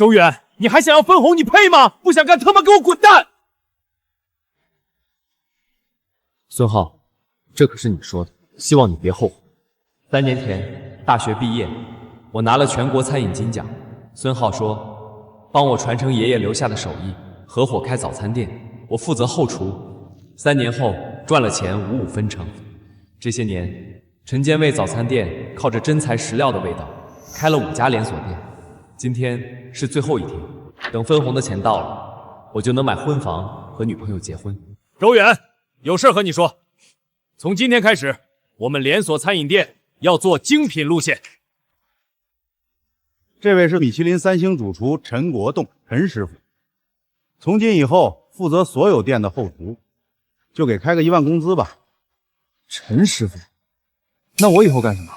周远，你还想要分红？你配吗？不想干，他妈给我滚蛋！孙浩，这可是你说的，希望你别后悔。3年前大学毕业，我拿了全国餐饮金奖。孙浩说，帮我传承爷爷留下的手艺，合伙开早餐店，我负责后厨。3年后赚了钱，55分成。这些年，陈建卫早餐店靠着真材实料的味道，开了5家连锁店。今天是最后一天，等分红的钱到了，我就能买婚房和女朋友结婚。周远，有事和你说。从今天开始，我们连锁餐饮店要做精品路线。这位是米其林3星主厨陈国栋，陈师傅。从今以后负责所有店的后厨，就给开个1万工资吧。陈师傅，那我以后干什么？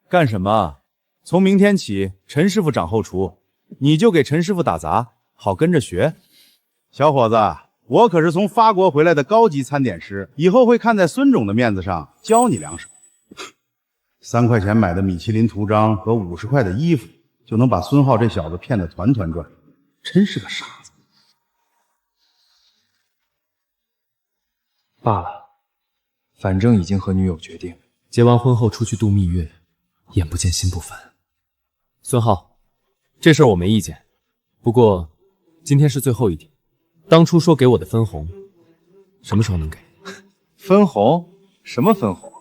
干什么？从明天起，陈师傅掌后厨，你就给陈师傅打杂，好跟着学。小伙子，我可是从法国回来的高级餐点师，以后会看在孙总的面子上教你2手。3块钱买的米其林图章和50块的衣服，就能把孙浩这小子骗得团团转，真是个傻子。罢了，反正已经和女友决定，结完婚后出去度蜜月，眼不见心不烦。孙浩，这事儿我没意见，不过今天是最后一天，当初说给我的分红，什么时候能给？分红？什么分红？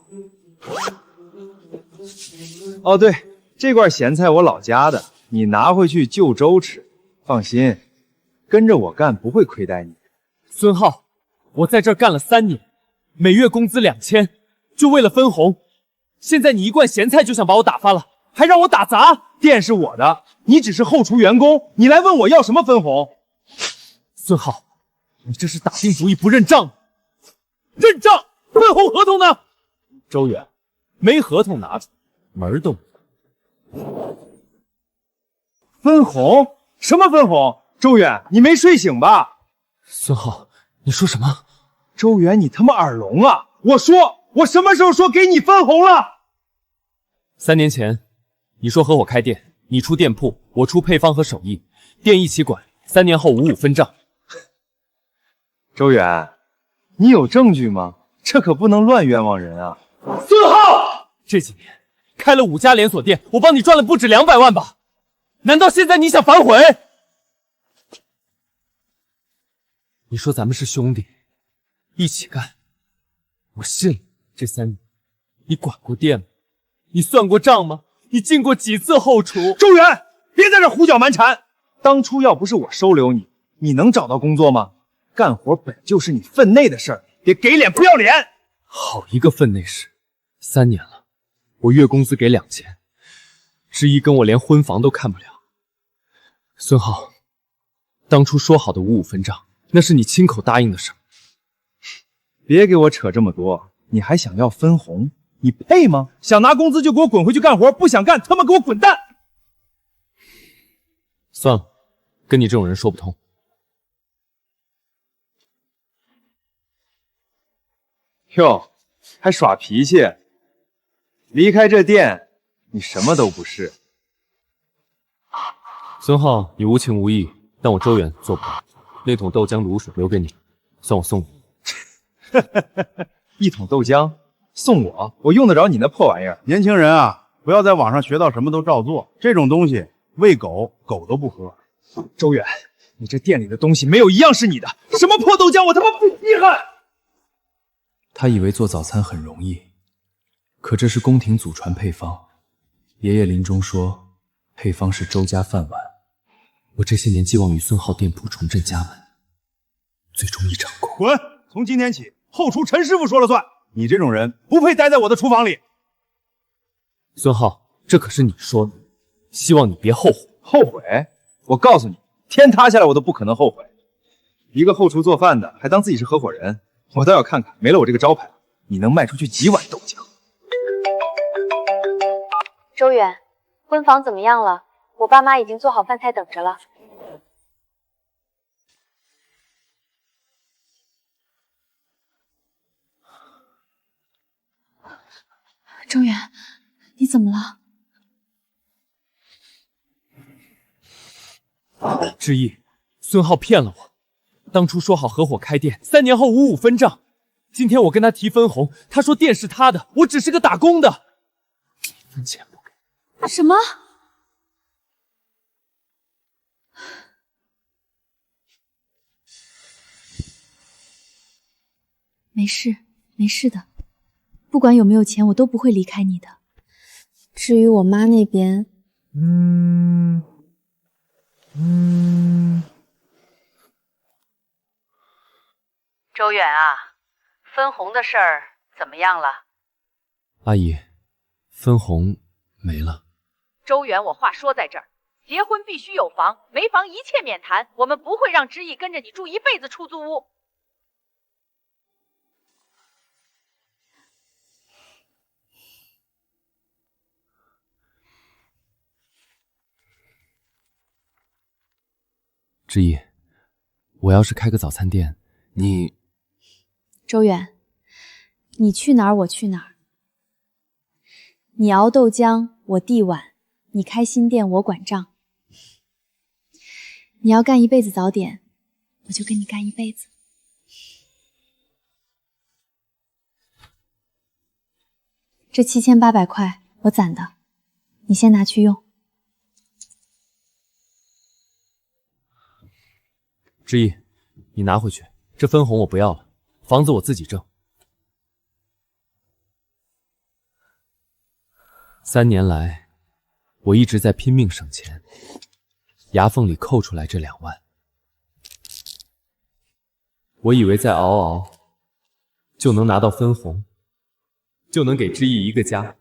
哦，对，这罐咸菜我老家的，你拿回去就粥吃。放心，跟着我干不会亏待你。孙浩，我在这儿干了3年，每月工资2000，就为了分红。现在你一罐咸菜就想把我打发了，还让我打杂？店是我的，你只是后厨员工，你来问我要什么分红？孙浩，你这是打定主意不认账吗？认账！分红合同呢？周远，没合同拿出来，门儿都没有。分红？什么分红？周远，你没睡醒吧？孙浩，你说什么？周远，你他妈耳聋啊！我什么时候说给你分红了？3年前，你说和我开店，你出店铺，我出配方和手艺，店一起管，3年后55分账。周远，你有证据吗？这可不能乱冤枉人啊！孙浩，这几年开了5家连锁店，我帮你赚了不止200万吧？难道现在你想反悔？你说咱们是兄弟，一起干，我信了。这3年，你管过店吗？你算过账吗？你进过几次后厨？周远，别在这胡搅蛮缠！当初要不是我收留你，你能找到工作吗？干活本就是你分内的事儿，别给脸不要脸！好一个分内事！3年了，我月工资给2000，之一跟我连婚房都看不了。孙浩，当初说好的55分账，那是你亲口答应的事。别给我扯这么多，你还想要分红？你配吗？想拿工资就给我滚回去干活，不想干他妈给我滚蛋！算了，跟你这种人说不通。哟，还耍脾气？离开这店，你什么都不是。孙浩，你无情无义，但我周远做不到。那桶豆浆卤水留给你，算我送你。1桶豆浆送我？我用得着你那破玩意儿？年轻人啊，不要在网上学到什么都照做，这种东西喂狗，狗都不喝。周远，你这店里的东西没有一样是你的，什么破豆浆我他妈不稀罕！他以为做早餐很容易，可这是宫廷祖传配方。爷爷临终说，配方是周家饭碗。我这些年寄望于孙浩店铺重振家门，最终一场空。滚！从今天起，后厨陈师傅说了算。你这种人不配待在我的厨房里。孙浩，这可是你说的，希望你别后悔。后悔？我告诉你，天塌下来我都不可能后悔。一个后厨做饭的，还当自己是合伙人，我倒要看看没了我这个招牌，你能卖出去几碗豆浆。周远，婚房怎么样了？我爸妈已经做好饭菜等着了。周远，你怎么了？志毅，孙浩骗了我，当初说好合伙开店，3年后55分账。今天我跟他提分红，他说店是他的，我只是个打工的，1分钱不给。什么？没事，没事的，不管有没有钱，我都不会离开你的。至于我妈那边，周远啊，分红的事儿怎么样了？阿姨，分红没了。周远，我话说在这儿，结婚必须有房，没房一切免谈，我们不会让知意跟着你住一辈子出租屋。志毅，我要是开个早餐店，你……周远，你去哪儿我去哪儿。你熬豆浆我递碗，你开新店我管账。你要干一辈子早点，我就跟你干一辈子。这7800块我攒的，你先拿去用。志毅，你拿回去，这分红我不要了，房子我自己挣。3年来，我一直在拼命省钱，牙缝里扣出来这2万。我以为再熬熬，就能拿到分红，就能给志毅一个家。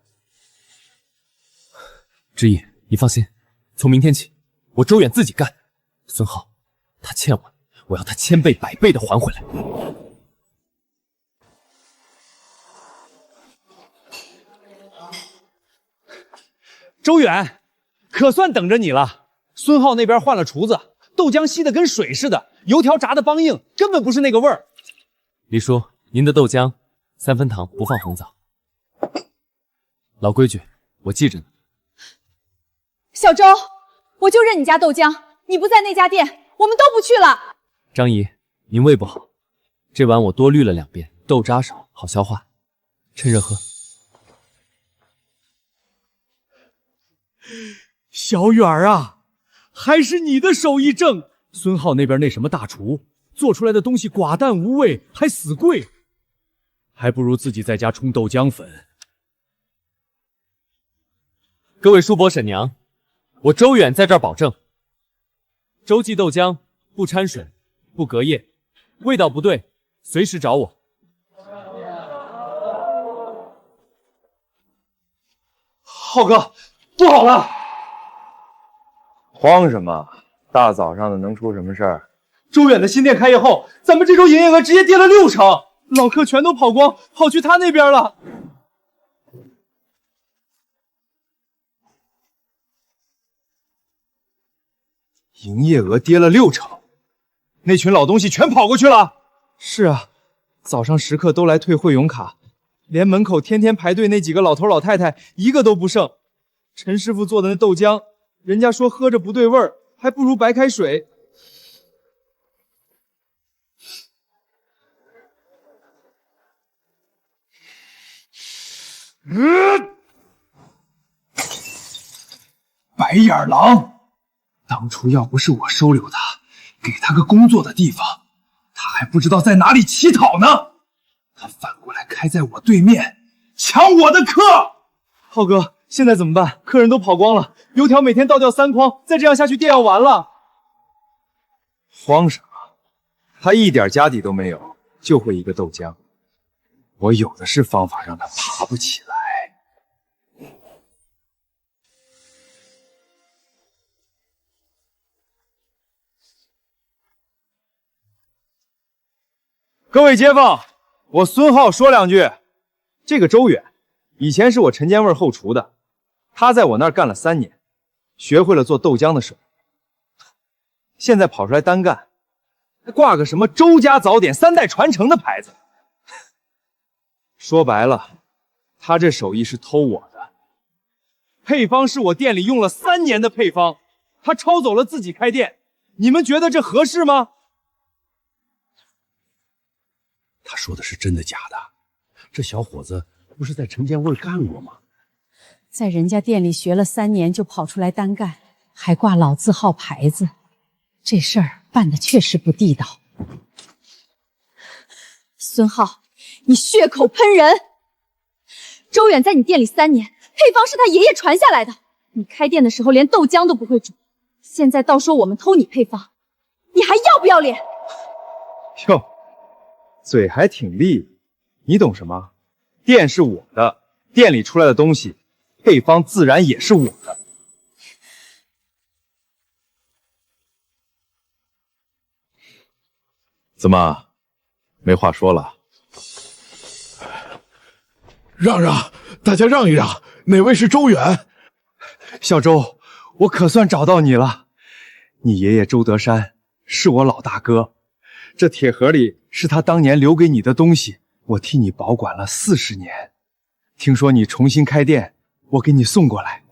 志毅，你放心，从明天起，我周远自己干。孙浩，他欠我的，我要他1000倍100倍的还回来。周远，可算等着你了。孙浩那边换了厨子，豆浆稀得跟水似的，油条炸得梆硬，根本不是那个味儿。李叔，您的豆浆3分糖，不放红枣。老规矩，我记着呢。小周，我就认你家豆浆，你不在那家店，我们都不去了。张姨，您胃不好，这碗我多滤了2遍，豆渣少，好消化，趁热喝。小远儿啊，还是你的手艺正。孙浩那边那什么大厨做出来的东西寡淡无味，还死贵，还不如自己在家冲豆浆粉。各位叔伯婶娘，我周远在这儿保证，周记豆浆不掺水，不隔夜，味道不对，随时找我。浩哥，不好了！慌什么？大早上的能出什么事儿？周远的新店开业后，咱们这周营业额直接跌了60%，老客全都跑光，跑去他那边了。营业额跌了60%，那群老东西全跑过去了。是啊，早上食客都来退会员卡，连门口天天排队那几个老头老太太一个都不剩。陈师傅做的那豆浆，人家说喝着不对味儿，还不如白开水。白眼狼！当初要不是我收留他，给他个工作的地方，他还不知道在哪里乞讨呢。他反过来开在我对面，抢我的客。浩哥，现在怎么办？客人都跑光了，油条每天倒掉3筐，再这样下去店要完了。慌什么？他一点家底都没有，就会一个豆浆。我有的是方法让他爬不起来。各位街坊，我孙浩说2句。这个周远，以前是我陈家味后厨的，他在我那儿干了3年，学会了做豆浆的手艺。现在跑出来单干，还挂个什么周家早点3代传承的牌子。说白了，他这手艺是偷我的。配方是我店里用了3年的配方，他抄走了自己开店，你们觉得这合适吗？他说的是真的假的？这小伙子不是在陈家卫干过吗？在人家店里学了3年就跑出来单干，还挂老字号牌子，这事儿办得确实不地道。孙浩，你血口喷人！周远在你店里3年，配方是他爷爷传下来的。你开店的时候连豆浆都不会煮，现在倒说我们偷你配方，你还要不要脸？哟，嘴还挺利，你懂什么？店是我的，店里出来的东西，配方自然也是我的。怎么，没话说了？让让，大家让一让，哪位是周远？小周，我可算找到你了。你爷爷周德山是我老大哥，这铁盒里是他当年留给你的东西，我替你保管了40年。听说你重新开店，我给你送过来。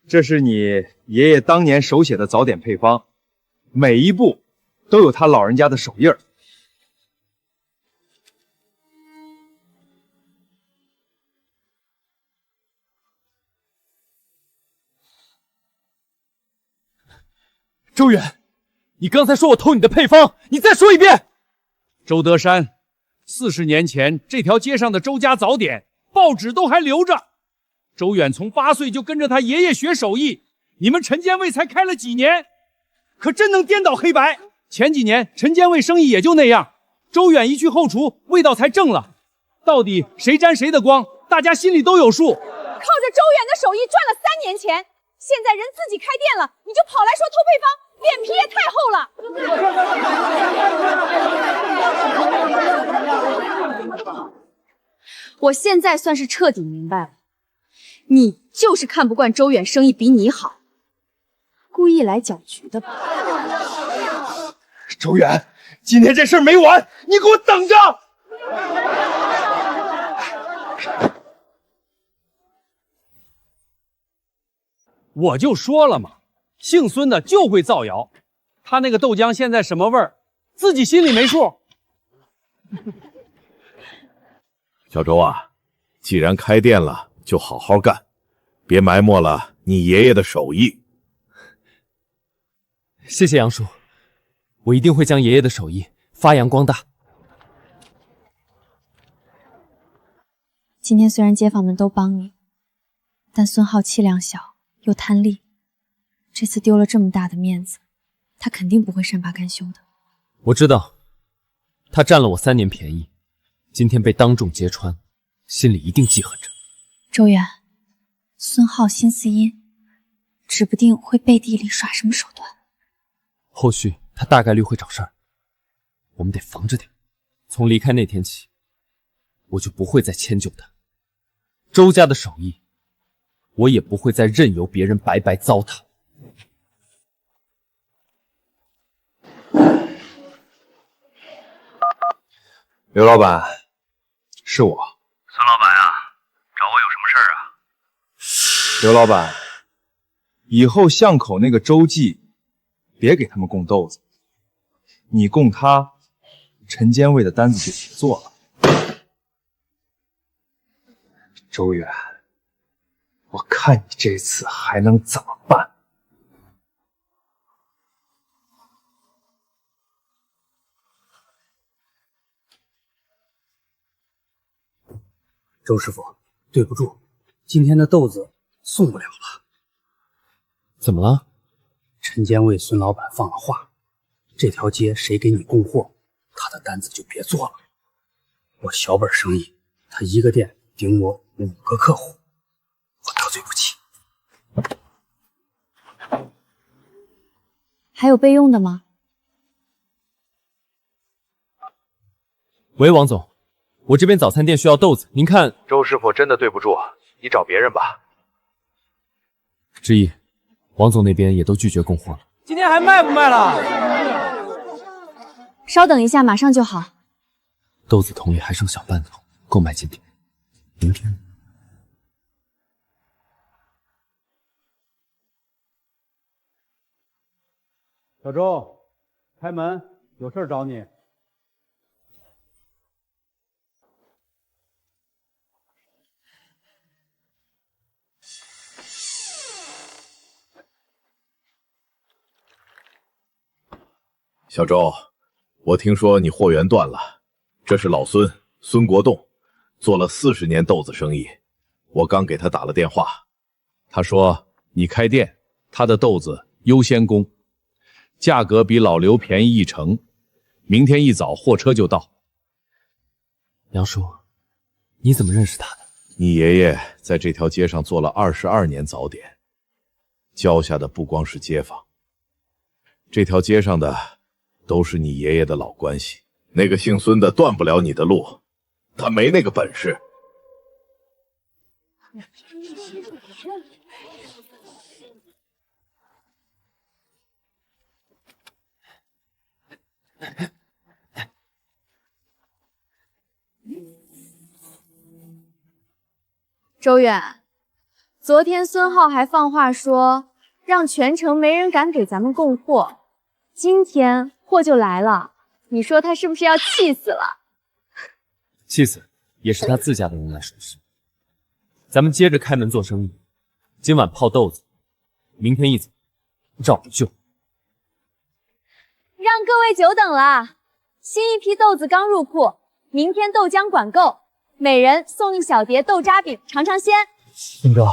这是你爷爷当年手写的早点配方，每一步都有他老人家的手印儿。周远，你刚才说我偷你的配方，你再说一遍。周德山，40年前这条街上的周家早点，报纸都还留着。周远从8岁就跟着他爷爷学手艺，你们陈家卫才开了几年，可真能颠倒黑白。前几年陈家卫生意也就那样，周远一去后厨，味道才正了。到底谁沾谁的光，大家心里都有数。靠着周远的手艺赚了3年钱，现在人自己开店了，你就跑来说偷配方，脸皮也太厚了。我现在算是彻底明白了，你就是看不惯周远生意比你好，故意来搅局的吧？周远，今天这事儿没完，你给我等着！我就说了嘛，姓孙的就会造谣。他那个豆浆现在什么味儿，自己心里没数。小周啊，既然开店了，就好好干，别埋没了你爷爷的手艺。谢谢杨叔，我一定会将爷爷的手艺发扬光大。今天虽然街坊们都帮你，但孙浩气量小又贪利，这次丢了这么大的面子，他肯定不会善罢甘休的。我知道，他占了我3年便宜，今天被当众揭穿，心里一定记恨着。周远，孙浩心思阴，指不定会背地里耍什么手段。后续他大概率会找事儿，我们得防着点。从离开那天起，我就不会再迁就他。周家的手艺，我也不会再任由别人白白糟蹋。刘老板，是我。孙老板啊，找我有什么事儿啊？刘老板，以后巷口那个周记，别给他们供豆子，你供他，陈监卫的单子就别做了。周远，我看你这次还能怎么办？周师傅，对不住，今天的豆子送不了了。怎么了？陈监卫孙老板放了话，这条街谁给你供货，他的单子就别做了。我小本生意，他一个店顶我5个客户，我得罪不起。还有备用的吗？喂，王总，我这边早餐店需要豆子，您看。周师傅真的对不住，你找别人吧。之一，王总那边也都拒绝供货了。今天还卖不卖了？稍等一下，马上就好。豆子桶里还剩小半桶，够卖今天。明天小周，开门，有事找你。小周，我听说你货源断了，这是老孙国栋，做了40年豆子生意，我刚给他打了电话，他说你开店，他的豆子优先供，价格比老刘便宜1成，明天一早货车就到。杨叔，你怎么认识他的？你爷爷在这条街上做了22年早点，教下的不光是街坊，这条街上的都是你爷爷的老关系。那个姓孙的断不了你的路，他没那个本事。周远，昨天孙浩还放话说，让全城没人敢给咱们供货，今天货就来了，你说他是不是要气死了？气死也是他自家的人来说事。咱们接着开门做生意，今晚泡豆子，明天一早照旧。让各位久等了，新一批豆子刚入库，明天豆浆管够，每人送1小碟豆渣饼尝尝鲜。林哥，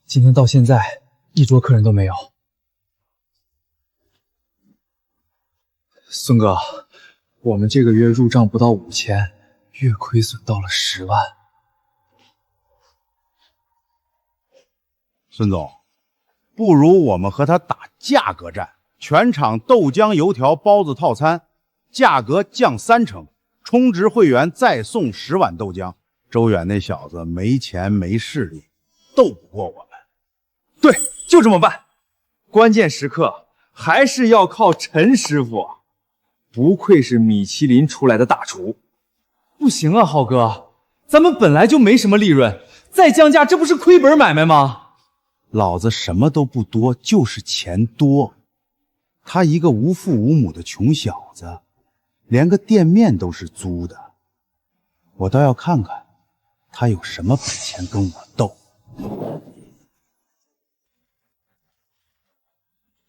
今天到现在一桌客人都没有。孙哥，我们这个月入账不到5000，月亏损到了10万。孙总，不如我们和他打价格战，全场豆浆、油条、包子套餐，价格降3成，充值会员再送10碗豆浆。周远那小子没钱没势力，斗不过我们。对，就这么办。关键时刻还是要靠陈师傅，不愧是米其林出来的大厨。不行啊，浩哥，咱们本来就没什么利润，再降价这不是亏本买卖吗？老子什么都不多，就是钱多。他一个无父无母的穷小子，连个店面都是租的。我倒要看看他有什么本钱跟我斗。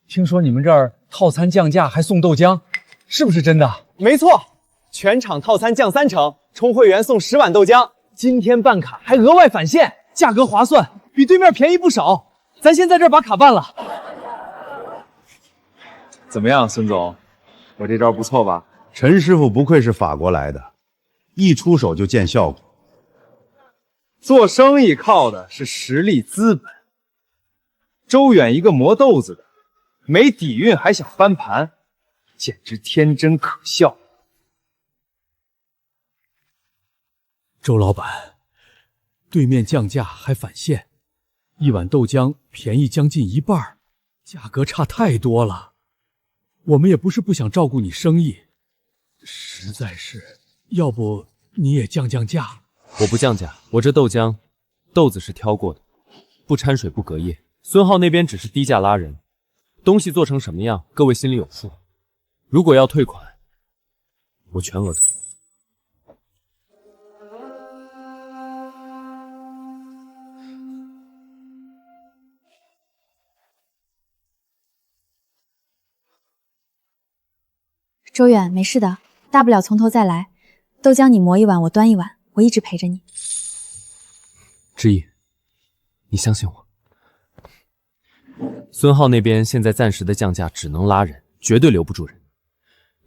听说你们这儿套餐降价还送豆浆，是不是真的？没错，全场套餐降3成，充会员送10碗豆浆，今天办卡还额外返现，价格划算，比对面便宜不少。咱先在这儿把卡办了。怎么样，孙总？我这招不错吧？陈师傅不愧是法国来的，一出手就见效果。做生意靠的是实力资本。周远一个磨豆子的，没底蕴还想翻盘，简直天真可笑。周老板，对面降价还返现，1碗豆浆便宜将近1半，价格差太多了。我们也不是不想照顾你生意，实在是，要不你也降降价？我不降价，我这豆浆豆子是挑过的，不掺水不隔夜。孙浩那边只是低价拉人，东西做成什么样，各位心里有数。如果要退款，我全额退。周远，没事的，大不了从头再来。豆浆你磨1碗，我端1碗，我一直陪着你。知意，你相信我。孙浩那边现在暂时的降价只能拉人，绝对留不住人。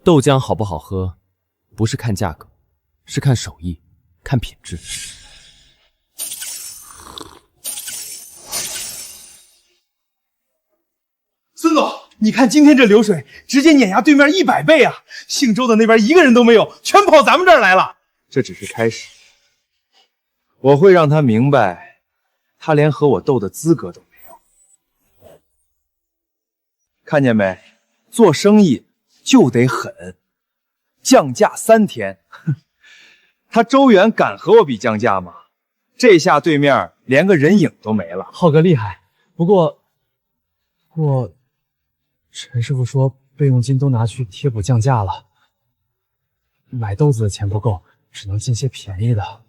豆浆好不好喝，不是看价格，是看手艺，看品质。孙总，你看今天这流水，直接碾压对面100倍啊！姓周的那边一个人都没有，全跑咱们这儿来了。这只是开始，我会让他明白，他连和我斗的资格都没有。看见没？做生意就得狠，降价3天。他周远敢和我比降价吗？这下对面连个人影都没了。浩哥厉害，不过陈师傅说备用金都拿去贴补降价了，买豆子的钱不够，只能进些便宜的。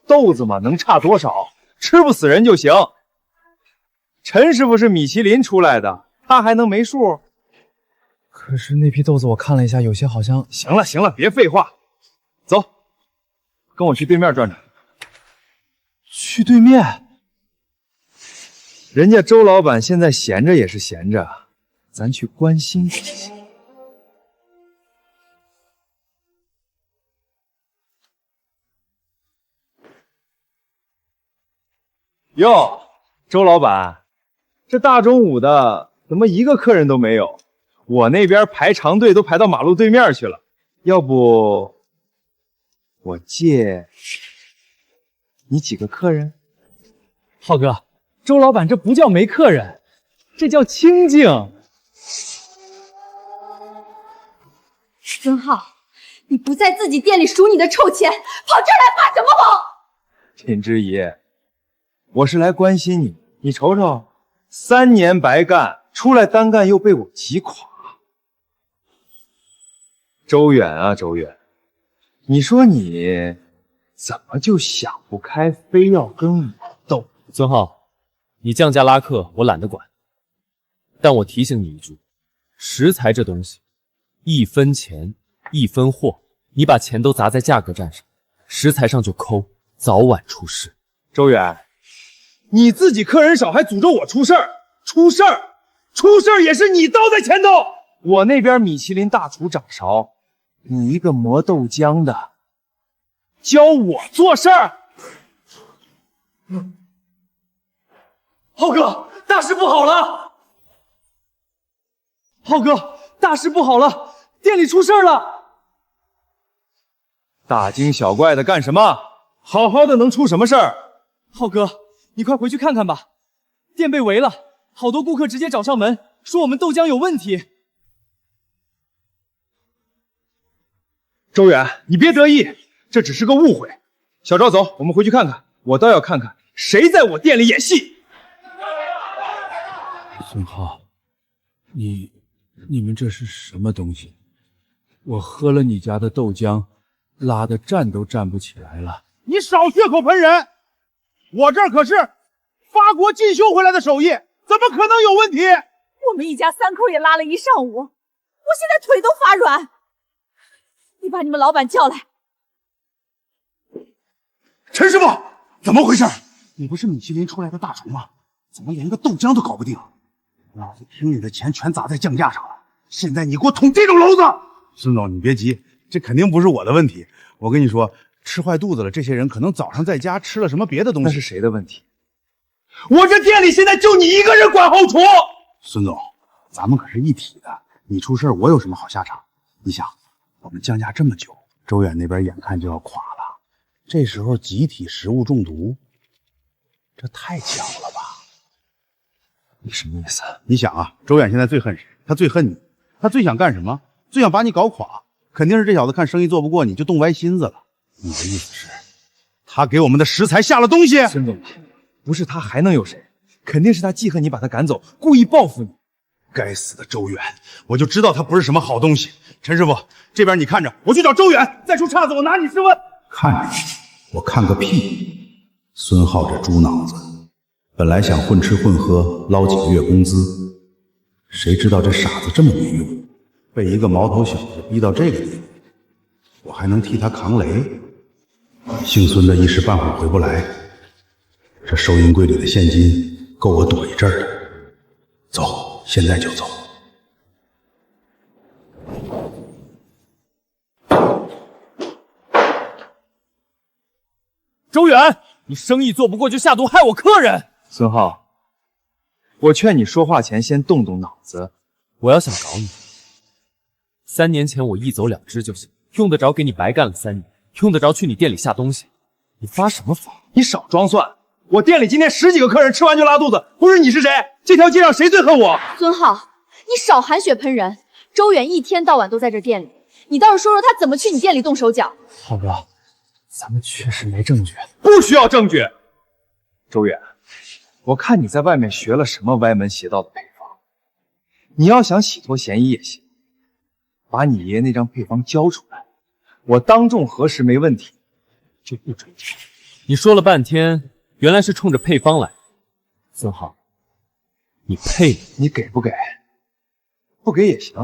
豆子嘛，能差多少？吃不死人就行。陈师傅是米其林出来的，他还能没数？可是那批豆子我看了一下，有些好像……行了行了，别废话，走，跟我去对面转转。去对面？人家周老板现在闲着也是闲着，咱去关心关心。哟，周老板，这大中午的怎么一个客人都没有？我那边排长队都排到马路对面去了，要不我借你几个客人？浩哥，周老板这不叫没客人，这叫清静。孙浩，你不在自己店里数你的臭钱，跑这儿来发什么疯？秦之怡，我是来关心你，你瞅瞅，3年白干，出来单干又被我挤垮。周远啊，周远，你说你怎么就想不开，非要跟我斗？孙浩，你降价拉客，我懒得管，但我提醒你一句，食材这东西，1分钱1分货，你把钱都砸在价格战上，食材上就抠，早晚出事。周远，你自己客人少还诅咒我出事儿，出事儿，出事儿也是你刀在前头。我那边米其林大厨掌勺，你一个磨豆浆的，教我做事儿。浩哥，大事不好了！浩哥，大事不好了，店里出事了！大惊小怪的干什么？好好的能出什么事儿？浩哥，你快回去看看吧，店被围了，好多顾客直接找上门，说我们豆浆有问题。周远，你别得意，这只是个误会。小赵，走，我们回去看看，我倒要看看谁在我店里演戏。孙浩，你们这是什么东西？我喝了你家的豆浆，拉的站都站不起来了。你少血口喷人！我这儿可是法国进修回来的手艺，怎么可能有问题？我们一家3口也拉了一上午，我现在腿都发软。你把你们老板叫来。陈师傅，怎么回事？你不是米其林出来的大厨吗？怎么连个豆浆都搞不定？老子厅里的钱全砸在降价上了，现在你给我捅这种娄子！孙总，你别急，这肯定不是我的问题。我跟你说，吃坏肚子了，这些人可能早上在家吃了什么别的东西。那是谁的问题？我这店里现在就你一个人管后厨。孙总，咱们可是一体的，你出事我有什么好下场？你想，我们降价这么久，周远那边眼看就要垮了，这时候集体食物中毒，这太巧了吧？你什么意思？你想啊，周远现在最恨谁？他最恨你，他最想干什么？最想把你搞垮，肯定是这小子看生意做不过你就动歪心思了。你的意思是，他给我们的食材下了东西？孙总，不是他还能有谁？肯定是他记恨你把他赶走，故意报复你。该死的周远，我就知道他不是什么好东西。陈师傅，这边你看着，我去找周远，再出岔子我拿你试问。看着，我看个屁！孙浩这猪脑子，本来想混吃混喝捞几个月工资，谁知道这傻子这么没用，被一个毛头小子逼到这个地步，我还能替他扛雷？姓孙的一时半会儿回不来，这收银柜里的现金够我躲一阵儿的。走，现在就走。周远，你生意做不过就下毒害我客人。孙浩，我劝你说话前先动动脑子。我要想搞你，3年前我一走2只就行，用得着给你白干了3年，用得着去你店里下东西？你发什么疯？你少装蒜！我店里今天10几个客人吃完就拉肚子，不是你是谁？这条街上谁最恨我？孙浩，你少含血喷人！周远一天到晚都在这店里，你倒是说说他怎么去你店里动手脚。浩哥，咱们确实没证据。不需要证据。周远，我看你在外面学了什么歪门邪道的配方。你要想洗脱嫌疑也行，把你爷爷那张配方交出来，我当众核实没问题，就不准你。你说了半天，原来是冲着配方来。孙浩，你配吗？你给不给？不给也行，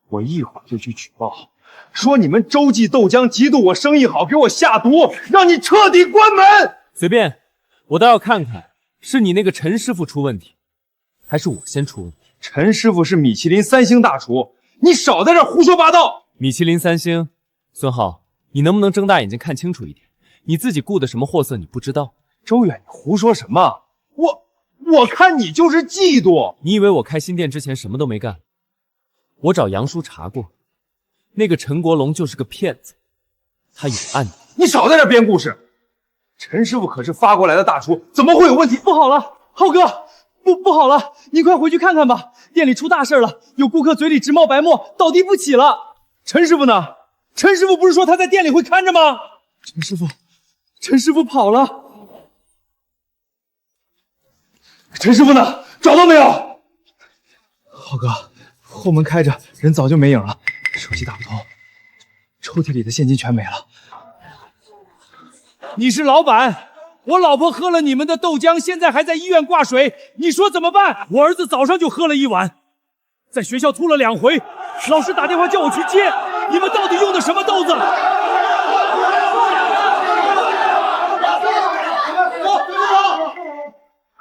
我一会儿就去举报，说你们洲际豆浆嫉妒我生意好，给我下毒，让你彻底关门。随便，我倒要看看是你那个陈师傅出问题，还是我先出问题。陈师傅是米其林3星大厨，你少在这胡说八道。米其林3星，孙浩，你能不能睁大眼睛看清楚一点？你自己雇的什么货色你不知道？周远，你胡说什么？我看你就是嫉妒。你以为我开新店之前什么都没干？我找杨叔查过，那个陈国龙就是个骗子，他有案底。你少在这编故事。陈师傅可是发过来的大厨，怎么会有问题？不好了，浩哥，不好了，你快回去看看吧，店里出大事了，有顾客嘴里直冒白沫，倒地不起了。陈师傅呢？陈师傅不是说他在店里会看着吗？陈师傅跑了。陈师傅呢？找到没有？浩哥，后门开着，人早就没影了，手机打不通，抽屉里的现金全没了。你是老板，我老婆喝了你们的豆浆，现在还在医院挂水，你说怎么办？我儿子早上就喝了1碗，在学校吐了2回，老师打电话叫我去接，你们到底用的什么豆子？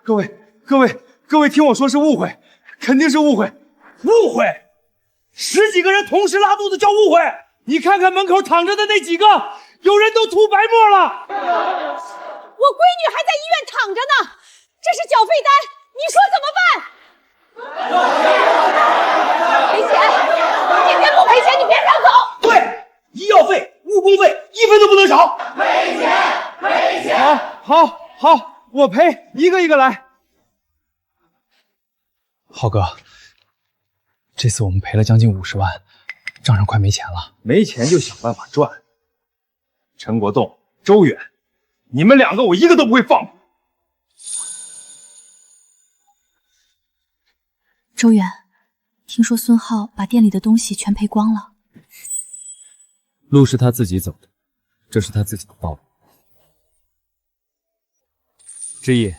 各位，听我说，是误会，肯定是误会。误会？10几个人同时拉肚子叫误会？你看看门口躺着的那几个，有人都吐白沫了。我闺女还在医院躺着呢，这是缴费单，你说怎么办？赔钱！今天不赔钱，你别想走。对，医药费、误工费1分都不能少。赔钱！好，我赔，一个一个来。浩哥，这次我们赔了将近50万，账上快没钱了。没钱就想办法赚。陈国栋、周远，你们2个我一个都不会放过。周远，听说孙浩把店里的东西全赔光了。路是他自己走的，这是他自己的道路。之意，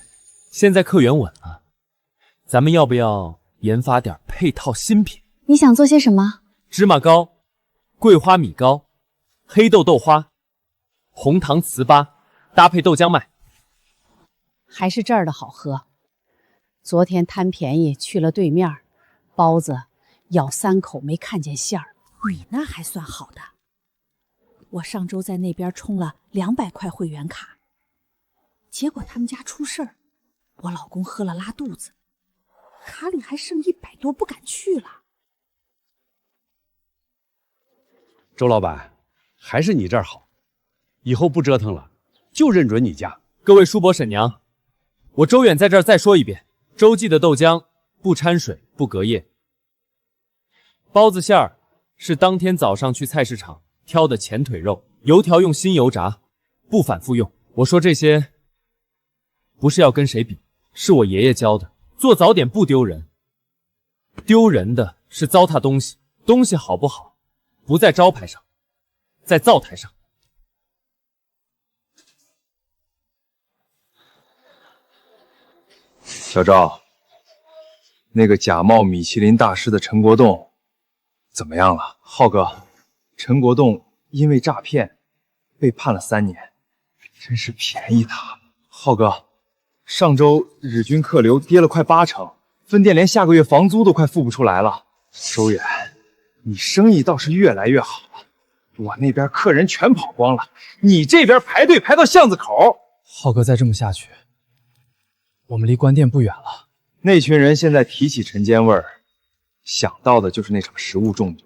现在客源稳了，咱们要不要研发点配套新品？你想做些什么？芝麻糕、桂花米糕、黑豆豆花、红糖糍粑，搭配豆浆卖。还是这儿的好喝。昨天贪便宜去了对面，包子咬3口没看见馅儿。你那还算好的，我上周在那边充了200块会员卡，结果他们家出事儿，我老公喝了拉肚子，卡里还剩100多，不敢去了。周老板，还是你这儿好，以后不折腾了，就认准你家。各位叔伯婶娘，我周远在这儿再说一遍，洲际的豆浆不掺水不隔夜，包子馅儿是当天早上去菜市场挑的前腿肉，油条用新油炸，不反复用。我说这些不是要跟谁比，是我爷爷教的，做早点不丢人，丢人的是糟蹋东西，东西好不好不在招牌上，在灶台上。小赵，那个假冒米其林大师的陈国栋怎么样了？浩哥，陈国栋因为诈骗被判了3年，真是便宜他了。浩哥，上周日均客流跌了快80%，分店连下个月房租都快付不出来了。周远，你生意倒是越来越好了，我那边客人全跑光了，你这边排队排到巷子口。浩哥，再这么下去，我们离关店不远了。那群人现在提起陈尖味儿，想到的就是那场食物中毒。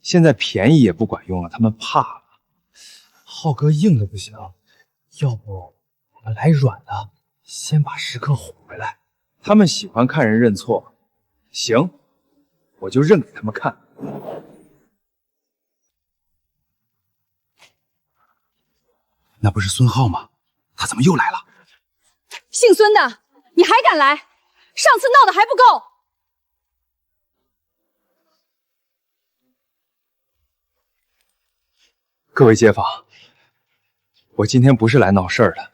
现在便宜也不管用了，他们怕了。浩哥硬的不行，要不我们来软的，先把食客哄回来。他们喜欢看人认错，行，我就认给他们看。那不是孙浩吗？他怎么又来了？姓孙的，你还敢来？上次闹的还不够？各位街坊，我今天不是来闹事儿的，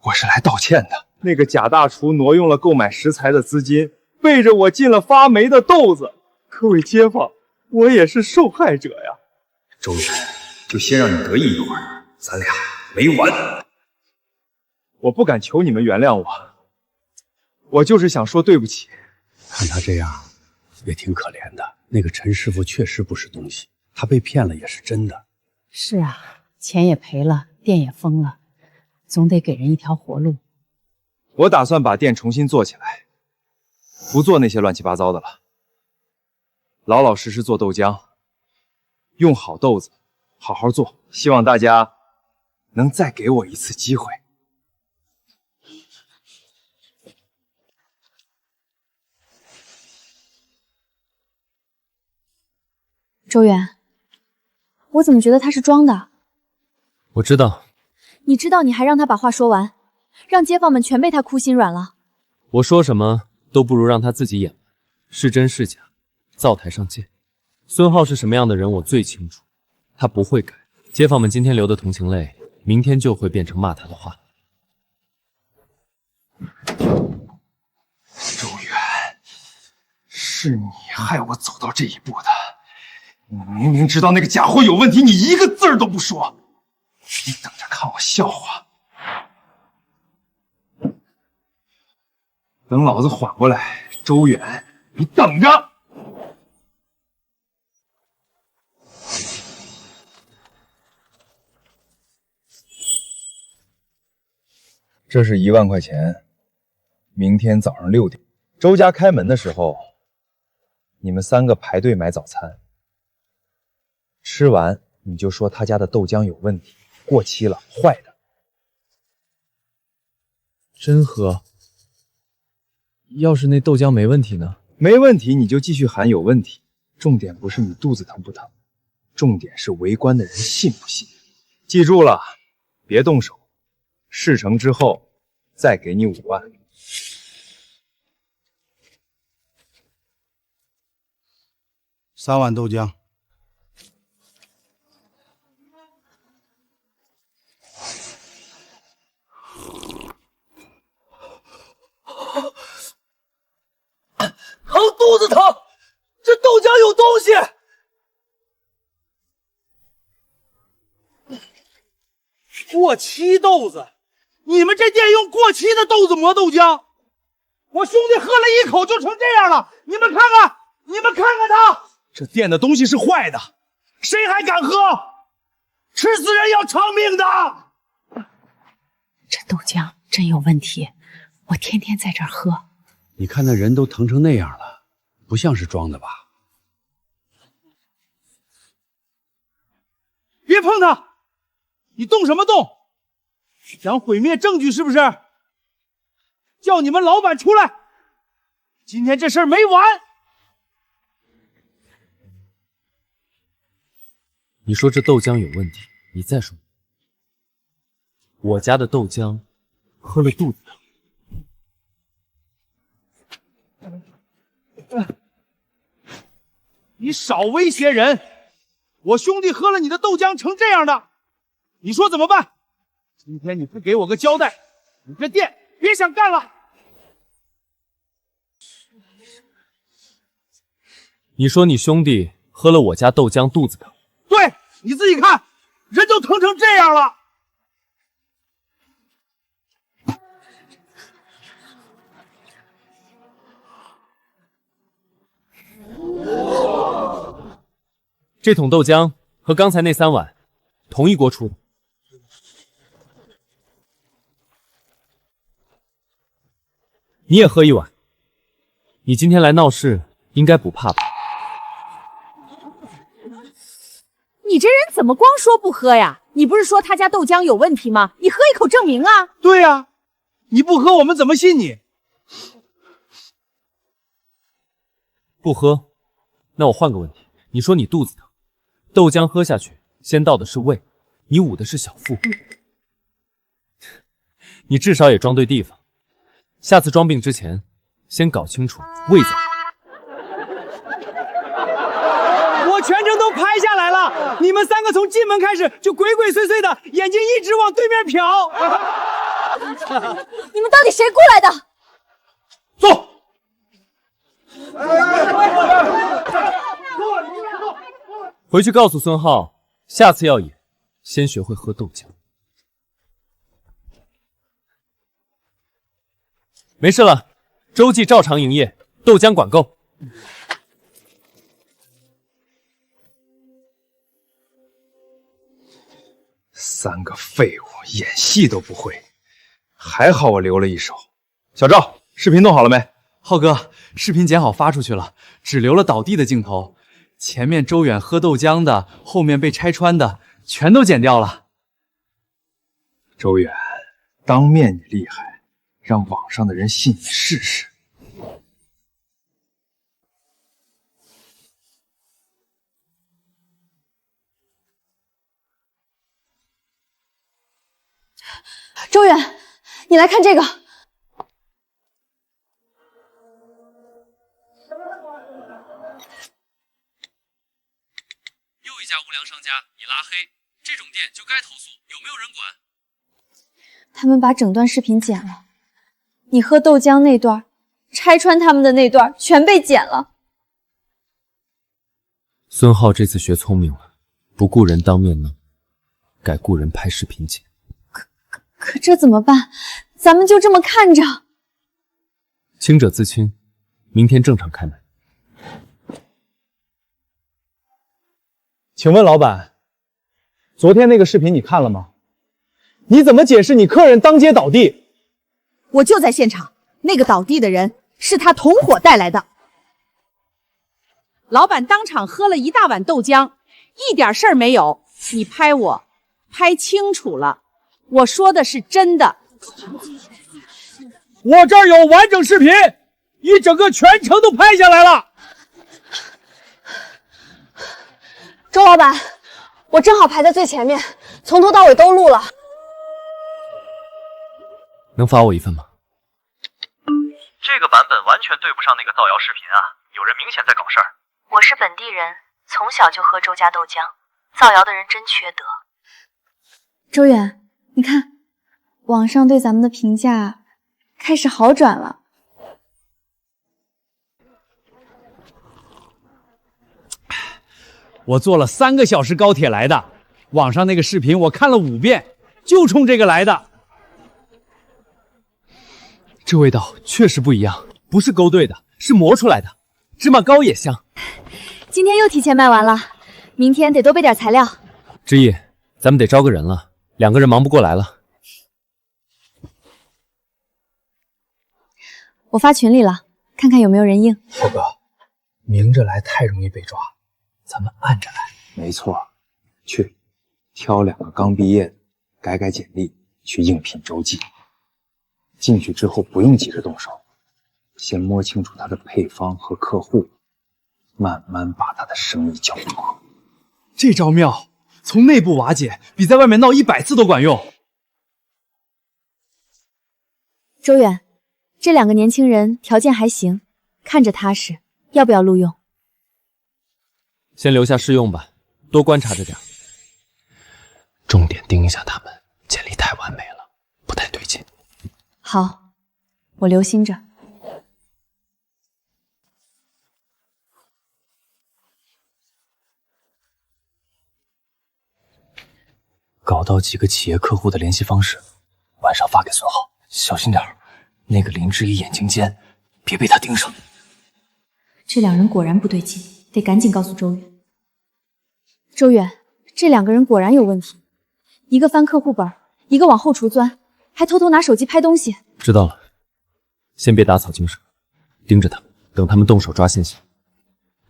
我是来道歉的。那个贾大厨挪用了购买食材的资金，背着我进了发霉的豆子。各位街坊，我也是受害者呀。周远，就先让你得意一会儿，咱俩没完。我不敢求你们原谅我，我就是想说对不起。看他这样，也挺可怜的。那个陈师傅确实不是东西，他被骗了也是真的。是啊，钱也赔了，店也封了，总得给人一条活路。我打算把店重新做起来，不做那些乱七八糟的了，老老实实做豆浆，用好豆子，好好做。希望大家能再给我一次机会。周远，我怎么觉得他是装的？我知道。你知道你还让他把话说完，让街坊们全被他哭心软了。我说什么都不如让他自己演完，是真是假，灶台上见。孙浩是什么样的人，我最清楚，他不会改。街坊们今天流的同情泪，明天就会变成骂他的话。周远，是你害我走到这一步的。你明明知道那个假货有问题，你一个字儿都不说，你等着看我笑话。等老子缓过来，周远，你等着。这是1万块钱，明天早上6点，周家开门的时候，你们3个排队买早餐。吃完你就说他家的豆浆有问题，过期了，坏的。真喝？要是那豆浆没问题呢？没问题你就继续喊有问题。重点不是你肚子疼不疼，重点是围观的人信不信。记住了，别动手。事成之后再给你5万。3碗豆浆。疼，肚子疼，这豆浆有东西。过期豆子，你们这店用过期的豆子磨豆浆，我兄弟喝了1口就成这样了。你们看看，你们看看他，这店的东西是坏的，谁还敢喝？吃死人要偿命的。这豆浆真有问题，我天天在这儿喝。你看那人都疼成那样了，不像是装的吧？别碰他！你动什么动？想毁灭证据是不是？叫你们老板出来！今天这事儿没完！你说这豆浆有问题，你再说。我家的豆浆喝了肚子疼。你少威胁人！我兄弟喝了你的豆浆成这样的，你说怎么办？今天你不给我个交代，你这店别想干了！你说你兄弟喝了我家豆浆肚子疼？对，你自己看，人都疼成这样了。这桶豆浆和刚才那3碗同一锅出的。你也喝1碗。你今天来闹事，应该不怕吧？你这人怎么光说不喝呀？你不是说他家豆浆有问题吗？你喝一口证明啊！对呀，你不喝我们怎么信你？不喝，那我换个问题。你说你肚子疼，豆浆喝下去，先到的是胃，你捂的是小腹，你至少也装对地方。下次装病之前，先搞清楚胃在哪。我全程都拍下来了，你们们3个从进门开始就鬼鬼祟祟的，眼睛一直往对面瞟。你们到底谁过来的？坐。回去告诉孙浩，下次要演，先学会喝豆浆。没事了，周记照常营业，豆浆管够。3个废物，演戏都不会，还好我留了一手。小赵，视频弄好了没？浩哥，视频剪好发出去了，只留了倒地的镜头，前面周远喝豆浆的，后面被拆穿的，全都剪掉了。周远，当面你厉害，让网上的人信你试试。周远，你来看这个。又一家无良商家，你拉黑，这种店就该投诉，有没有人管？他们把整段视频剪了，你喝豆浆那段，拆穿他们的那段全被剪了。孙浩这次学聪明了，不顾人当面弄，改雇人拍视频剪。可这怎么办？咱们就这么看着？清者自清，明天正常开门。请问老板，昨天那个视频你看了吗？你怎么解释你客人当街倒地？我就在现场，那个倒地的人是他同伙带来的。老板当场喝了一大碗豆浆，一点事儿没有。你拍我，拍清楚了，我说的是真的。我这儿有完整视频，一整个全程都拍下来了。周老板，我正好排在最前面，从头到尾都录了。能发我一份吗？这个版本完全对不上那个造谣视频啊！有人明显在搞事儿。我是本地人，从小就喝周家豆浆，造谣的人真缺德。周远，你看，网上对咱们的评价开始好转了。我坐了3个小时高铁来的，网上那个视频我看了5遍，就冲这个来的。这味道确实不一样，不是勾兑的，是磨出来的，芝麻糕也香。今天又提前卖完了，明天得多备点材料。之意，咱们得招个人了，2个人忙不过来了。我发群里了，看看有没有人应。浩哥，明着来太容易被抓，咱们暗着来。没错，去挑2个刚毕业的，改改简历，去应聘周记。进去之后不用急着动手，先摸清楚他的配方和客户，慢慢把他的生意搅黄。这招妙，从内部瓦解比在外面闹100次都管用。周远，这2个年轻人条件还行，看着踏实，要不要录用？先留下试用吧，多观察着点，重点盯一下他们，简历太完美了，不太对劲。好，我留心着。搞到几个企业客户的联系方式，晚上发给孙浩，小心点，那个林之怡眼睛尖，别被他盯上。这2人果然不对劲，得赶紧告诉周远。周远，这2个人果然有问题，一个翻客户本，一个往后厨钻，还偷偷拿手机拍东西。知道了，先别打草惊蛇，盯着他们，等他们动手抓现行。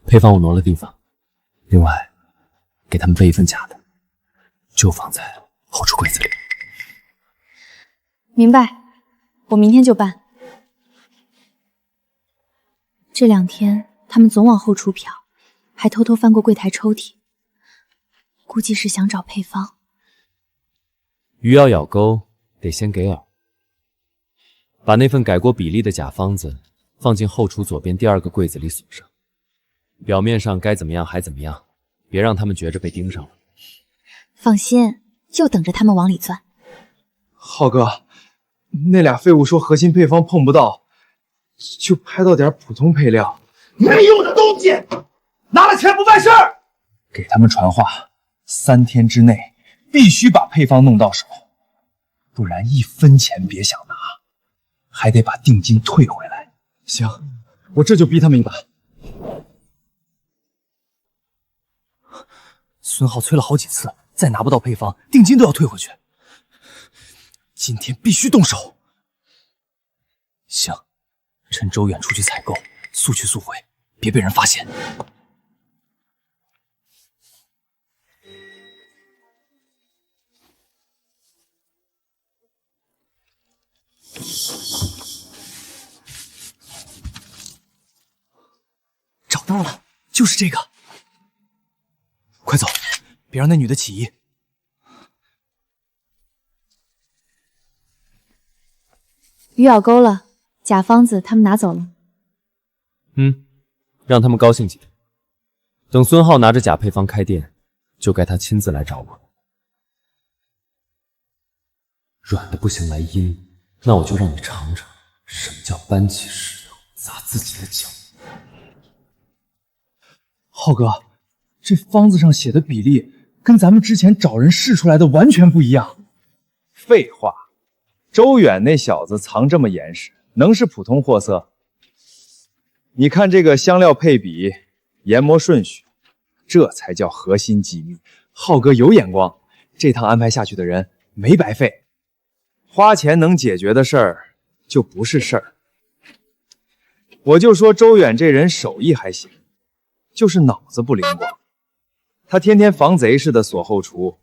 配方我挪了地方，另外给他们备一份假的，就放在后厨柜子里。明白，我明天就办。这2天他们总往后厨瞟，还偷偷翻过柜台抽屉，估计是想找配方。鱼要咬钩，得先给饵。把那份改过比例的假方子放进后厨左边第2个柜子里锁上，表面上该怎么样还怎么样，别让他们觉着被盯上了。放心，就等着他们往里钻。浩哥，那俩废物说核心配方碰不到，就拍到点普通配料，没用的东西，拿了钱不办事儿。给他们传话，3天之内必须把配方弄到手，不然1分钱别想拿，还得把定金退回来。行，我这就逼他们一把。孙浩催了好几次，再拿不到配方，定金都要退回去。今天必须动手。行，趁周远出去采购，速去速回，别被人发现。找到了，就是这个。快走，别让那女的起疑。鱼咬钩了，假方子他们拿走了。让他们高兴几天。等孙浩拿着假配方开店，就该他亲自来找我。软的不行来阴，那我就让你尝尝什么叫搬起石头砸自己的脚。浩哥，这方子上写的比例跟咱们之前找人试出来的完全不一样。废话，周远那小子藏这么严实，能是普通货色？你看这个香料配比、研磨顺序，这才叫核心机密。浩哥有眼光，这趟安排下去的人没白费。花钱能解决的事儿就不是事儿。我就说周远这人手艺还行，就是脑子不灵光。他天天防贼似的锁后厨，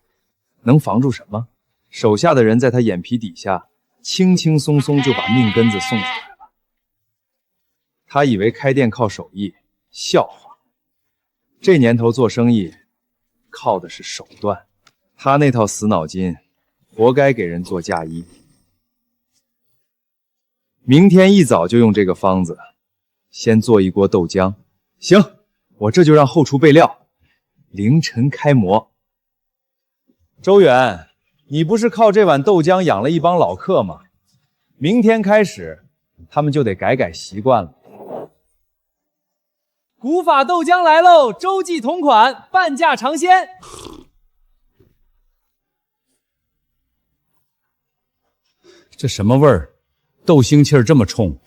能防住什么？手下的人在他眼皮底下轻轻松松就把命根子送出来了。他以为开店靠手艺，笑话。这年头做生意靠的是手段，他那套死脑筋活该给人做嫁衣。明天一早就用这个方子，先做一锅豆浆。行，我这就让后厨备料，凌晨开模。周远，你不是靠这碗豆浆养了一帮老客吗？明天开始，他们就得改习惯了。古法豆浆来喽，洲际同款，半价尝鲜。这什么味儿？豆腥气儿这么冲。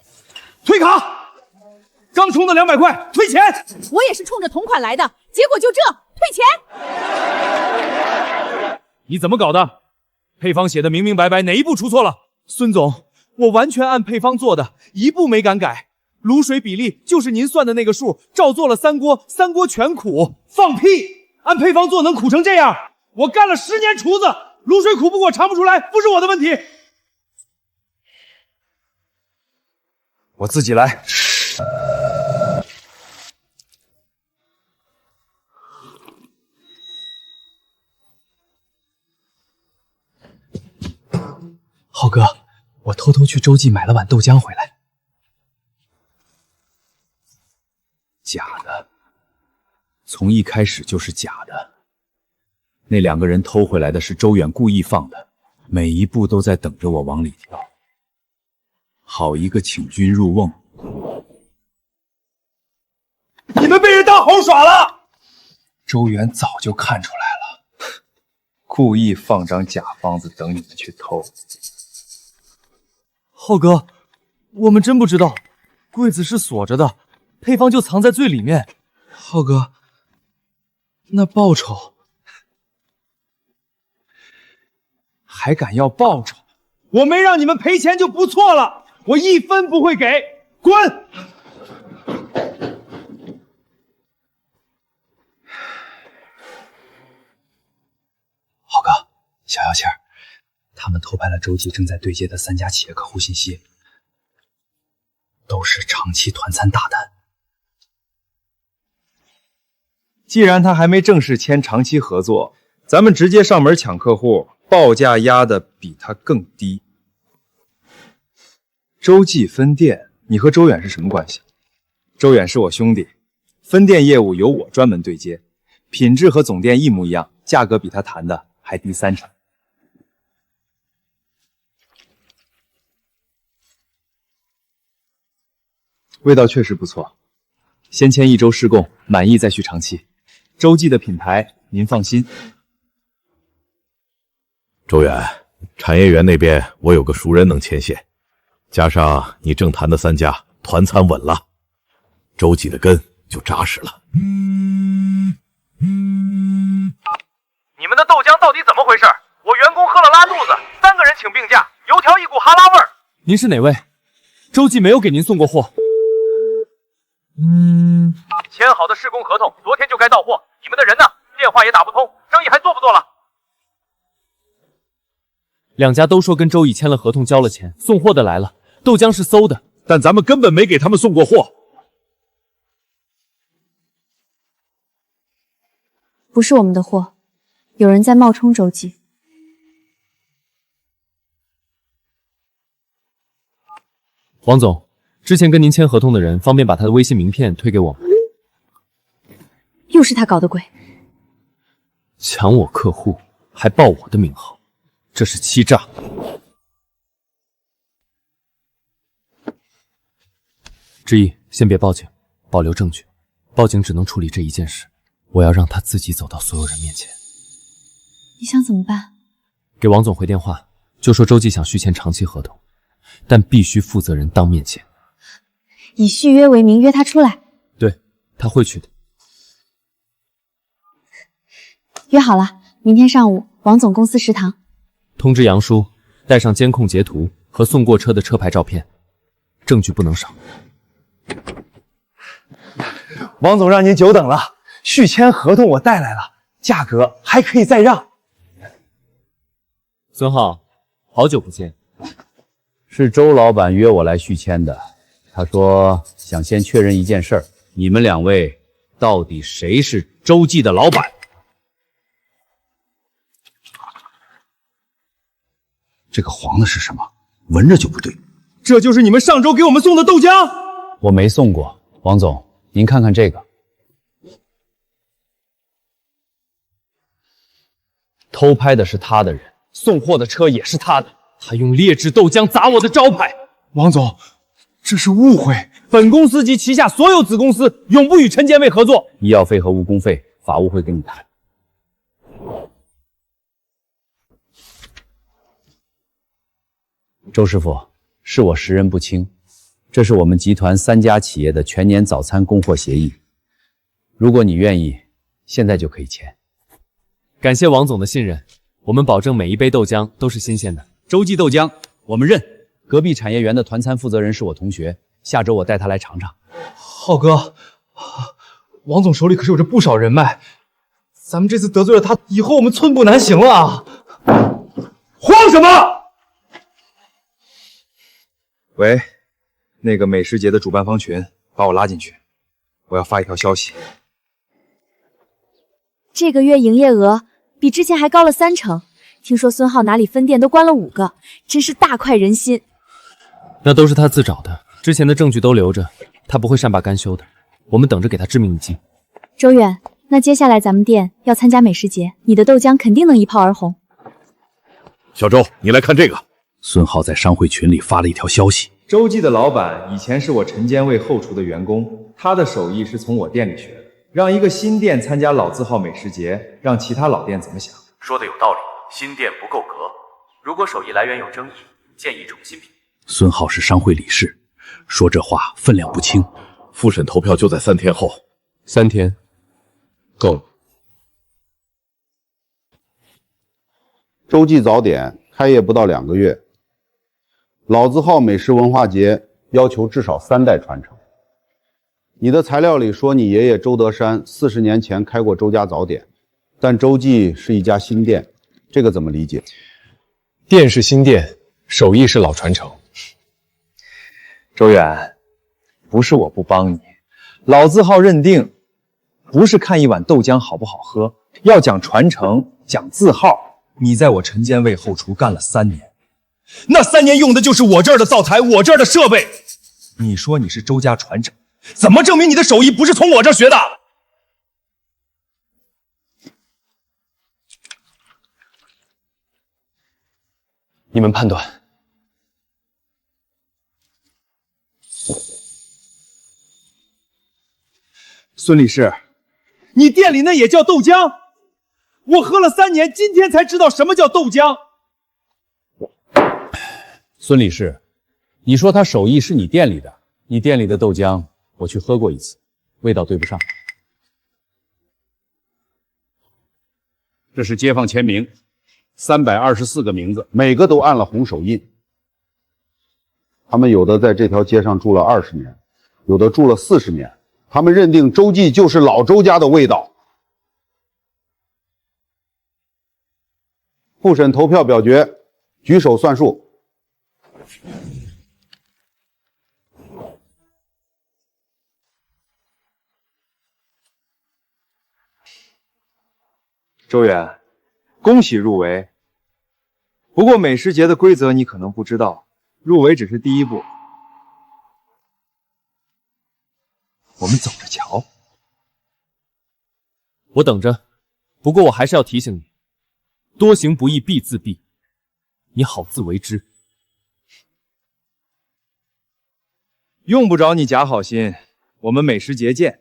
退卡！刚充的200块，退钱！我也是冲着同款来的，结果就这，退钱！你怎么搞的？配方写的明明白白，哪一步出错了？孙总，我完全按配方做的，一步没敢改。卤水比例就是您算的那个数，照做了3锅，3锅全苦。放屁！按配方做能苦成这样？我干了10年厨子，卤水苦不苦尝不出来，不是我的问题。我自己来。浩哥，我偷偷去洲际买了碗豆浆回来。假的，从一开始就是假的。那2个人偷回来的是周远故意放的，每一步都在等着我往里跳。好一个请君入瓮！你们被人当猴耍了！周远早就看出来了，故意放张假方子等你们去偷。浩哥，我们真不知道，柜子是锁着的，配方就藏在最里面。浩哥，那报酬还敢要报酬？我没让你们赔钱就不错了，我1分不会给，滚！浩哥，小姚气儿，他们偷拍了洲际正在对接的3家企业客户信息，都是长期团餐大单。既然他还没正式签长期合作，咱们直接上门抢客户，报价压的比他更低。洲际分店，你和周远是什么关系？周远是我兄弟，分店业务由我专门对接，品质和总店一模一样，价格比他谈的还还低3成。味道确实不错。先签1周试供，满意再续长期。洲际的品牌您放心。周远，产业园那边我有个熟人能牵线，加上你正谈的3家，团餐稳了，洲际的根就扎实了。你们的豆浆到底怎么回事？我员工喝了拉肚子，3个人请病假，油条一股哈拉味儿。您是哪位？洲际没有给您送过货。签好的施工合同，昨天就该到货，你们的人呢？电话也打不通，生意还做不做了？2家都说跟周易签了合同，交了钱，送货的来了，豆浆是馊的，但咱们根本没给他们送过货。不是我们的货，有人在冒充周记。王总，之前跟您签合同的人，方便把他的微信名片推给我吗？又是他搞的鬼！抢我客户，还报我的名号，这是欺诈。之一，先别报警，保留证据。报警只能处理这一件事，我要让他自己走到所有人面前。你想怎么办？给王总回电话，就说周记想续签长期合同，但必须负责人当面签。以续约为名约他出来。对，他会去的。约好了，明天上午王总公司食堂。通知杨叔，带上监控截图和送过车的车牌照片，证据不能少。王总让您久等了，续签合同我带来了，价格还可以再让。孙浩，好久不见。是周老板约我来续签的，他说想先确认一件事儿，你们2位到底谁是洲际的老板？这个黄的是什么？闻着就不对。这就是你们上周给我们送的豆浆？我没送过，王总，您看看这个，偷拍的是他的人，送货的车也是他的，他用劣质豆浆砸我的招牌。王总，这是误会。本公司及旗下所有子公司永不与陈建卫合作。医药费和误工费，法务会跟你谈。周师傅，是我识人不清，这是我们集团3家企业的全年早餐供货协议。如果你愿意，现在就可以签。感谢王总的信任，我们保证每一杯豆浆都是新鲜的。洲际豆浆，我们认。隔壁产业园的团餐负责人是我同学，下周我带他来尝尝。浩哥，王总手里可是有着不少人脉，咱们这次得罪了他，以后我们寸步难行了啊！慌什么？喂，那个美食节的主办方群，把我拉进去，我要发一条消息。这个月营业额比之前还高了3成，听说孙浩哪里分店都关了5个，真是大快人心。那都是他自找的，之前的证据都留着，他不会善罢甘休的。我们等着给他致命一击。周远，那接下来咱们店要参加美食节，你的豆浆肯定能一炮而红。小周，你来看这个。孙浩在商会群里发了一条消息，洲际的老板以前是我陈监卫后厨的员工，他的手艺是从我店里学的。让一个新店参加老字号美食节，让其他老店怎么想？说的有道理，新店不够格，如果手艺来源有争议，建议重新评。孙浩是商会理事，说这话分量不轻。复审投票就在3天后。3天，够了。洲际早点开业不到2个月，老字号美食文化节要求至少3代传承。你的材料里说你爷爷周德山40年前开过周家早点，但洲际是一家新店，这个怎么理解？店是新店，手艺是老传承。周远，不是我不帮你，老字号认定不是看一碗豆浆好不好喝，要讲传承，讲字号。你在我陈监卫后厨干了3年，那3年用的就是我这儿的灶台，我这儿的设备。你说你是周家传承，怎么证明你的手艺不是从我这儿学的？你们判断。孙理事，你店里那也叫豆浆？我喝了3年，今天才知道什么叫豆浆。孙理事，你说他手艺是你店里的，你店里的豆浆我去喝过一次，味道对不上。这是街坊签名，324个名字，每个都按了红手印。他们有的在这条街上住了20年，有的住了40年。他们认定周记就是老周家的味道。复审投票表决，举手算数。周远，恭喜入围。不过美食节的规则你可能不知道，入围只是第一步。我们走着瞧。我等着。不过我还是要提醒你，多行不义必自毙，你好自为之。用不着你假好心，我们美食节见。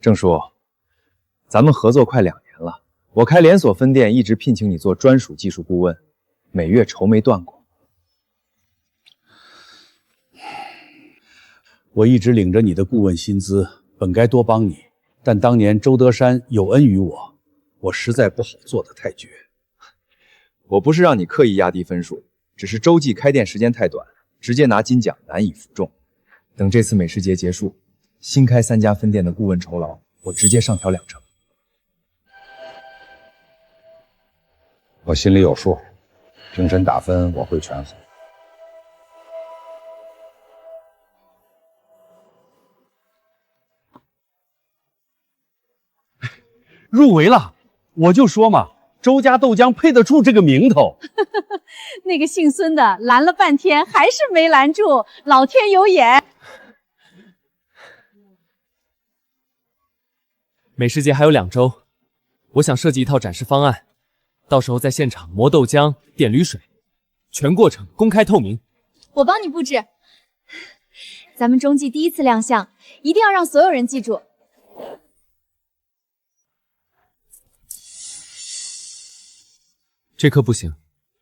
郑叔，咱们合作快2年了，我开连锁分店一直聘请你做专属技术顾问，每月愁没断过。我一直领着你的顾问薪资，本该多帮你，但当年周德山有恩于我，我实在不好做得太绝。我不是让你刻意压低分数，只是周记开店时间太短，直接拿金奖难以服众。等这次美食节结束，新开3家分店的顾问酬劳，我直接上调2成。我心里有数，评审打分我会权衡。入围了，我就说嘛，周家豆浆配得住这个名头。那个姓孙的拦了半天，还是没拦住，老天有眼。美食节还有2周，我想设计一套展示方案，到时候在现场磨豆浆、点滤水，全过程公开透明。我帮你布置。咱们中记第1次亮相，一定要让所有人记住。这颗不行，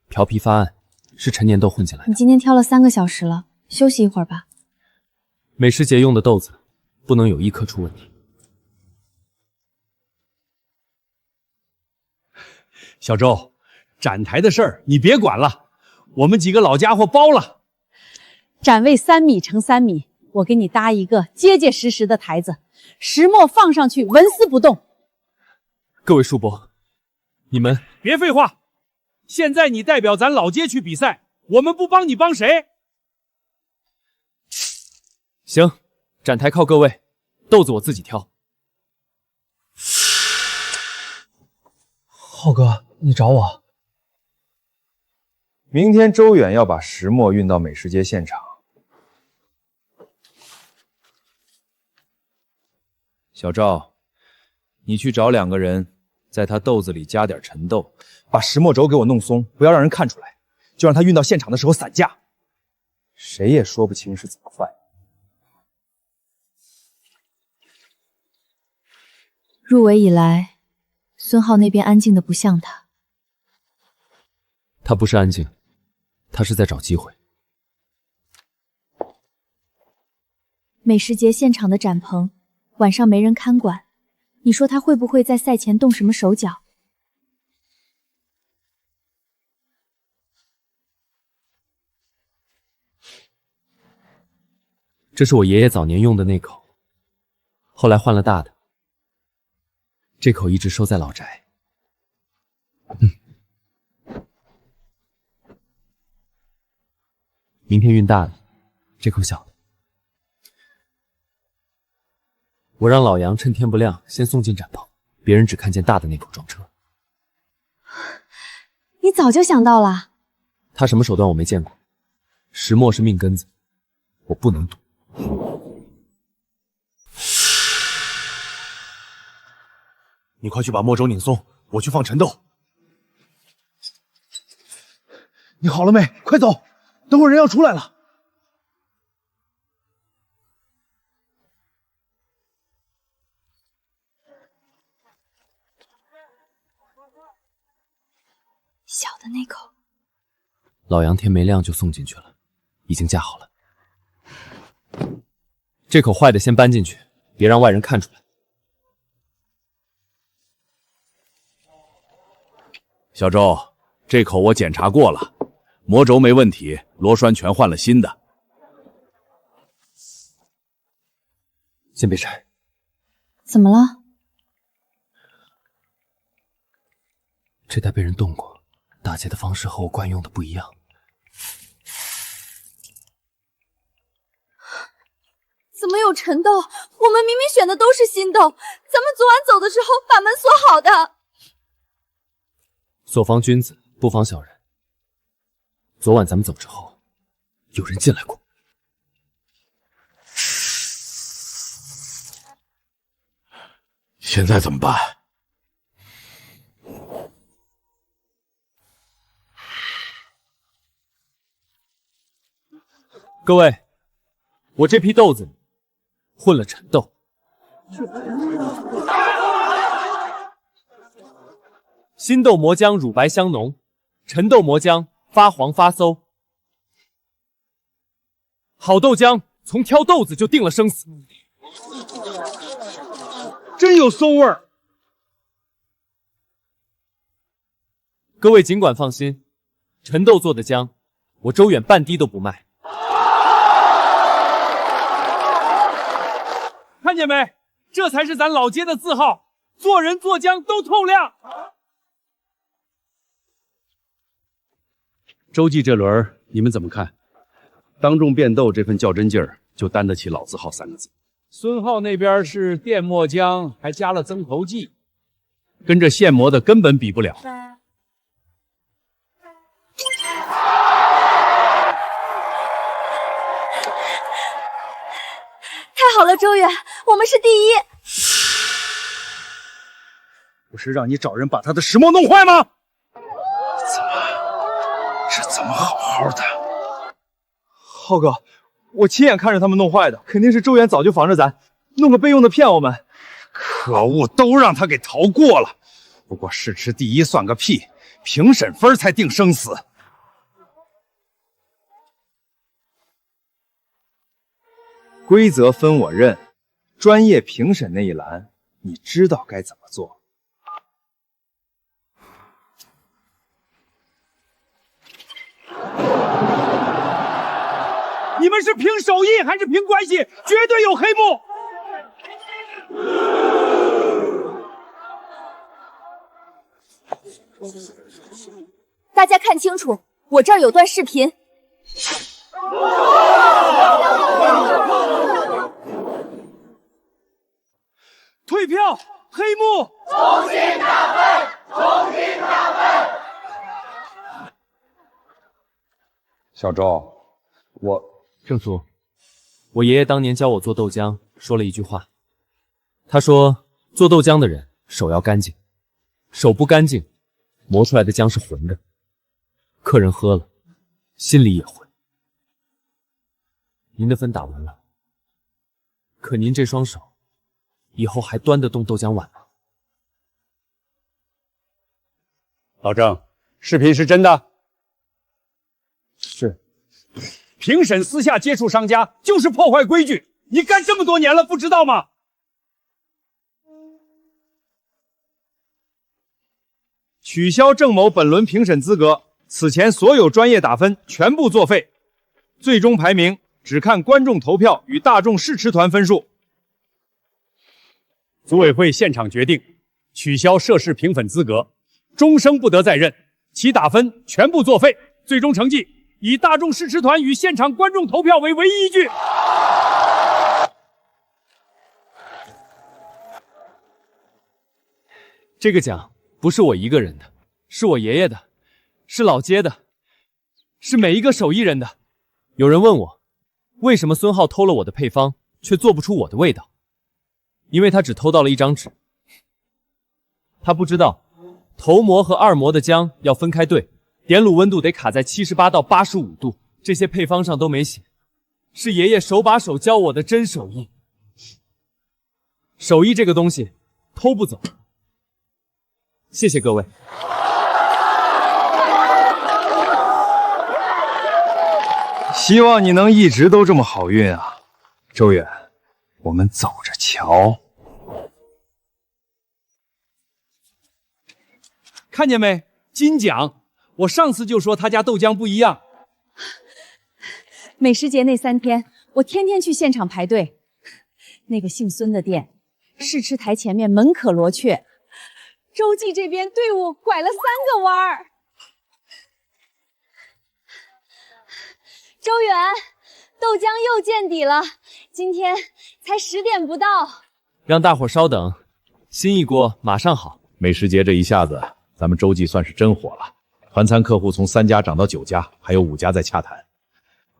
调皮发暗，是陈年豆混进来的。你今天挑了3个小时了，休息一会儿吧。美食节用的豆子不能有1颗出问题。小周，展台的事儿你别管了，我们几个老家伙包了。展位3米乘3米，我给你搭一个结结实实的台子，石墨放上去纹丝不动。各位叔伯，你们别废话。现在你代表咱老街去比赛，我们不帮你帮谁？行，展台靠各位，豆子我自己挑。浩哥，你找我？明天周远要把石墨运到美食节现场。小赵，你去找2个人，在他豆子里加点陈豆，把石墨轴给我弄松，不要让人看出来，就让他运到现场的时候散架，谁也说不清是怎么犯。入围以来，孙浩那边安静的不像他。他不是安静，他是在找机会。美食节现场的展棚，晚上没人看管，你说他会不会在赛前动什么手脚？这是我爷爷早年用的那口，后来换了大的，这口一直收在老宅。明天运大的，这口小的。我让老杨趁天不亮先送进展棚，别人只看见大的那口装车。你早就想到了。他什么手段我没见过，石墨是命根子，我不能赌。你快去把魔轴拧松，我去放陈豆。你好了没？快走，等会儿人要出来了。小的那口，老杨天没亮就送进去了，已经架好了。这口坏的先搬进去，别让外人看出来。小周，这口我检查过了，魔轴没问题，螺栓全换了新的。先别拆。怎么了？这袋被人动过，打结的方式和我惯用的不一样。怎么有陈豆？我们明明选的都是新豆，咱们昨晚走的时候把门锁好的。所防君子，不防小人。昨晚咱们走之后，有人进来过。现在怎么办？各位，我这批豆子混了陈豆。新豆磨浆乳白香浓，陈豆磨浆发黄发馊。好豆浆从挑豆子就定了生死，真有馊味儿。各位尽管放心，陈豆做的浆，我周远半滴都不卖。看见没？这才是咱老街的字号，做人做浆都透亮。周记这轮你们怎么看？当众变斗这份较真劲儿，就担得起老字号3个字。孙浩那边是电磨浆，还加了增头剂，跟这现磨的根本比不了。太好了，周远，我们是第一。不是让你找人把他的石磨弄坏吗？怎么好好的？浩哥，我亲眼看着他们弄坏的，肯定是周远早就防着咱，弄个备用的骗我们。可恶，都让他给逃过了。不过试吃第一算个屁，评审分才定生死。规则分我认，专业评审那一栏，你知道该怎么做。你们是凭手艺还是凭关系？绝对有黑幕！大家看清楚，我这儿有段视频。退票，黑幕！重新打分，重新打分。小周，正苏，我爷爷当年教我做豆浆，说了一句话。他说，做豆浆的人手要干净，手不干净，磨出来的浆是浑的，客人喝了，心里也浑。您的分打完了，可您这双手，以后还端得动豆浆碗吗？老郑，视频是真的？是。评审私下接触商家就是破坏规矩，你干这么多年了，不知道吗？取消郑某本轮评审资格，此前所有专业打分全部作废，最终排名只看观众投票与大众试吃团分数。组委会现场决定取消涉事评粉资格，终生不得再任，其打分全部作废，最终成绩以大众试吃团与现场观众投票为唯一依据。这个奖不是我一个人的，是我爷爷的，是老街的，是每一个手艺人的。有人问我，为什么孙浩偷了我的配方，却做不出我的味道？因为他只偷到了一张纸。他不知道，头模和二模的姜要分开兑，点卤温度得卡在78到85度，这些配方上都没写，是爷爷手把手教我的真手艺。手艺这个东西，偷不走。谢谢各位。希望你能一直都这么好运啊，周远，我们走着瞧。看见没？金奖！我上次就说他家豆浆不一样。美食节那3天，我天天去现场排队。那个姓孙的店，试吃台前面门可罗雀，周记这边队伍拐了3个弯儿。周远，豆浆又见底了，今天才10点不到。让大伙稍等，新一锅马上好。美食节这一下子，咱们周记算是真火了，团餐客户从3家涨到9家，还有5家在洽谈。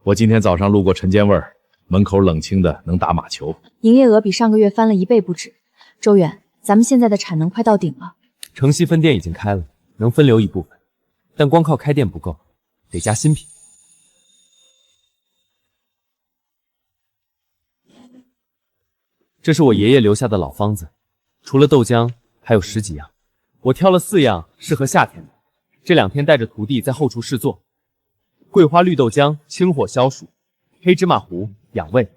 我今天早上路过陈家味儿，门口冷清的能打马球，营业额比上个月翻了1倍不止。周远，咱们现在的产能快到顶了。城西分店已经开了，能分流一部分，但光靠开店不够，得加新品。这是我爷爷留下的老方子，除了豆浆，还有10几样，我挑了4样适合夏天的。这2天带着徒弟在后厨试做。桂花绿豆浆清火消暑，黑芝麻糊养胃，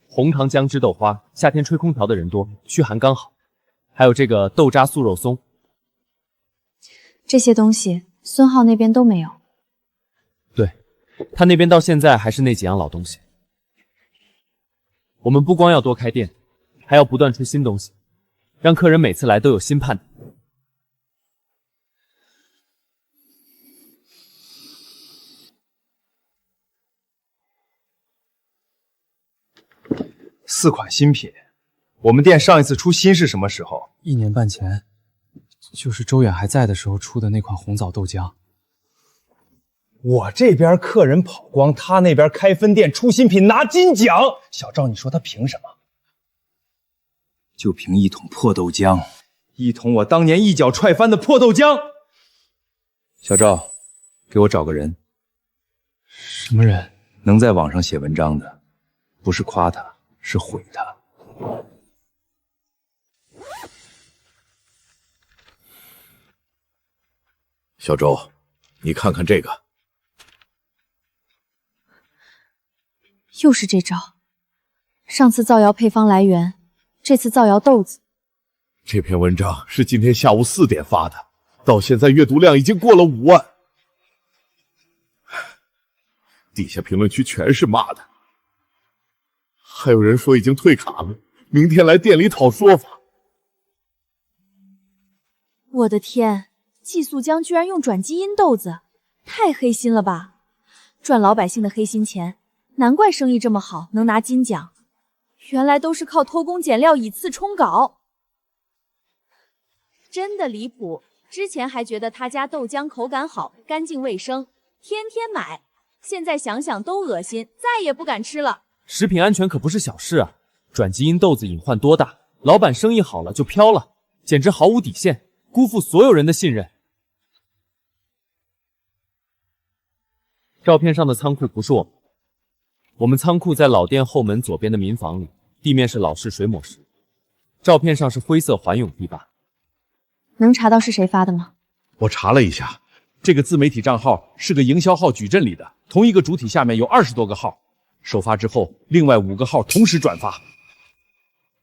红糖姜汁豆花，夏天吹空调的人多，驱寒刚好。还有这个豆渣素肉松，这些东西孙浩那边都没有。对，他那边到现在还是那几样老东西。我们不光要多开店，还要不断出新东西，让客人每次来都有新盼头。4款新品，我们店上一次出新是什么时候？1年半前，就是周远还在的时候出的那款红枣豆浆。我这边客人跑光，他那边开分店出新品拿金奖。小赵，你说他凭什么？就凭1桶破豆浆，1桶我当年一脚踹翻的破豆浆。小赵，给我找个人。什么人？能在网上写文章的，不是夸他，是毁他。小周，你看看这个。又是这招，上次造谣配方来源，这次造谣豆子。这篇文章是今天下午4点发的，到现在阅读量已经过了5万。底下评论区全是骂的，还有人说已经退卡了，明天来店里讨说法。我的天，寄宿浆居然用转基因豆子，太黑心了吧！赚老百姓的黑心钱，难怪生意这么好，能拿金奖。原来都是靠偷工减料以次充稿，真的离谱。之前还觉得他家豆浆口感好，干净卫生，天天买，现在想想都恶心，再也不敢吃了。食品安全可不是小事啊，转基因豆子隐患多大，老板生意好了就飘了，简直毫无底线，辜负所有人的信任。照片上的仓库不是我们仓库在老店后门左边的民房里，地面是老式水抹石，照片上是灰色环泳地坝。能查到是谁发的吗？我查了一下，这个自媒体账号是个营销号矩阵里的，同一个主体下面有20多个号，首发之后，另外5个号同时转发，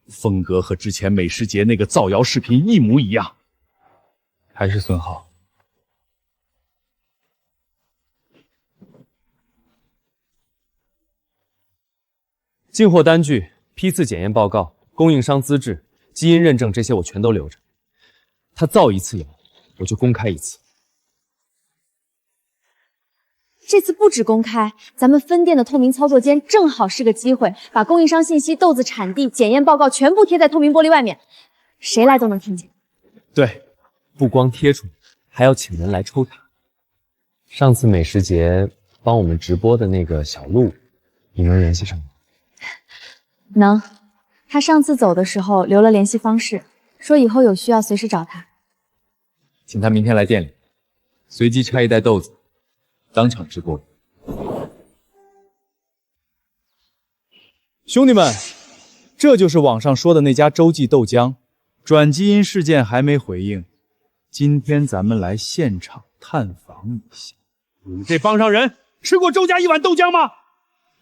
风格和之前美食节那个造谣视频一模一样。还是孙浩。进货单据、批次检验报告、供应商资质、基因认证，这些我全都留着。他造一次谣，我就公开一次。这次不止公开，咱们分店的透明操作间正好是个机会，把供应商信息、豆子产地、检验报告全部贴在透明玻璃外面，谁来都能看见。对，不光贴出来，还要请人来抽查。上次美食节帮我们直播的那个小鹿，你能联系上吗？能，他上次走的时候留了联系方式，说以后有需要随时找他。请他明天来店里，随机拆一袋豆子，当场直播。兄弟们，这就是网上说的那家洲际豆浆，转基因事件还没回应，今天咱们来现场探访一下。你们这帮上人吃过周家1碗豆浆吗？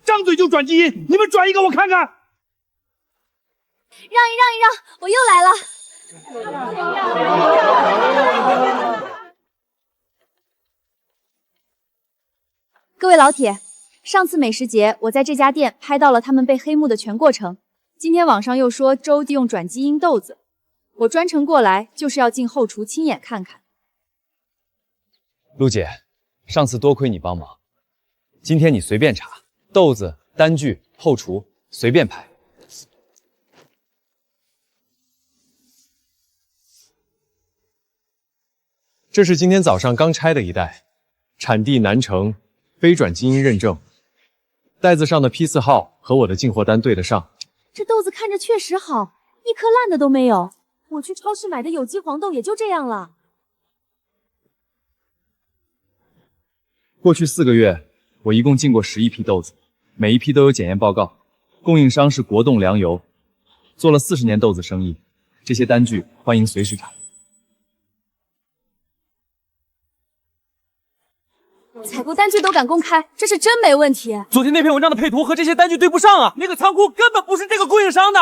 张嘴就转基因，你们转一个我看看。让一让，我又来了。各位老铁，上次美食节我在这家店拍到了他们被黑幕的全过程。今天网上又说周记用转基因豆子，我专程过来就是要进后厨亲眼看看。陆姐，上次多亏你帮忙，今天你随便查，豆子、单据、后厨随便拍。这是今天早上刚拆的一袋，产地南城，非转基因认证，袋子上的批次号和我的进货单对得上。这豆子看着确实好，一颗烂的都没有。我去超市买的有机黄豆也就这样了。过去4个月，我一共进过11批豆子，每一批都有检验报告，供应商是国栋粮油，做了40年豆子生意，这些单据欢迎随时查。采购单据都敢公开，这是真没问题。昨天那篇文章的配图和这些单据对不上啊！那个仓库根本不是这个供应商的。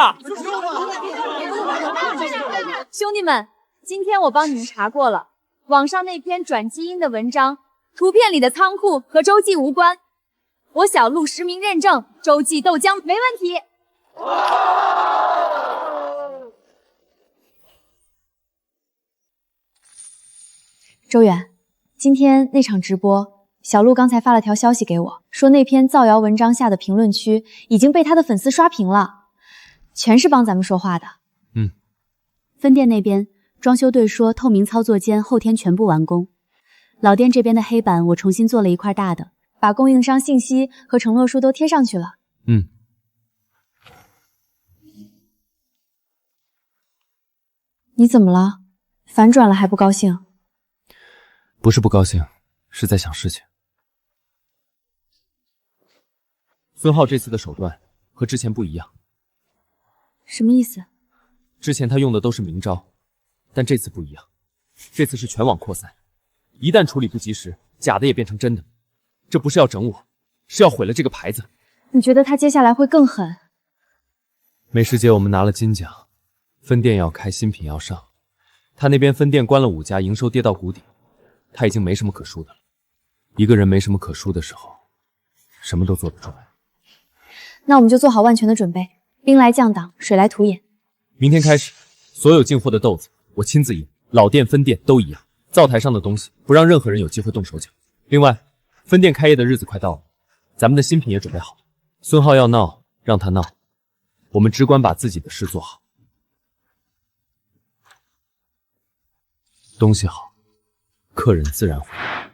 兄弟们，今天我帮你们查过了，网上那篇转基因的文章，图片里的仓库和洲际无关。我小鹿实名认证，洲际豆浆没问题。周远，今天那场直播。小鹿刚才发了条消息给我，说那篇造谣文章下的评论区已经被他的粉丝刷屏了，全是帮咱们说话的。分店那边装修队说透明操作间后天全部完工，老店这边的黑板我重新做了一块大的，把供应商信息和承诺书都贴上去了。你怎么了？反转了还不高兴？不是不高兴，是在想事情。孙浩这次的手段和之前不一样。什么意思？之前他用的都是明招，但这次不一样，这次是全网扩散，一旦处理不及时，假的也变成真的。这不是要整我，是要毁了这个牌子。你觉得他接下来会更狠？美食节我们拿了金奖，分店要开，新品要上，他那边分店关了5家，营收跌到谷底，他已经没什么可输的了。一个人没什么可输的时候，什么都做得出来。那我们就做好万全的准备，兵来将挡，水来土掩。明天开始，所有进货的豆子我亲自印，老店分店都一样，灶台上的东西不让任何人有机会动手脚。另外，分店开业的日子快到了，咱们的新品也准备好。孙浩要闹，让他闹，我们只管把自己的事做好。东西好，客人自然会来。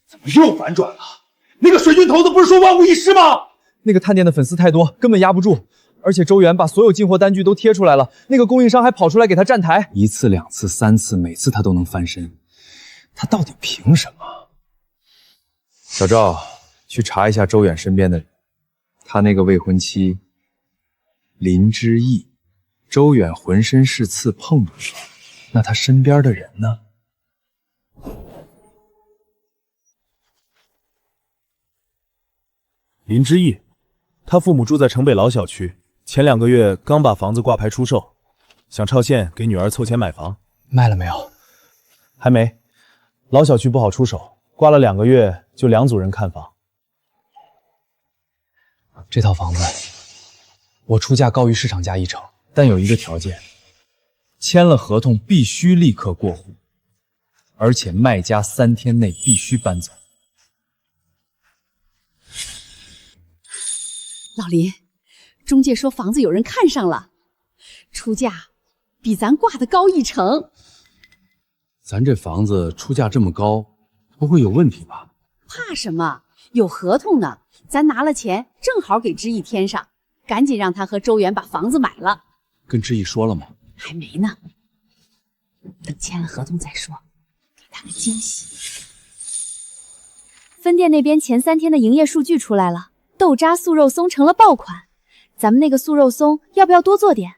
怎么又反转了？那个水军头子不是说万无一失吗？那个探店的粉丝太多，根本压不住。而且周元把所有进货单据都贴出来了，那个供应商还跑出来给他站台，1次、2次、3次，每次他都能翻身，他到底凭什么？小赵，去查一下周远身边的人，他那个未婚妻林之意，周远浑身是刺碰不上，那他身边的人呢？林之意，他父母住在城北老小区，前2个月刚把房子挂牌出售，想套现给女儿凑钱买房。卖了没有？还没，老小区不好出手，挂了2个月就2组人看房。这套房子我出价高于市场价1成，但有一个条件，签了合同必须立刻过户，而且卖家3天内必须搬走。老林，中介说房子有人看上了，出价比咱挂的高1成。咱这房子出价这么高，不会有问题吧？怕什么？有合同呢，咱拿了钱正好给知意添上，赶紧让他和周远把房子买了。跟知意说了吗？还没呢，等签了合同再说，给他个惊喜。分店那边前3天的营业数据出来了，豆渣素肉松成了爆款，咱们那个素肉松要不要多做点？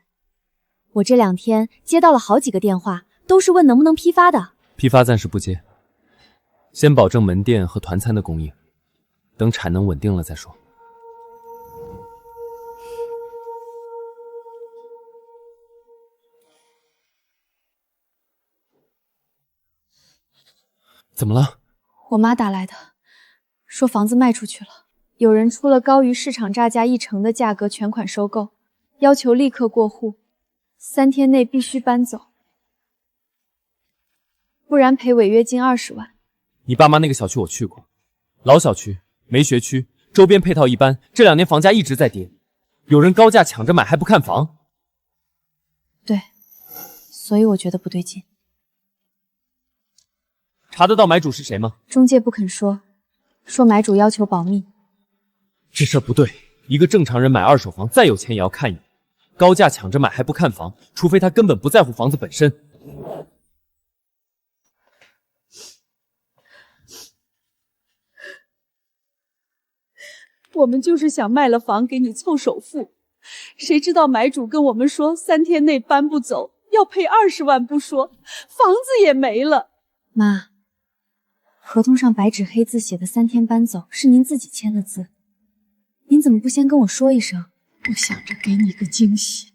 我这2天接到了好几个电话，都是问能不能批发的。批发暂时不接，先保证门店和团餐的供应，等产能稳定了再说。怎么了？我妈打来的，说房子卖出去了，有人出了高于市场价1成的价格全款收购，要求立刻过户，3天内必须搬走，不然赔违约金20万。你爸妈那个小区我去过，老小区，没学区，周边配套一般，这2年房价一直在跌，有人高价抢着买还不看房。对，所以我觉得不对劲。查得到买主是谁吗？中介不肯说，说买主要求保密。这事儿不对，一个正常人买2手房再有钱也要看一眼，高价抢着买还不看房，除非他根本不在乎房子本身。我们就是想卖了房给你凑首付，谁知道买主跟我们说3天内搬不走，要赔20万不说，房子也没了。妈，合同上白纸黑字写的3天搬走是您自己签的字，您怎么不先跟我说一声？我想着给你个惊喜。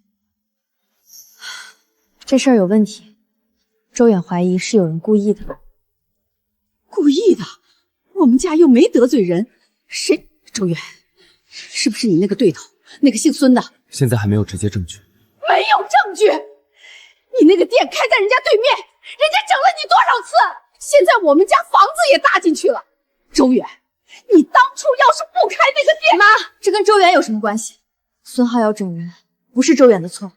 这事儿有问题，周远怀疑是有人故意的。故意的？我们家又没得罪人，谁？周远，是不是你那个对头，那个姓孙的？现在还没有直接证据。没有证据？你那个店开在人家对面，人家整了你多少次？现在我们家房子也搭进去了。周远，你当初要是不开那个店……妈，这跟周远有什么关系？孙浩要整人，不是周远的错。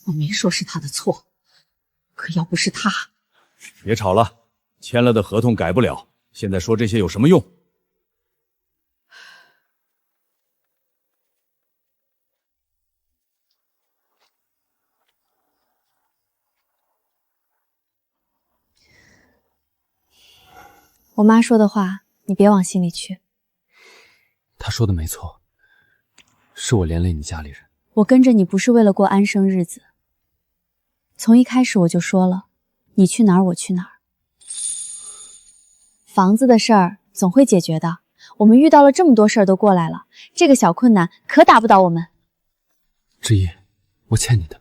我没说是他的错，可要不是他……别吵了，签了的合同改不了，现在说这些有什么用？我妈说的话，你别往心里去。她说的没错，是我连累你家里人。我跟着你不是为了过安生日子，从一开始我就说了，你去哪儿我去哪儿。房子的事儿总会解决的，我们遇到了这么多事儿都过来了，这个小困难可打不倒我们。知意，我欠你的。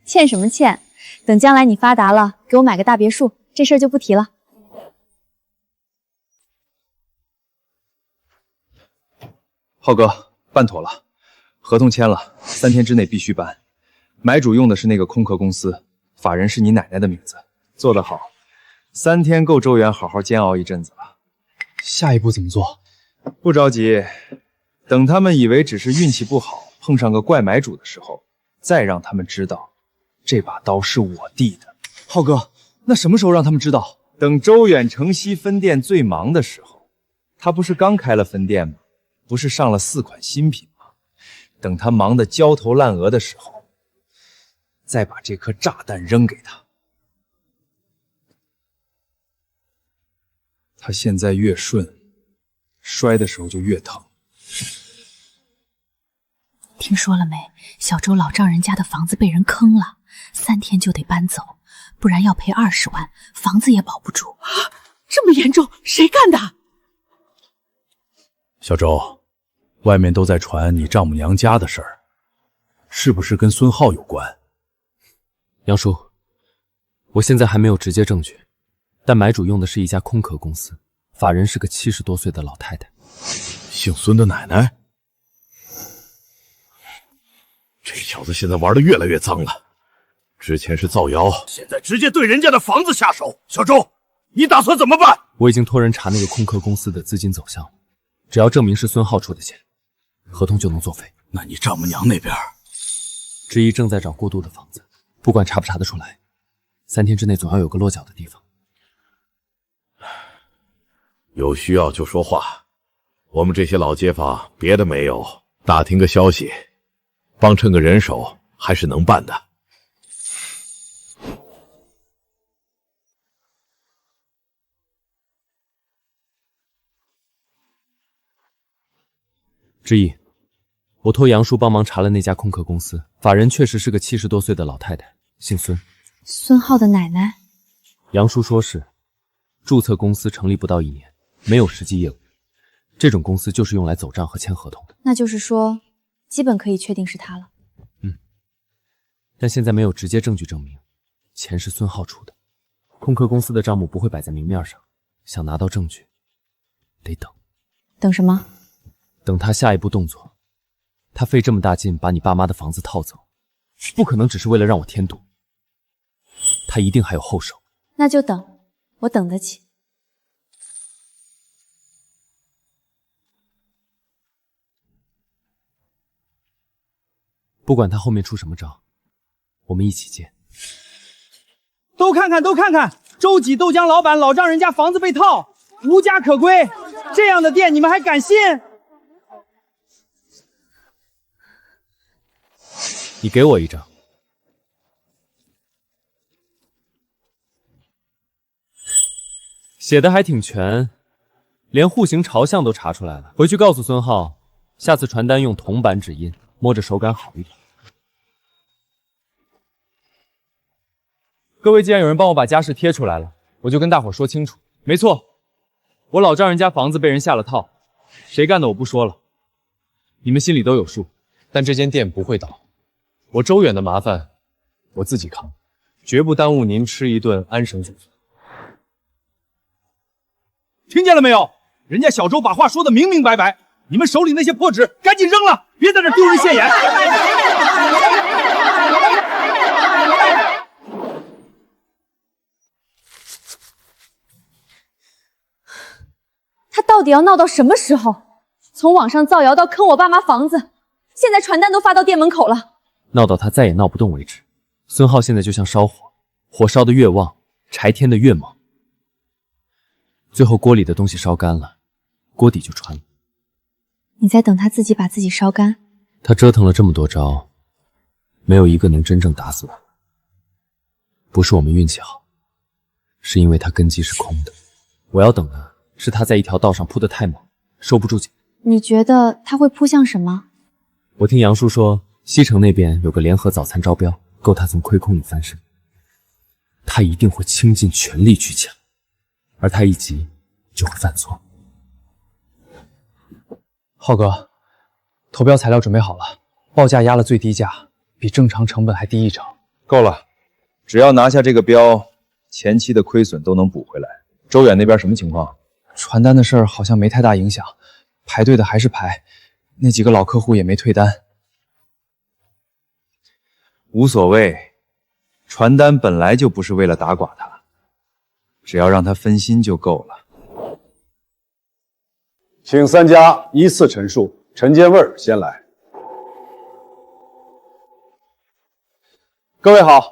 欠什么欠？等将来你发达了，给我买个大别墅，这事儿就不提了。浩哥，办妥了，合同签了，3天之内必须搬。买主用的是那个空壳公司，法人是你奶奶的名字，做得好，3天够周远好好煎熬一阵子了。下一步怎么做？不着急，等他们以为只是运气不好，碰上个怪买主的时候，再让他们知道，这把刀是我递的。浩哥，那什么时候让他们知道？等周远城西分店最忙的时候，他不是刚开了分店吗？不是上了4款新品吗？等他忙得焦头烂额的时候，再把这颗炸弹扔给他。他现在越顺，摔的时候就越疼。听说了没？小周老丈人家的房子被人坑了，3天就得搬走，不然要赔20万，房子也保不住。这么严重，谁干的？小周，外面都在传你丈母娘家的事儿，是不是跟孙浩有关？杨叔，我现在还没有直接证据，但买主用的是一家空壳公司，法人是个70多岁的老太太。姓孙的奶奶？这小子现在玩的越来越脏了，之前是造谣，现在直接对人家的房子下手。小周，你打算怎么办？我已经托人查那个空壳公司的资金走向，只要证明是孙浩出的钱，合同就能作废。那你丈母娘那边？知意正在找过渡的房子，不管查不查得出来，3天之内总要有个落脚的地方。有需要就说话。我们这些老街坊别的没有，打听个消息，帮衬个人手还是能办的。之意，我托杨叔帮忙查了那家空壳公司，法人确实是个70多岁的老太太，姓孙。孙浩的奶奶。杨叔说是，注册公司成立不到1年，没有实际业务，这种公司就是用来走账和签合同的。那就是说，基本可以确定是他了。但现在没有直接证据证明，钱是孙浩出的，空壳公司的账目不会摆在明面上，想拿到证据，得等。等什么？等他下一步动作。他费这么大劲把你爸妈的房子套走，不可能只是为了让我添堵，他一定还有后手。那就等，我等得起。不管他后面出什么招，我们一起见。都看看，都看看，周记豆浆老板老丈人家房子被套，无家可归，这样的店你们还敢信？你给我一张。写的还挺全，连户型朝向都查出来了。回去告诉孙浩，下次传单用铜版纸印，摸着手感好一点。各位，既然有人帮我把家事贴出来了，我就跟大伙说清楚。没错，我老丈人家房子被人下了套，谁干的我不说了，你们心里都有数。但这间店不会倒，我周远的麻烦我自己扛，绝不耽误您吃一顿安生煮饭。听见了没有？人家小周把话说得明明白白，你们手里那些破纸赶紧扔了，别在这丢人现眼。他到底要闹到什么时候？从网上造谣到坑我爸妈房子，现在传单都发到店门口了。闹到他再也闹不动为止。孙浩现在就像烧火，火烧得越旺，柴添得越猛，最后锅里的东西烧干了，锅底就穿了。你在等他自己把自己烧干？他折腾了这么多招，没有一个能真正打死我。不是我们运气好，是因为他根基是空的。我要等的是他在一条道上扑得太猛，收不住脚。你觉得他会扑向什么？我听杨叔说，西城那边有个联合早餐招标，够他从亏空里翻身。他一定会倾尽全力去抢，而他一急就会犯错。浩哥，投标材料准备好了，报价压了最低价，比正常成本还低1成。够了，只要拿下这个标，前期的亏损都能补回来。周远那边什么情况？传单的事儿好像没太大影响，排队的还是排，那几个老客户也没退单。无所谓，传单本来就不是为了打垮他，只要让他分心就够了。请3家依次陈述，陈建卫先来。各位好，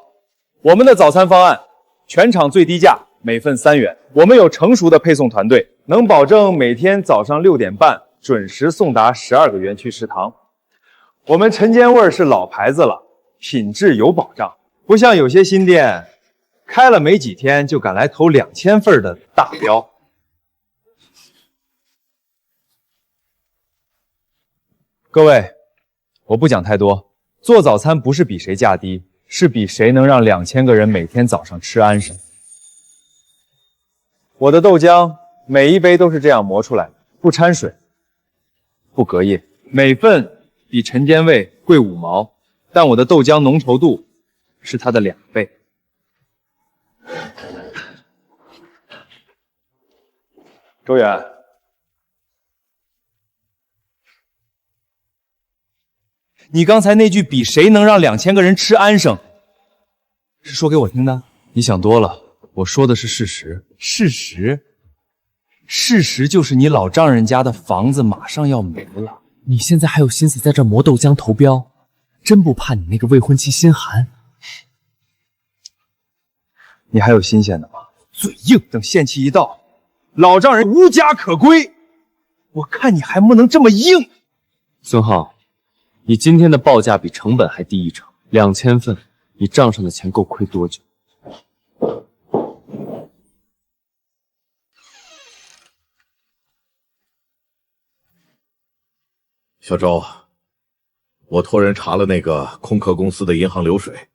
我们的早餐方案，全场最低价，每份3元。我们有成熟的配送团队，能保证每天早上6点半准时送达12个园区食堂。我们陈建味是老牌子了，品质有保障，不像有些新店开了没几天就敢来投2000份的大标。各位，我不讲太多，做早餐不是比谁价低，是比谁能让2000个人每天早上吃安生。我的豆浆每一杯都是这样磨出来的，不掺水，不隔夜，每份比陈间味贵5毛，但我的豆浆浓稠度是它的2倍。周远，你刚才那句比谁能让2000个人吃安生，是说给我听的？你想多了，我说的是事实。事实就是你老丈人家的房子马上要没了。你现在还有心思在这磨豆浆投标，真不怕你那个未婚妻心寒？你还有新鲜的吗？嘴硬，等限期一到，老丈人无家可归，我看你还不能这么硬。孙浩，你今天的报价比成本还低1成，2000份，你账上的钱够亏多久？小周，我托人查了那个空壳公司的银行流水，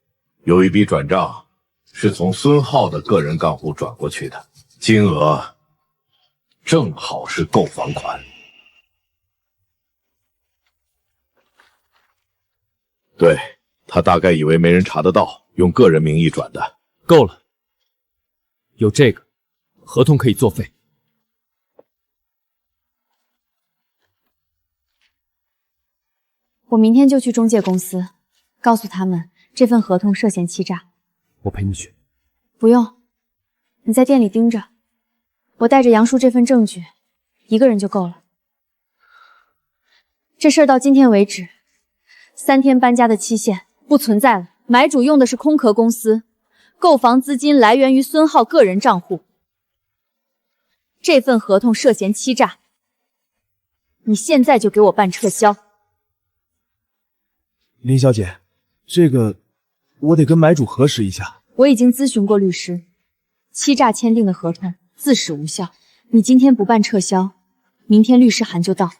有一笔转账是从孙浩的个人账户转过去的，金额正好是购房款。对，他大概以为没人查得到，用个人名义转的。够了，有这个，合同可以作废。我明天就去中介公司，告诉他们这份合同涉嫌欺诈。我陪你去。不用，你在店里盯着，我带着杨叔这份证据，一个人就够了。这事儿到今天为止，3天搬家的期限不存在了。买主用的是空壳公司，购房资金来源于孙浩个人账户。这份合同涉嫌欺诈，你现在就给我办撤销。林小姐，这个我得跟买主核实一下。我已经咨询过律师，欺诈签订的合同自始无效。你今天不办撤销，明天律师函就到。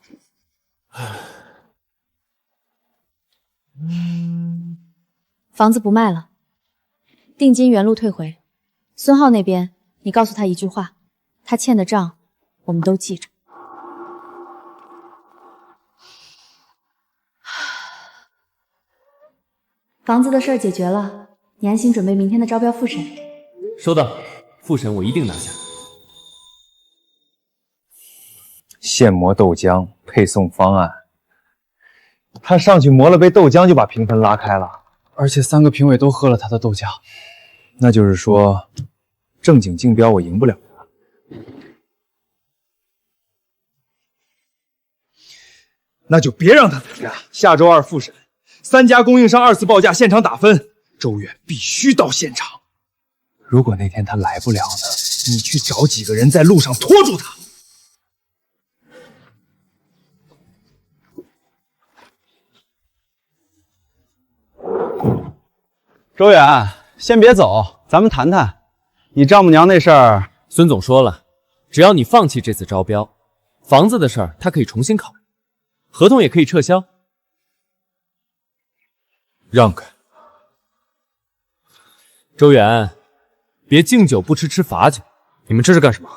房子不卖了，定金原路退回。孙浩那边，你告诉他一句话，他欠的账我们都记着。房子的事儿解决了，你安心准备明天的招标复审。收到，复审我一定拿下。现磨豆浆配送方案，他上去磨了杯豆浆就把评分拉开了，而且3个评委都喝了他的豆浆，那就是说正经竞标我赢不了他。那就别让他参加，下周2复审，3家供应商2次报价现场打分，周远必须到现场。如果那天他来不了呢，你去找几个人在路上拖住他。周远，先别走，咱们谈谈你丈母娘那事儿。孙总说了，只要你放弃这次招标，房子的事儿他可以重新考虑，合同也可以撤销。让开。周远，别敬酒不吃吃罚酒。你们这是干什么？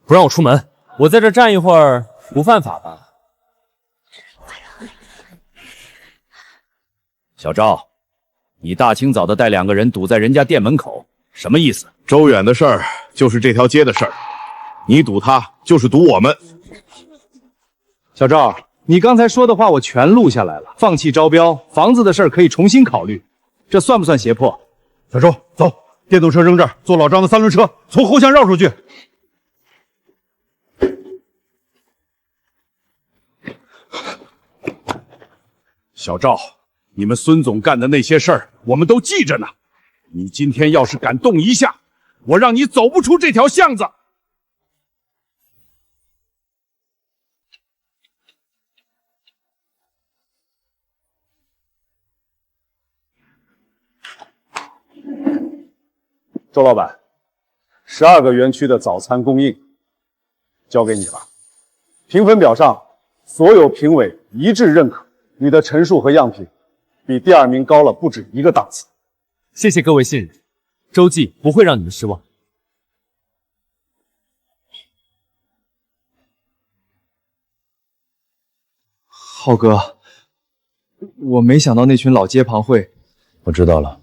不让我出门？我在这站一会儿不犯法吧？小赵，你大清早的带2个人堵在人家店门口，什么意思？周远的事儿就是这条街的事儿，你堵他就是堵我们。小赵，你刚才说的话我全录下来了。放弃招标，房子的事儿可以重新考虑，这算不算胁迫？小周，走，电动车扔这儿，坐老张的3轮车，从后巷绕出去。小赵，你们孙总干的那些事儿，我们都记着呢。你今天要是敢动一下，我让你走不出这条巷子。周老板，12个园区的早餐供应交给你了。评分表上所有评委一致认可，你的陈述和样品比第2名高了不止1个档次。谢谢各位信任，周记不会让你们失望。浩哥，我没想到那群老街旁会……我知道了。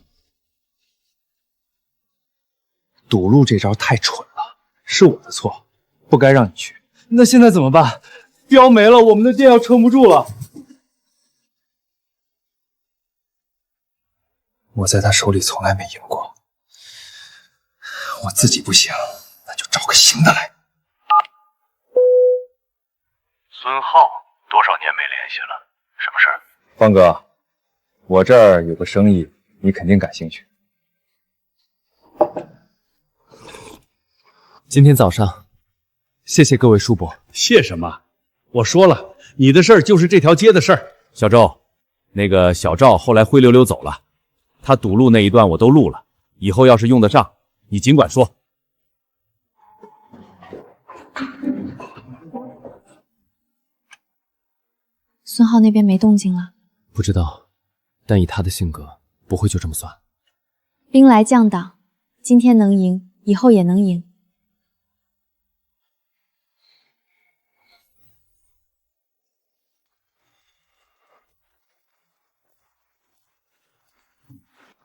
堵路这招太蠢了，是我的错，不该让你去。那现在怎么办？标没了，我们的店要撑不住了。我在他手里从来没赢过，我自己不行，那就找个行的来。孙浩，多少年没联系了？什么事儿？方哥，我这儿有个生意，你肯定感兴趣。今天早上，谢谢各位叔伯。谢什么？我说了，你的事儿就是这条街的事儿。小周，那个小赵后来灰溜溜走了，他堵路那一段我都录了，以后要是用得上，你尽管说。孙浩那边没动静了，不知道，但以他的性格，不会就这么算。兵来将挡，今天能赢，以后也能赢。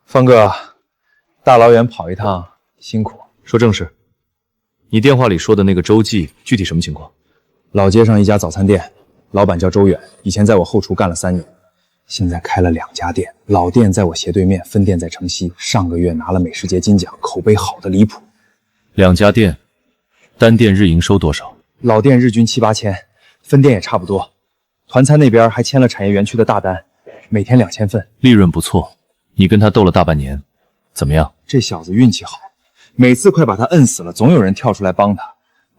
方哥，大老远跑一趟，辛苦。说正事，你电话里说的那个周记具体什么情况？老街上一家早餐店，老板叫周远，以前在我后厨干了3年，现在开了2家店，老店在我斜对面，分店在城西，上个月拿了美食节金奖，口碑好的离谱。 2家店，单店日营收多少？老店日均7、8千，分店也差不多。团餐那边还签了产业园区的大单，每天2000份，利润不错。你跟他斗了大半年，怎么样？这小子运气好，每次快把他摁死了，总有人跳出来帮他。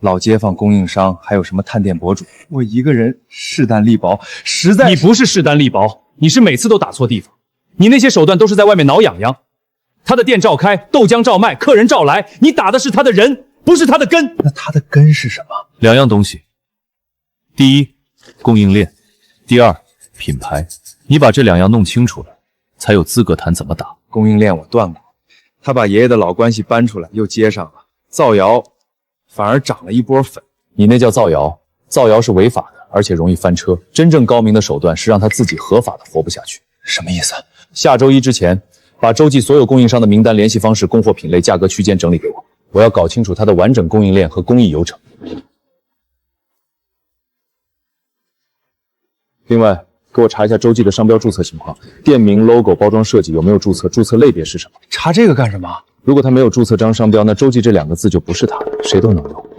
老街坊、供应商，还有什么探店博主，我一个人势单力薄，实在……你不是势单力薄，你是每次都打错地方。你那些手段都是在外面挠痒痒。他的店照开，豆浆照卖，客人照来，你打的是他的人，不是他的根。那他的根是什么？2样东西。第一，供应链；第二，品牌。你把这2样弄清楚了，才有资格谈怎么打。供应链我断过，他把爷爷的老关系搬出来，又接上了，造谣反而涨了一波粉。你那叫造谣，造谣是违法的，而且容易翻车。真正高明的手段是让他自己合法的活不下去。什么意思？下周1之前，把洲际所有供应商的名单、联系方式、供货品类、价格区间整理给我，我要搞清楚它的完整供应链和工艺流程。另外，给我查一下洲际的商标注册情况，店名、logo、包装设计有没有注册，注册类别是什么？查这个干什么？如果他没有注册这张商标，那洲际这2个字就不是他的，谁都能用。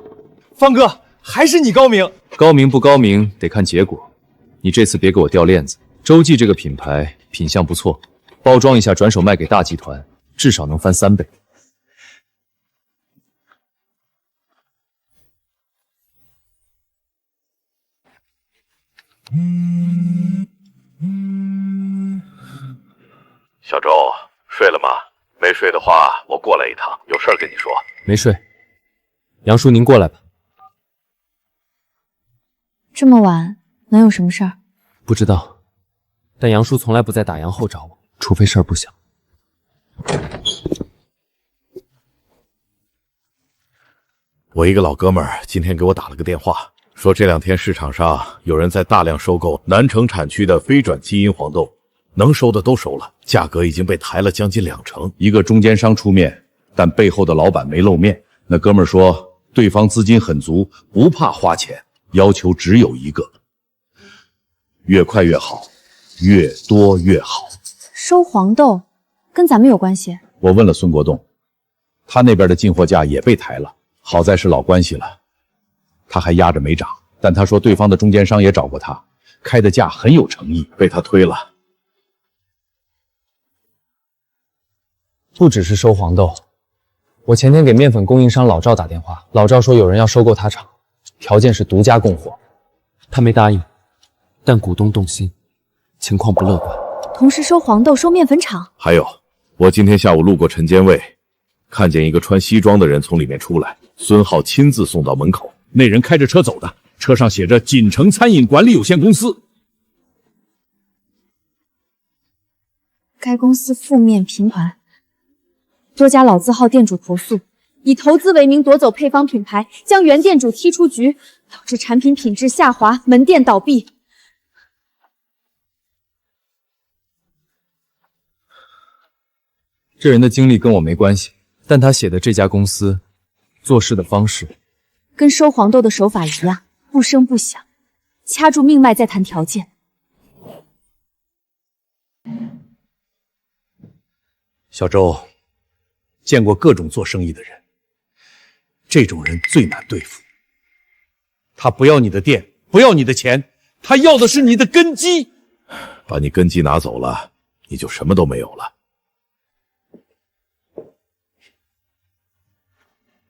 方哥，还是你高明。高明不高明得看结果。你这次别给我掉链子。洲际这个品牌品相不错，包装一下转手卖给大集团，至少能翻3倍。小周，睡了吗？没睡的话，我过来一趟，有事儿跟你说。没睡。杨叔，您过来吧。这么晚能有什么事儿？不知道，但杨叔从来不在打烊后找我，除非事儿不小。我一个老哥们儿今天给我打了个电话，说这2天市场上有人在大量收购南城产区的非转基因黄豆，能收的都收了，价格已经被抬了将近20%。一个中间商出面，但背后的老板没露面。那哥们儿说，对方资金很足，不怕花钱，要求只有一个：越快越好，越多越好。收黄豆跟咱们有关系？我问了孙国栋，他那边的进货价也被抬了，好在是老关系了，他还压着没涨。但他说对方的中间商也找过他，开的价很有诚意，被他推了。不只是收黄豆，我前天给面粉供应商老赵打电话，老赵说有人要收购他厂，条件是独家供货。他没答应，但股东动心，情况不乐观。同时收黄豆、收面粉厂。还有，我今天下午路过陈监卫，看见一个穿西装的人从里面出来，孙浩亲自送到门口。那人开着车走的，车上写着锦城餐饮管理有限公司。该公司负面频传，多家老字号店主投诉，以投资为名夺走配方品牌，将原店主踢出局，导致产品品质下滑，门店倒闭。这人的经历跟我没关系，但他写的这家公司做事的方式跟收黄豆的手法一样，不声不响，掐住命脉再谈条件。小周，见过各种做生意的人，这种人最难对付。他不要你的店，不要你的钱，他要的是你的根基。把你根基拿走了，你就什么都没有了。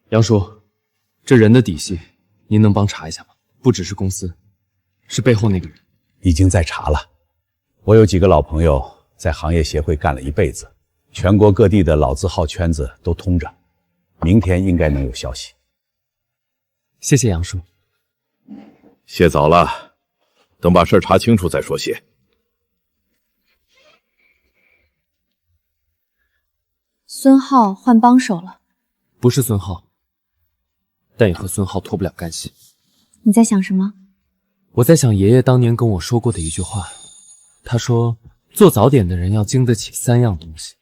杨叔，这人的底细您能帮查一下吗？不只是公司，是背后那个人。已经在查了。我有几个老朋友在行业协会干了一辈子，全国各地的老字号圈子都通着，明天应该能有消息。谢谢杨叔。谢早了，等把事儿查清楚再说谢。孙浩换帮手了，不是孙浩，但也和孙浩脱不了干系。你在想什么？我在想爷爷当年跟我说过的一句话，他说做早点的人要经得起3样东西：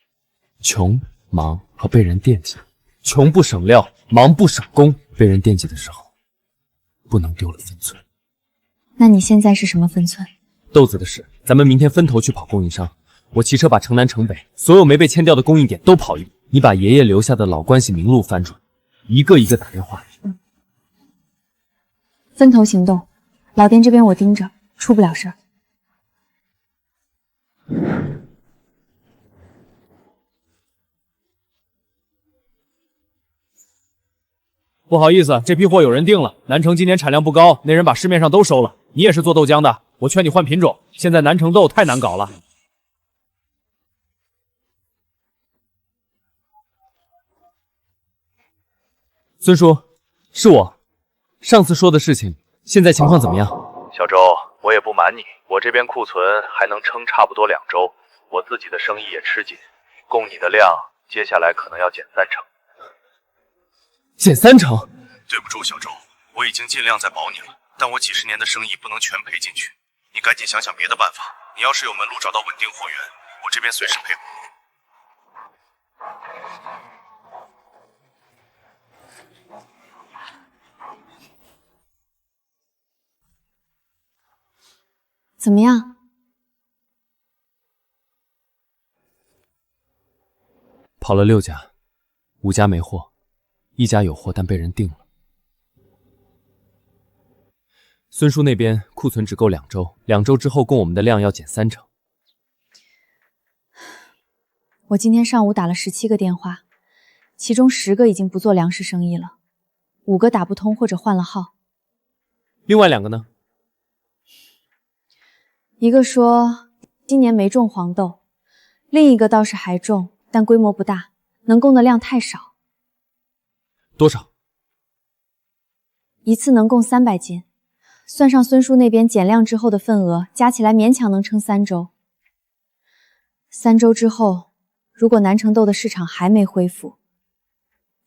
穷、忙和被人惦记。穷不省料，忙不省工，被人惦记的时候，不能丢了分寸。那你现在是什么分寸？豆子的事，咱们明天分头去跑供应商。我骑车把城南城北所有没被签掉的供应点都跑一遍。你把爷爷留下的老关系名录翻出来，一个一个打电话。分头行动，老店这边我盯着，出不了事儿。不好意思，这批货有人订了。南城今年产量不高，那人把市面上都收了。你也是做豆浆的，我劝你换品种。现在南城豆太难搞了。孙叔，是我。上次说的事情，现在情况怎么样？小周，我也不瞒你，我这边库存还能撑差不多2周，我自己的生意也吃紧，供你的量接下来可能要减30%。减30%？对不住，小周，我已经尽量在保你了，但我几十年的生意不能全赔进去，你赶紧想想别的办法。你要是有门路找到稳定货源，我这边随时配合。怎么样？跑了6家，5家没货，1家有货但被人订了。孙叔那边库存只够2周，2周之后供我们的量要减30%。我今天上午打了17个电话，其中10个已经不做粮食生意了，5个打不通或者换了号。另外2个呢？一个说今年没种黄豆，另一个倒是还种，但规模不大，能供的量太少。多少？一次能供300斤，算上孙叔那边减量之后的份额，加起来勉强能撑3周。3周之后，如果南城豆的市场还没恢复，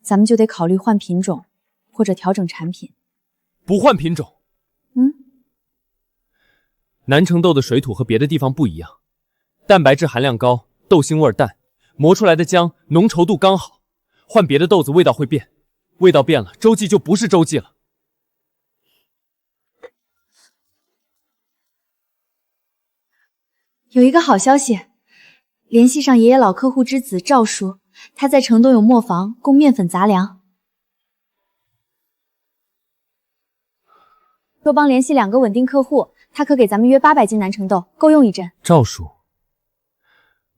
咱们就得考虑换品种或者调整产品。不换品种？南城豆的水土和别的地方不一样，蛋白质含量高，豆腥味淡，磨出来的浆浓稠度刚好。换别的豆子味道会变，味道变了，周记就不是周记了。有一个好消息，联系上爷爷老客户之子赵叔，他在城东有磨坊供面粉杂粮，说帮联系2个稳定客户，他可给咱们约800斤南城豆，够用一阵。赵叔，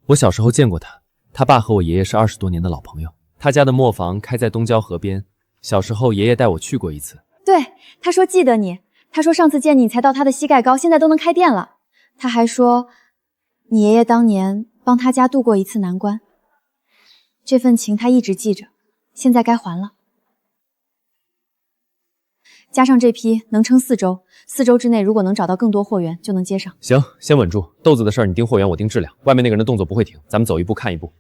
我小时候见过他，他爸和我爷爷是20多年的老朋友。他家的磨坊开在东郊河边，小时候爷爷带我去过一次。对，他说记得你，他说上次见你才到他的膝盖高，现在都能开店了。他还说你爷爷当年帮他家渡过一次难关，这份情他一直记着，现在该还了。加上这批能撑4周，4周之内如果能找到更多货源，就能接上。行，先稳住。豆子的事儿你盯货源，我盯质量。外面那个人的动作不会停，咱们走一步看一步。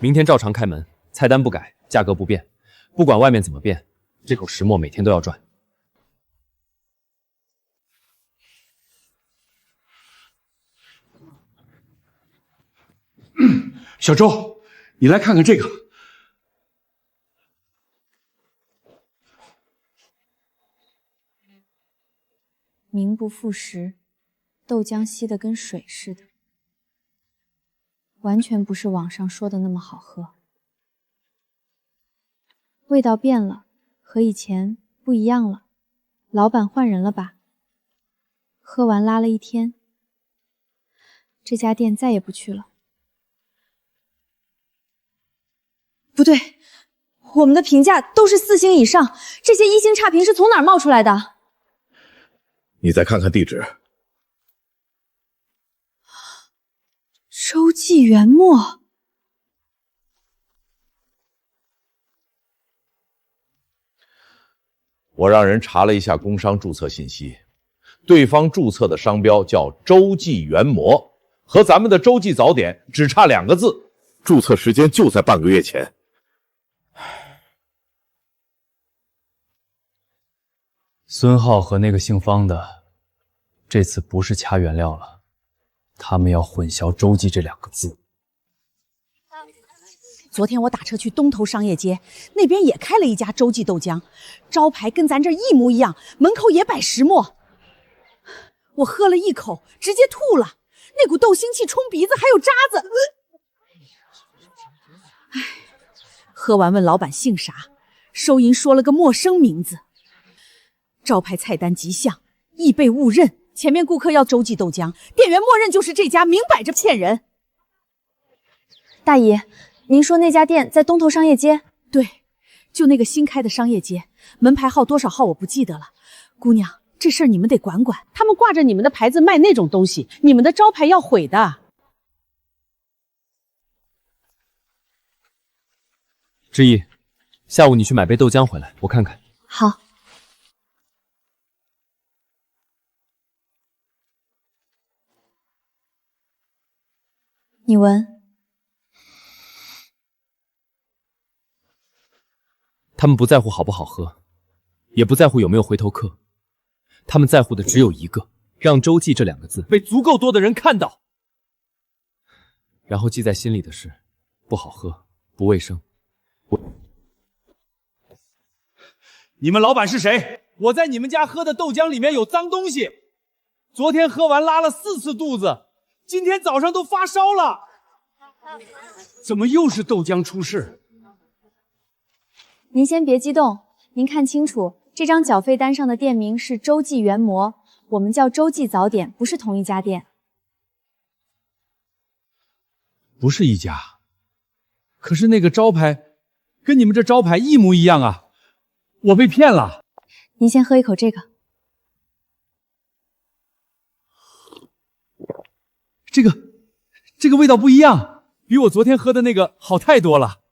明天照常开门，菜单不改，价格不变。不管外面怎么变，这口石磨每天都要赚。小周，你来看看这个。名不副实，豆浆稀得跟水似的，完全不是网上说的那么好喝。味道变了，和以前不一样了。老板换人了吧？喝完拉了1天，这家店再也不去了。不对，我们的评价都是4星以上，这些1星差评是从哪儿冒出来的？你再看看地址。周记元末。我让人查了一下工商注册信息，对方注册的商标叫洲际元馍，和咱们的洲际早点只差2个字，注册时间就在半个月前。孙浩和那个姓方的，这次不是掐原料了，他们要混淆洲际这2个字。昨天我打车去东头商业街，那边也开了一家洲际豆浆，招牌跟咱这一模一样，门口也摆石磨。我喝了一口，直接吐了，那股豆腥气冲鼻子，还有渣子。唉，喝完问老板姓啥，收银说了个陌生名字。招牌菜单极像，易被误认。前面顾客要洲际豆浆，店员默认就是这家，明摆着骗人。大姨，您说那家店在东头商业街？对，就那个新开的商业街，门牌号多少号我不记得了。姑娘，这事儿你们得管管，他们挂着你们的牌子卖那种东西，你们的招牌要毁的。志毅，下午你去买杯豆浆回来，我看看。好。你闻。他们不在乎好不好喝，也不在乎有没有回头客，他们在乎的只有一个，让洲际这2个字被足够多的人看到，然后记在心里的是不好喝、不卫生。你们老板是谁？我在你们家喝的豆浆里面有脏东西，昨天喝完拉了4次肚子，今天早上都发烧了。怎么又是豆浆出事？您先别激动，您看清楚，这张缴费单上的店名是洲际元馍，我们叫洲际早点，不是同一家店。不是一家，可是那个招牌跟你们这招牌一模一样啊！我被骗了。您先喝一口这个。这个味道不一样，比我昨天喝的那个好太多了。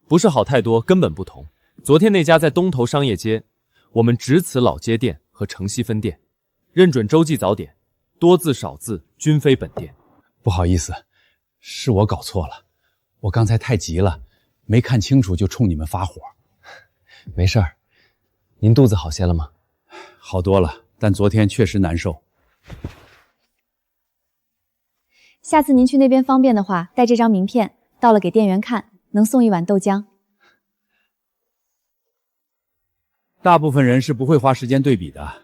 不是好太多，根本不同。昨天那家在东头商业街，我们只此老街店和城西分店，认准洲际早点，多字少字均非本店。不好意思，是我搞错了，我刚才太急了，没看清楚就冲你们发火。没事儿，您肚子好些了吗？好多了，但昨天确实难受。下次您去那边方便的话，带这张名片，到了给店员看，能送1碗豆浆。大部分人是不会花时间对比的，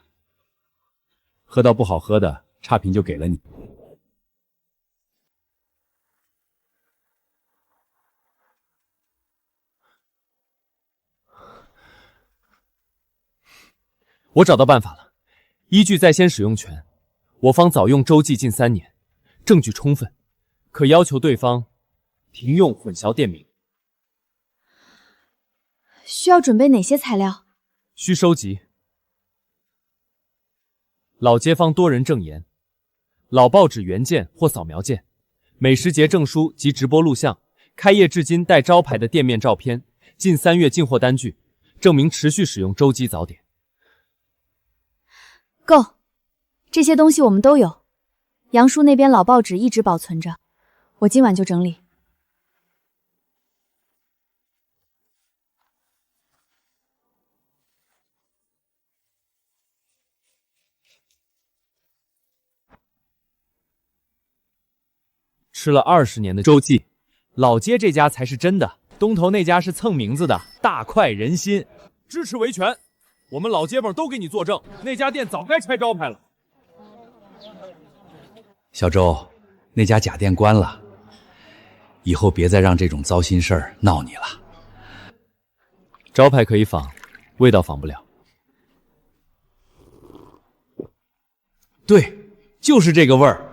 喝到不好喝的，差评就给了你。我找到办法了，依据在先使用权，我方早用洲际近3年，证据充分，可要求对方停用混淆店名。需要准备哪些材料？需收集老街坊多人证言、老报纸原件或扫描件、美食节证书及直播录像、开业至今带招牌的店面照片、近3月进货单据，证明持续使用洲际早点。够，这些东西我们都有。杨叔那边老报纸一直保存着，我今晚就整理。吃了20年的洲际，老街这家才是真的，东头那家是蹭名字的，大快人心。支持维权，我们老街坊都给你作证，那家店早该拆招牌了。小周，那家假店关了，以后别再让这种糟心事儿闹你了。招牌可以仿，味道仿不了。对，就是这个味儿。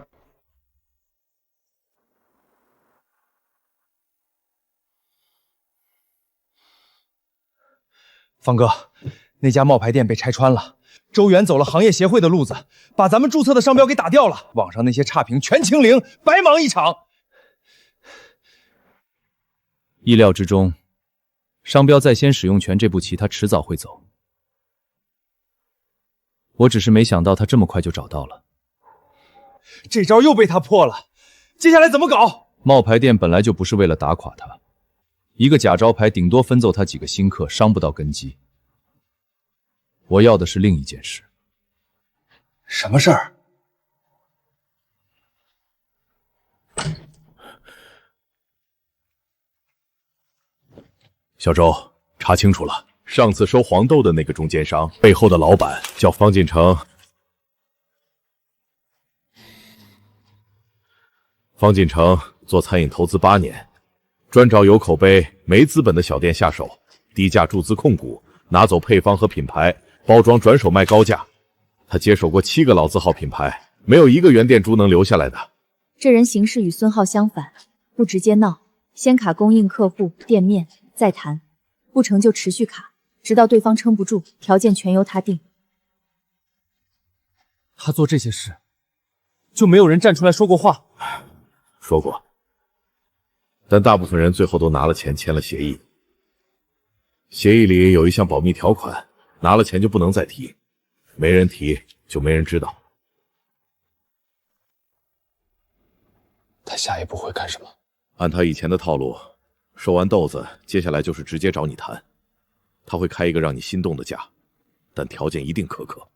方哥，那家冒牌店被拆穿了，周元走了行业协会的路子，把咱们注册的商标给打掉了，网上那些差评全清零，白忙一场。意料之中，商标在先使用权这步棋他迟早会走。我只是没想到他这么快就找到了。这招又被他破了，接下来怎么搞？冒牌店本来就不是为了打垮他，一个假招牌顶多分奏他几个新客，伤不到根基。我要的是另一件事。什么事儿？小周，查清楚了，上次收黄豆的那个中间商背后的老板叫方进成。方进成做餐饮投资8年，专找有口碑、没资本的小店下手，低价注资控股，拿走配方和品牌，包装转手卖高价。他接手过7个老字号品牌，没有一个原店猪能留下来的。这人行事与孙浩相反，不直接闹，先卡供应客户、店面，再谈，不成就持续卡，直到对方撑不住，条件全由他定。他做这些事，就没有人站出来说过话？说过，但大部分人最后都拿了钱，签了协议。协议里有一项保密条款，拿了钱就不能再提，没人提就没人知道。他下一步会干什么？按他以前的套路，收完豆子，接下来就是直接找你谈。他会开一个让你心动的价，但条件一定苛刻。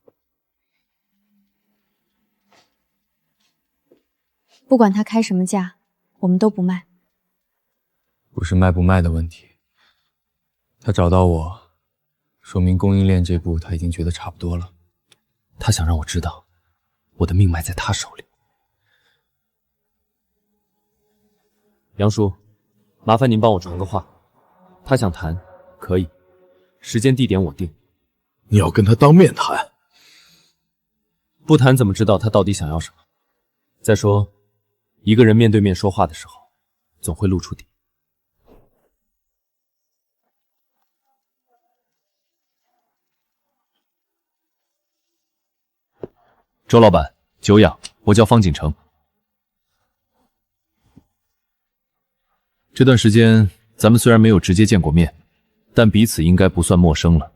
不管他开什么价，我们都不卖。不是卖不卖的问题，他找到我，说明供应链这步他已经觉得差不多了。他想让我知道，我的命脉在他手里。杨叔，麻烦您帮我传个话，他想谈，可以，时间地点我定。你要跟他当面谈？不谈怎么知道他到底想要什么？再说，一个人面对面说话的时候，总会露出底。周老板，久仰，我叫方锦成。这段时间咱们虽然没有直接见过面，但彼此应该不算陌生了。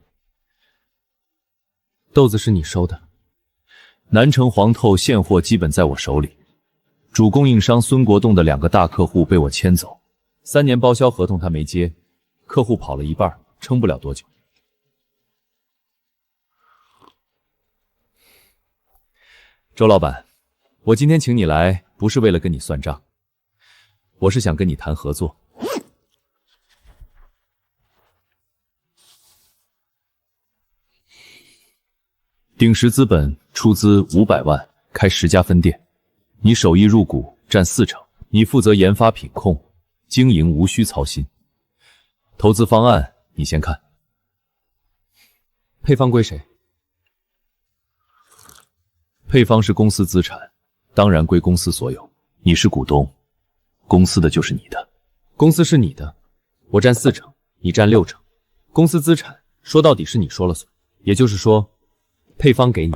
豆子是你收的，南城黄透现货基本在我手里，主供应商孙国栋的2个大客户被我牵走，3年包销合同他没接，客户跑了一半，撑不了多久。周老板，我今天请你来，不是为了跟你算账，我是想跟你谈合作。鼎石资本出资500万开10家分店，你首亿入股占40%，你负责研发品控，经营无需操心。投资方案你先看。配方归谁？配方是公司资产，当然归公司所有。你是股东，公司的就是你的。公司是你的，我占40%，你占60%。公司资产说到底是你说了算，也就是说，配方给你。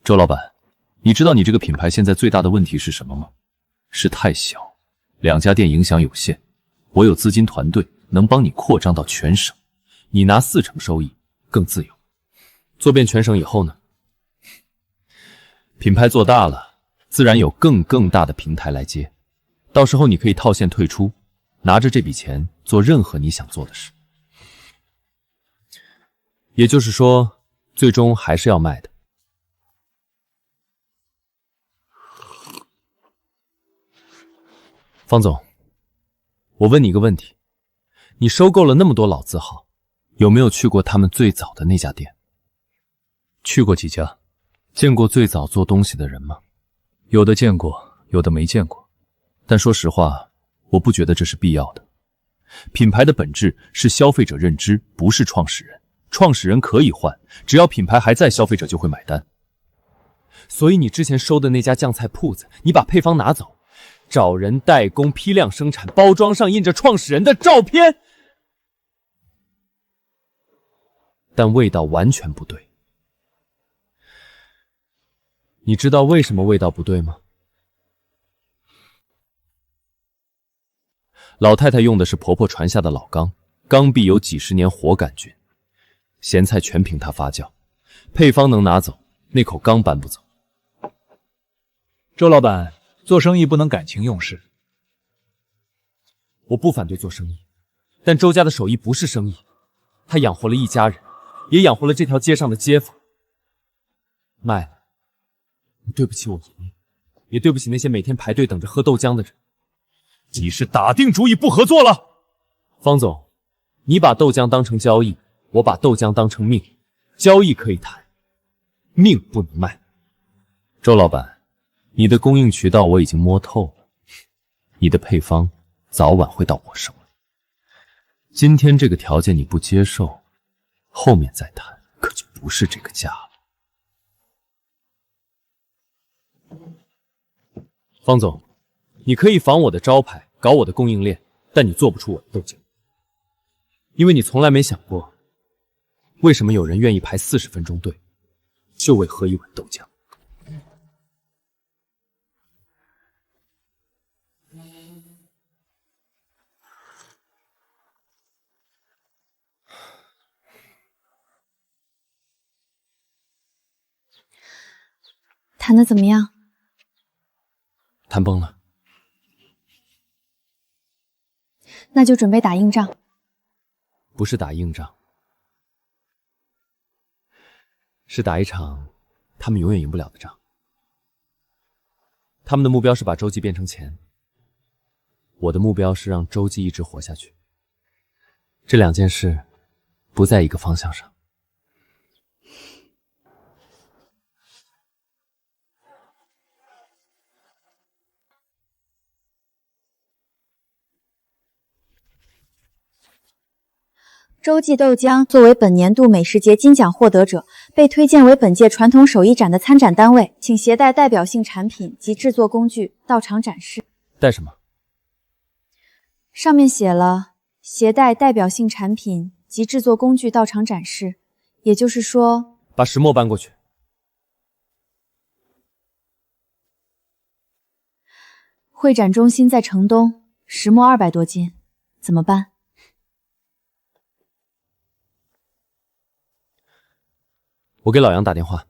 周老板，你知道你这个品牌现在最大的问题是什么吗？是太小，2家店影响有限。我有资金团队，能帮你扩张到全省。你拿40%收益，更自由。做遍全省以后呢？品牌做大了，自然有更大的平台来接。到时候你可以套现退出，拿着这笔钱做任何你想做的事。也就是说，最终还是要卖的。方总，我问你一个问题，你收购了那么多老字号，有没有去过他们最早的那家店？去过几家。见过最早做东西的人吗？有的见过，有的没见过。但说实话，我不觉得这是必要的。品牌的本质是消费者认知，不是创始人。创始人可以换，只要品牌还在，消费者就会买单。所以你之前收的那家酱菜铺子，你把配方拿走，找人代工、批量生产，包装上印着创始人的照片，但味道完全不对。你知道为什么味道不对吗？老太太用的是婆婆传下的老缸，缸壁有几十年活杆菌，咸菜全凭她发酵，配方能拿走，那口缸搬不走。周老板，做生意不能感情用事。我不反对做生意，但周家的手艺不是生意，他养活了一家人，也养活了这条街上的街坊。卖了，对不起我爷爷，也对不起那些每天排队等着喝豆浆的人。你是打定主意不合作了？方总，你把豆浆当成交易，我把豆浆当成命，交易可以谈，命不能卖。周老板，你的供应渠道我已经摸透了，你的配方早晚会到我手里。今天这个条件你不接受，后面再谈，可就不是这个价了。方总，你可以仿我的招牌，搞我的供应链，但你做不出我的豆浆，因为你从来没想过，为什么有人愿意排40分钟队，就为喝一碗豆浆。谈得怎么样？谈崩了。那就准备打硬仗。不是打硬仗，是打一场他们永远赢不了的仗。他们的目标是把周记变成钱，我的目标是让周记一直活下去。这两件事不在一个方向上。洲际豆浆作为本年度美食节金奖获得者，被推荐为本届传统手艺展的参展单位，请携带代表性产品及制作工具到场展示。带什么？上面写了携带代表性产品及制作工具到场展示，也就是说，把石磨搬过去。会展中心在城东，石磨200多斤，怎么办？我给老杨打电话。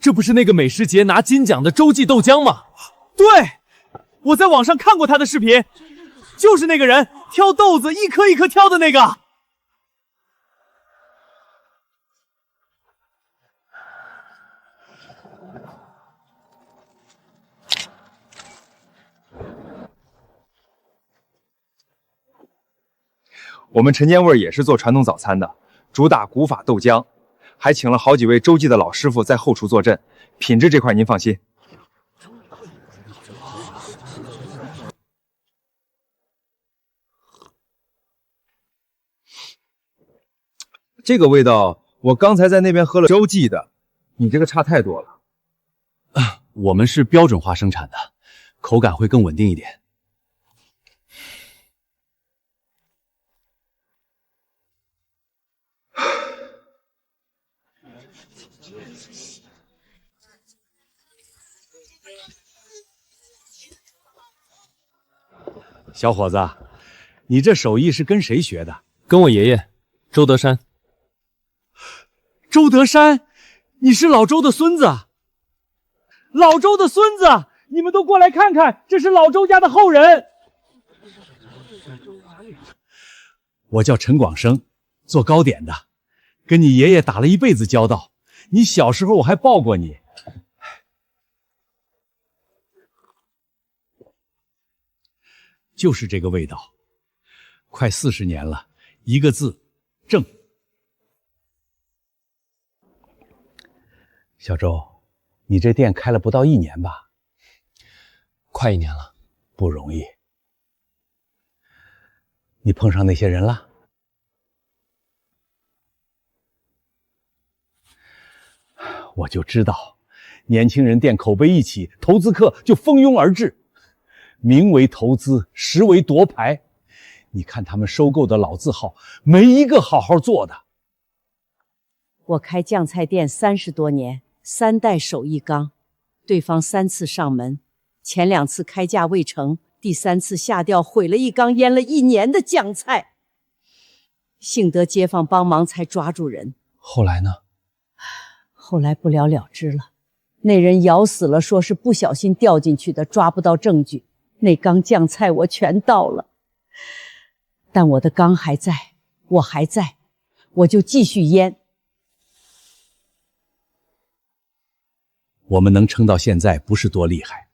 这不是那个美食节拿金奖的洲际豆浆吗？对，我在网上看过他的视频，就是那个人挑豆子一颗一颗挑的那个。我们陈家味也是做传统早餐的，主打古法豆浆，还请了好几位洲际的老师傅在后厨坐镇，品质这块您放心。这个味道，我刚才在那边喝了洲际的，你这个差太多了。我们是标准化生产的，口感会更稳定一点。小伙子，你这手艺是跟谁学的？跟我爷爷周德山。周德山，你是老周的孙子。老周的孙子，你们都过来看看，这是老周家的后人。我叫陈广生，做糕点的，跟你爷爷打了一辈子交道。你小时候我还抱过你。就是这个味道，快40年了，一个字，正。小周，你这店开了不到1年吧？快1年了，不容易。你碰上那些人了？我就知道，年轻人店口碑一起，投资客就蜂拥而至，名为投资，实为夺牌。你看他们收购的老字号，没一个好好做的。我开酱菜店30多年，3代手艺缸，对方3次上门，前2次开价未成，第3次下调毁了一缸腌了1年的酱菜。幸得街坊帮忙才抓住人。后来呢？后来不了了之了，那人咬死了，说是不小心掉进去的，抓不到证据。那缸酱菜我全倒了，但我的缸还在，我还在，我就继续腌。我们能撑到现在，不是多厉害，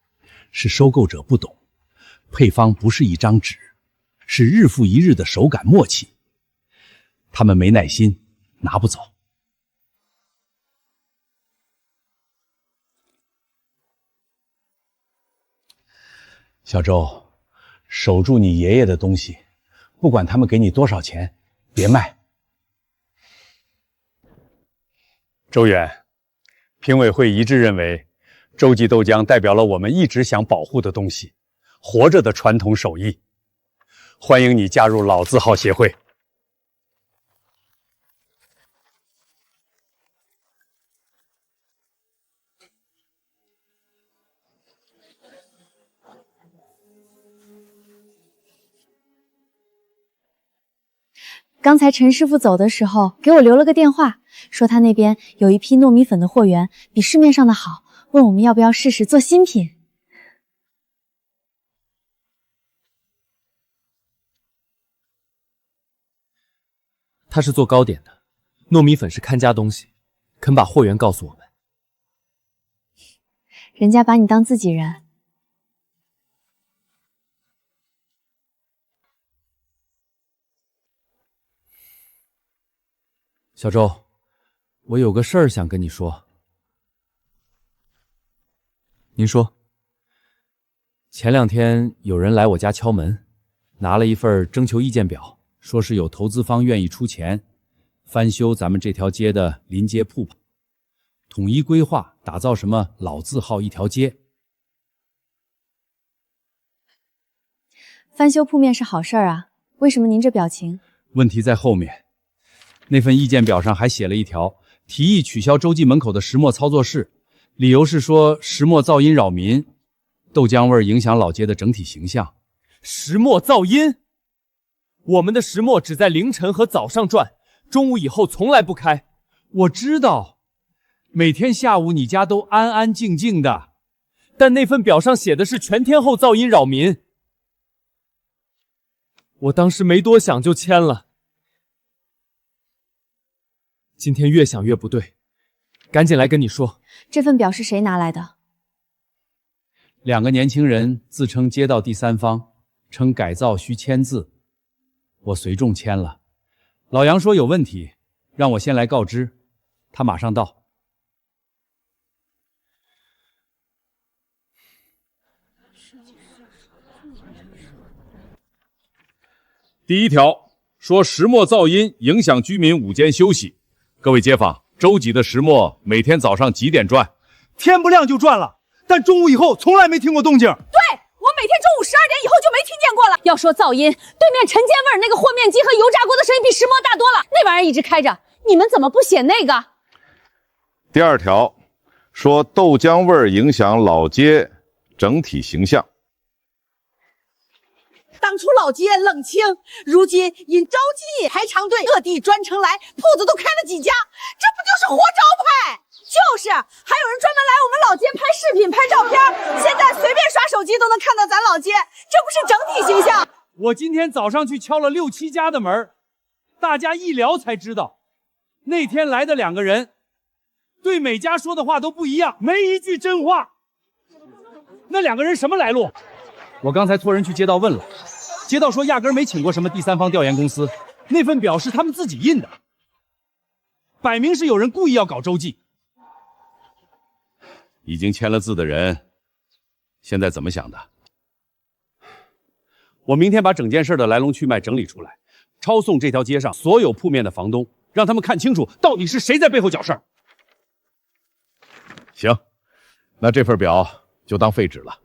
是收购者不懂，配方不是一张纸，是日复一日的手感默契。他们没耐心，拿不走。小周，守住你爷爷的东西，不管他们给你多少钱，别卖。周远，评委会一致认为，洲际豆浆代表了我们一直想保护的东西，活着的传统手艺。欢迎你加入老字号协会。刚才陈师傅走的时候给我留了个电话，说他那边有一批糯米粉的货源比市面上的好，问我们要不要试试做新品。他是做糕点的，糯米粉是看家东西，肯把货源告诉我们。人家把你当自己人。小周，我有个事儿想跟你说。您说。前2天有人来我家敲门，拿了一份征求意见表，说是有投资方愿意出钱翻修咱们这条街的临街铺排，统一规划打造什么老字号一条街。翻修铺面是好事儿啊，为什么您这表情？问题在后面。那份意见表上还写了一条，提议取消洲际门口的石磨操作室，理由是说石磨噪音扰民，豆浆味影响老街的整体形象。石磨噪音？我们的石磨只在凌晨和早上转，中午以后从来不开。我知道，每天下午你家都安安静静的，但那份表上写的是全天候噪音扰民。我当时没多想就签了。今天越想越不对，赶紧来跟你说。这份表是谁拿来的？2个年轻人自称街道第3方，称改造需签字，我随众签了。老杨说有问题，让我先来告知，他马上到。第1条说石磨噪音影响居民午间休息。各位街坊，洲际的石磨每天早上几点转？天不亮就转了，但中午以后从来没听过动静。对，我每天中午12点以后就没听见过了。要说噪音，对面陈家味儿那个和面机和油炸锅的声音比石磨大多了，那玩意儿一直开着，你们怎么不写那个？第2条说豆浆味影响老街整体形象。当初老街冷清，如今因洲际排长队，各地专程来，铺子都开了几家，这不就是活招牌？就是，还有人专门来我们老街拍视频、拍照片，现在随便刷手机都能看到咱老街，这不是整体形象？我今天早上去敲了6、7家的门，大家一聊才知道，那天来的2个人，对每家说的话都不一样，没一句真话。那2个人什么来路？我刚才托人去街道问了，街道说压根没请过什么第3方调研公司，那份表是他们自己印的，摆明是有人故意要搞洲际。已经签了字的人，现在怎么想的？我明天把整件事的来龙去脉整理出来，抄送这条街上所有铺面的房东，让他们看清楚到底是谁在背后搅事儿。行，那这份表就当废纸了。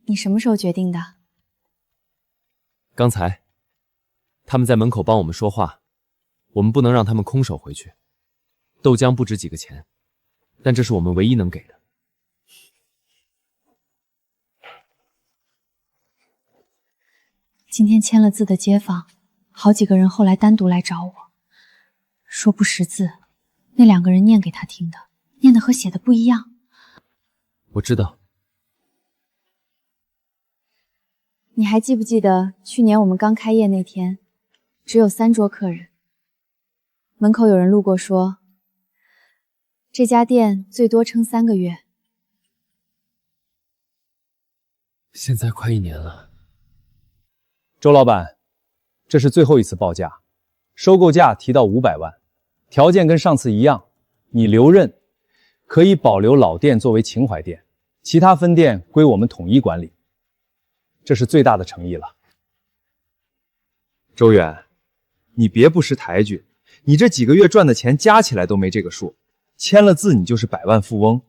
你什么时候决定的？刚才他们在门口帮我们说话，我们不能让他们空手回去。豆浆不值几个钱，但这是我们唯一能给的。今天签了字的街坊，好几个人后来单独来找我，说不识字，那2个人念给他听的，念的和写的不一样。我知道。你还记不记得去年我们刚开业那天，只有3桌客人，门口有人路过说，这家店最多撑3个月。现在快1年了。周老板，这是最后一次报价，收购价提到500万，条件跟上次一样，你留任，可以保留老店作为情怀店，其他分店归我们统一管理，这是最大的诚意了。周远，你别不识抬举，你这几个月赚的钱加起来都没这个数，签了字你就是100万富翁，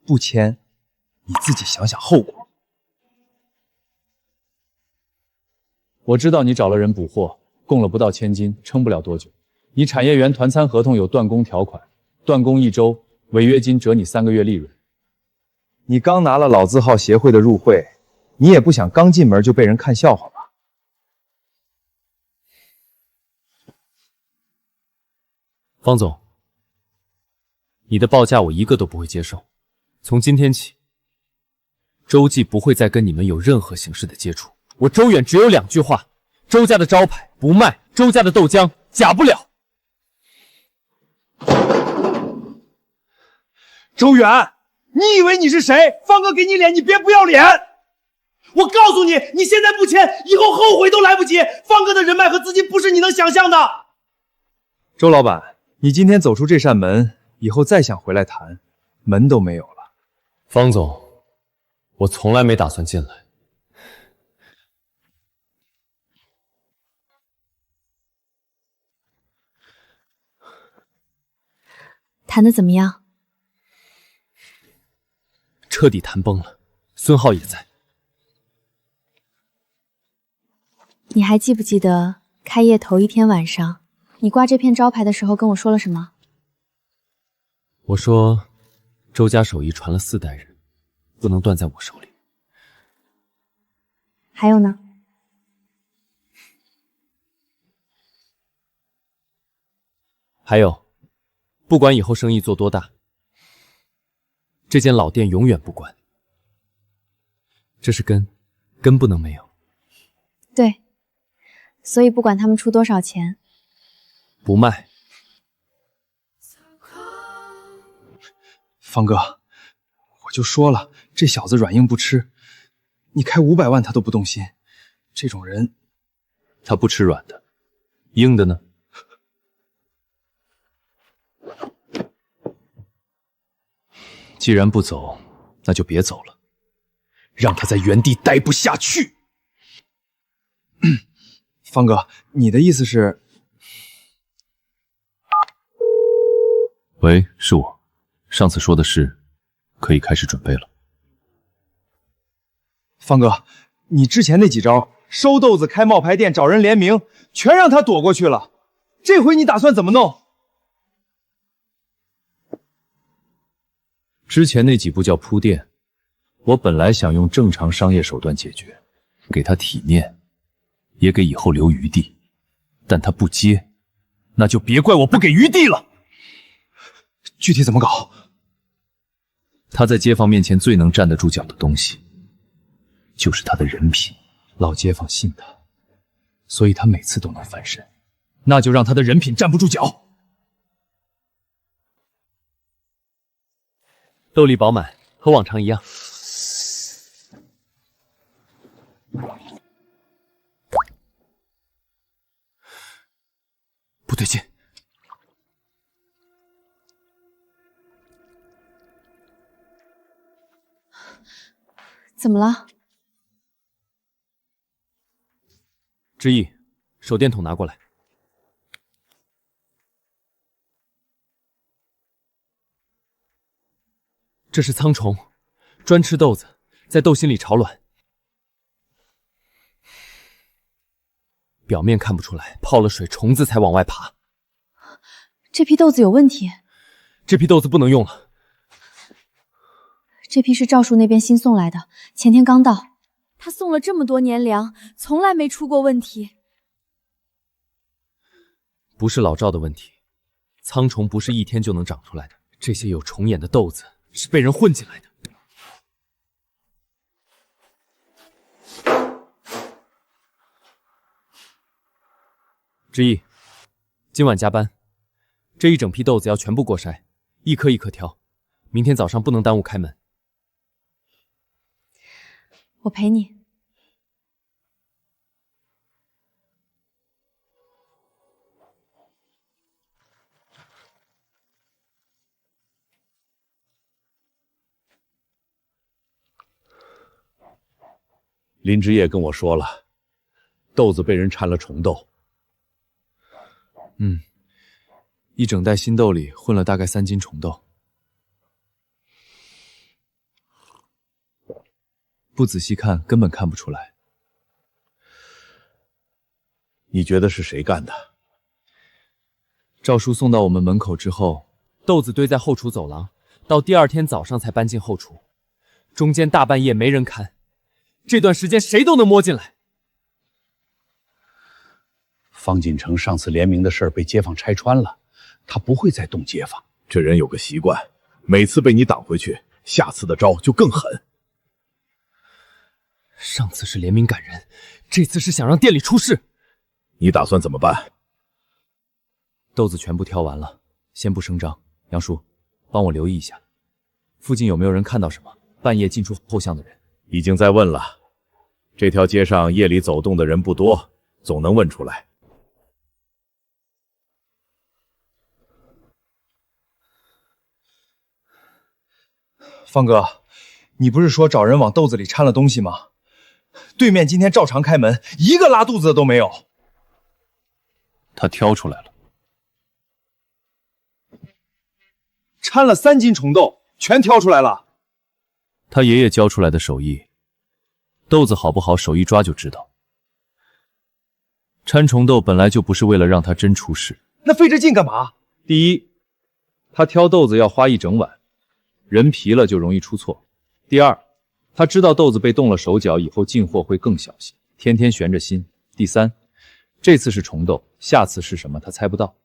不签，你自己想想后果。我知道你找了人补货，供了不到1000斤，撑不了多久。你产业园团餐合同有断供条款，断供1周，违约金折你3个月利润。你刚拿了老字号协会的入会，你也不想刚进门就被人看笑话吧？方总，你的报价我一个都不会接受。从今天起，周记不会再跟你们有任何形式的接触。我周远只有2句话：周家的招牌不卖，周家的豆浆假不了。周远，你以为你是谁？方哥给你脸，你别不要脸！我告诉你，你现在不签，以后后悔都来不及。方哥的人脉和资金不是你能想象的。周老板，你今天走出这扇门，以后再想回来谈，门都没有了。方总，我从来没打算进来。谈得怎么样？彻底谈崩了，孙浩也在。你还记不记得开业头1天晚上，你挂这片招牌的时候跟我说了什么？我说，周家手艺传了4代人，不能断在我手里。还有呢？还有，不管以后生意做多大，这间老店永远不关。这是根不能没有。对，所以不管他们出多少钱，不卖。方哥，我就说了，这小子软硬不吃，你开500万他都不动心。这种人，他不吃软的，硬的呢？既然不走，那就别走了，让他在原地待不下去。方哥，你的意思是？喂，是我。上次说的事，可以开始准备了。方哥，你之前那几招，收豆子、开冒牌店、找人联名，全让他躲过去了。这回你打算怎么弄？之前那几步叫铺垫，我本来想用正常商业手段解决，给他体面，也给以后留余地，但他不接，那就别怪我不给余地了。具体怎么搞？他在街坊面前最能站得住脚的东西，就是他的人品。老街坊信他，所以他每次都能翻身。那就让他的人品站不住脚。豆力饱满，和往常一样。信。怎么了？之意，手电筒拿过来。这是苍虫，专吃豆子，在豆心里产卵。表面看不出来，泡了水，虫子才往外爬。这批豆子有问题。这批豆子不能用了。这批是赵叔那边新送来的，前天刚到。他送了这么多年粮，从来没出过问题。不是老赵的问题，苍虫不是一天就能长出来的。这些有虫眼的豆子是被人混进来的。之意，今晚加班，这一整批豆子要全部过筛，一颗一颗挑，明天早上不能耽误开门。我陪你。林之夜跟我说了，豆子被人掺了虫豆。一整袋新豆里混了大概3斤虫豆。不仔细看，根本看不出来。你觉得是谁干的？赵叔送到我们门口之后，豆子堆在后厨走廊，到第2天早上才搬进后厨，中间大半夜没人看，这段时间谁都能摸进来。方锦城上次联名的事儿被街坊拆穿了，他不会再动街坊。这人有个习惯，每次被你挡回去，下次的招就更狠。上次是联名赶人，这次是想让店里出事。你打算怎么办？豆子全部挑完了，先不声张。杨叔，帮我留意一下，附近有没有人看到什么半夜进出后巷的人？已经在问了，这条街上夜里走动的人不多，总能问出来。方哥，你不是说找人往豆子里掺了东西吗？对面今天照常开门，一个拉肚子的都没有。他挑出来了，掺了3斤虫豆，全挑出来了。他爷爷教出来的手艺，豆子好不好，手一抓就知道。掺虫豆本来就不是为了让他真出事。那费这劲干嘛？第一，他挑豆子要花一整晚，人疲了就容易出错。第二，他知道豆子被动了手脚以后进货会更小心，天天悬着心。第三，这次是虫豆，下次是什么他猜不到。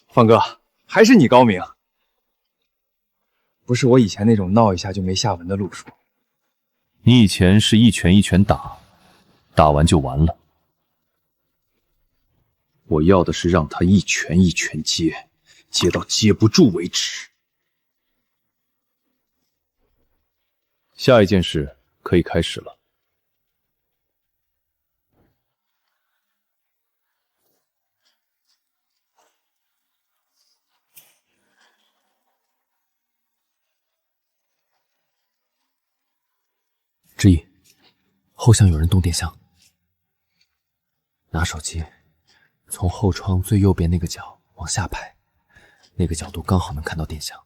方哥，还是你高明，不是我以前那种闹一下就没下文的路数。你以前是一拳一拳打，打完就完了。我要的是让他一拳一拳接，接到接不住为止。下一件事可以开始了。之意，后巷有人动电箱，拿手机从后窗最右边那个角往下拍，那个角度刚好能看到电箱。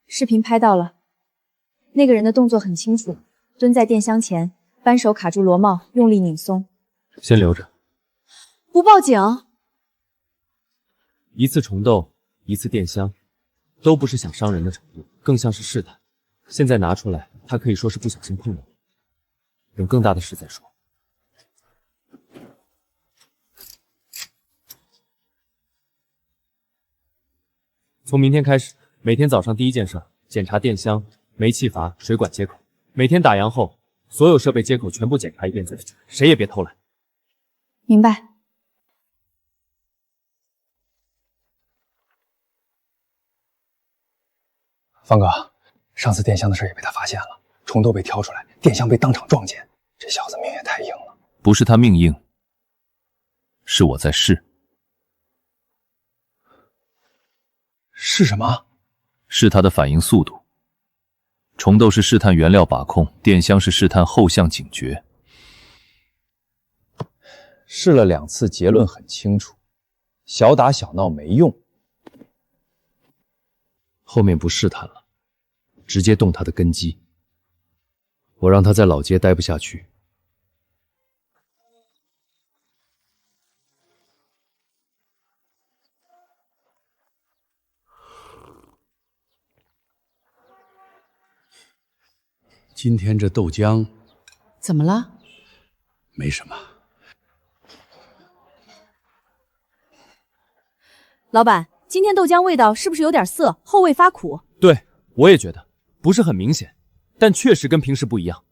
视频拍到了，那个人的动作很清楚，蹲在电箱前，扳手卡住螺帽，用力拧松。先留着。不报警？一次虫豆，一次电箱，都不是想伤人的程度，更像是试探。现在拿出来，他可以说是不小心碰了，等更大的事再说。从明天开始，每天早上第一件事，检查电箱、煤气阀、水管接口。每天打烊后，所有设备接口全部检查一遍再说，谁也别偷懒。明白。方哥，上次电箱的事也被他发现了，虫豆被挑出来，电箱被当场撞见，这小子命也太硬了。不是他命硬，是我在试。是什么？是他的反应速度。虫豆是试探原料把控，电箱是试探后向警觉。试了2次，结论很清楚，小打小闹没用。后面不试探了，直接动他的根基。我让他在老街待不下去。今天这豆浆怎么了？没什么。老板，今天豆浆味道是不是有点涩，后味发苦？对，我也觉得不是很明显，但确实跟平时不一样。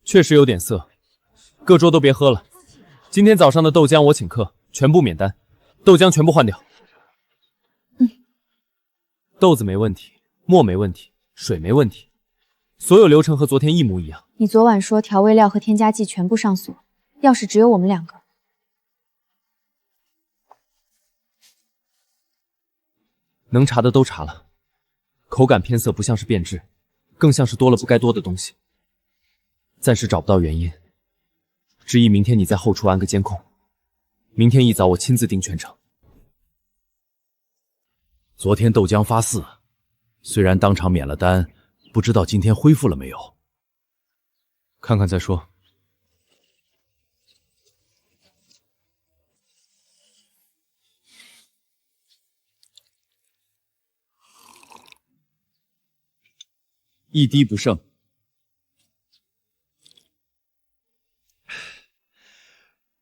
确实有点涩，各桌都别喝了。今天早上的豆浆我请客，全部免单，豆浆全部换掉。豆子没问题，沫没问题，水没问题，所有流程和昨天一模一样。你昨晚说调味料和添加剂全部上锁，要是只有我们2个，能查的都查了，口感偏涩，不像是变质，更像是多了不该多的东西。暂时找不到原因，执意明天你在后厨安个监控，明天一早我亲自盯全程。昨天豆浆发4，虽然当场免了单，不知道今天恢复了没有。看看再说。一滴不剩。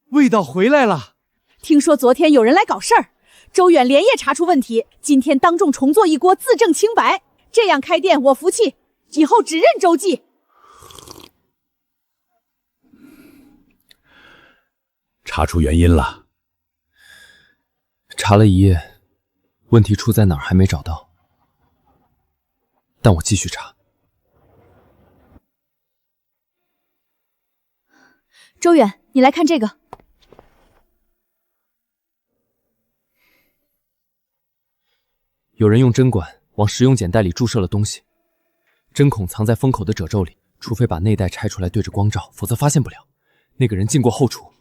味道回来了。听说昨天有人来搞事儿，周远连夜查出问题，今天当众重做一锅，自证清白。这样开店我服气，以后只认周记。查出原因了。查了一夜，问题出在哪儿还没找到，但我继续查。周远，你来看这个。有人用针管往食用碱袋里注射了东西，针孔藏在封口的褶皱里，除非把内袋拆出来对着光照，否则发现不了。那个人进过后厨。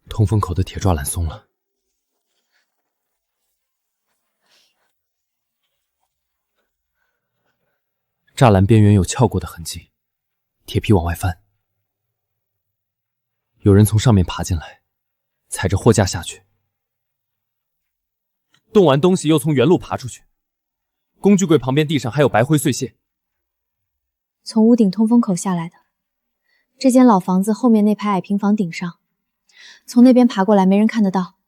通风口的铁栅栏松了，栅栏边缘有撬过的痕迹，铁皮往外翻。有人从上面爬进来，踩着货架下去，动完东西又从原路爬出去。工具柜旁边地上还有白灰碎屑，从屋顶通风口下来的。这间老房子后面那排矮平房顶上，从那边爬过来没人看得到。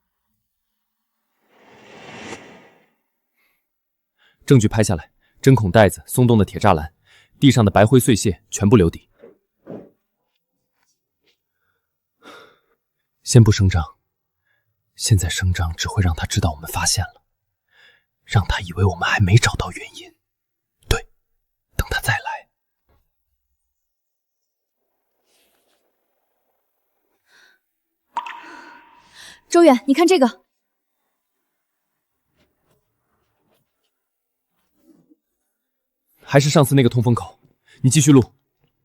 证据拍下来，针孔袋子、松动的铁栅栏，地上的白灰碎屑全部留底。先不声张，现在声张只会让他知道我们发现了，让他以为我们还没找到原因。对，等他再来。周远，你看这个。还是上次那个通风口，你继续录，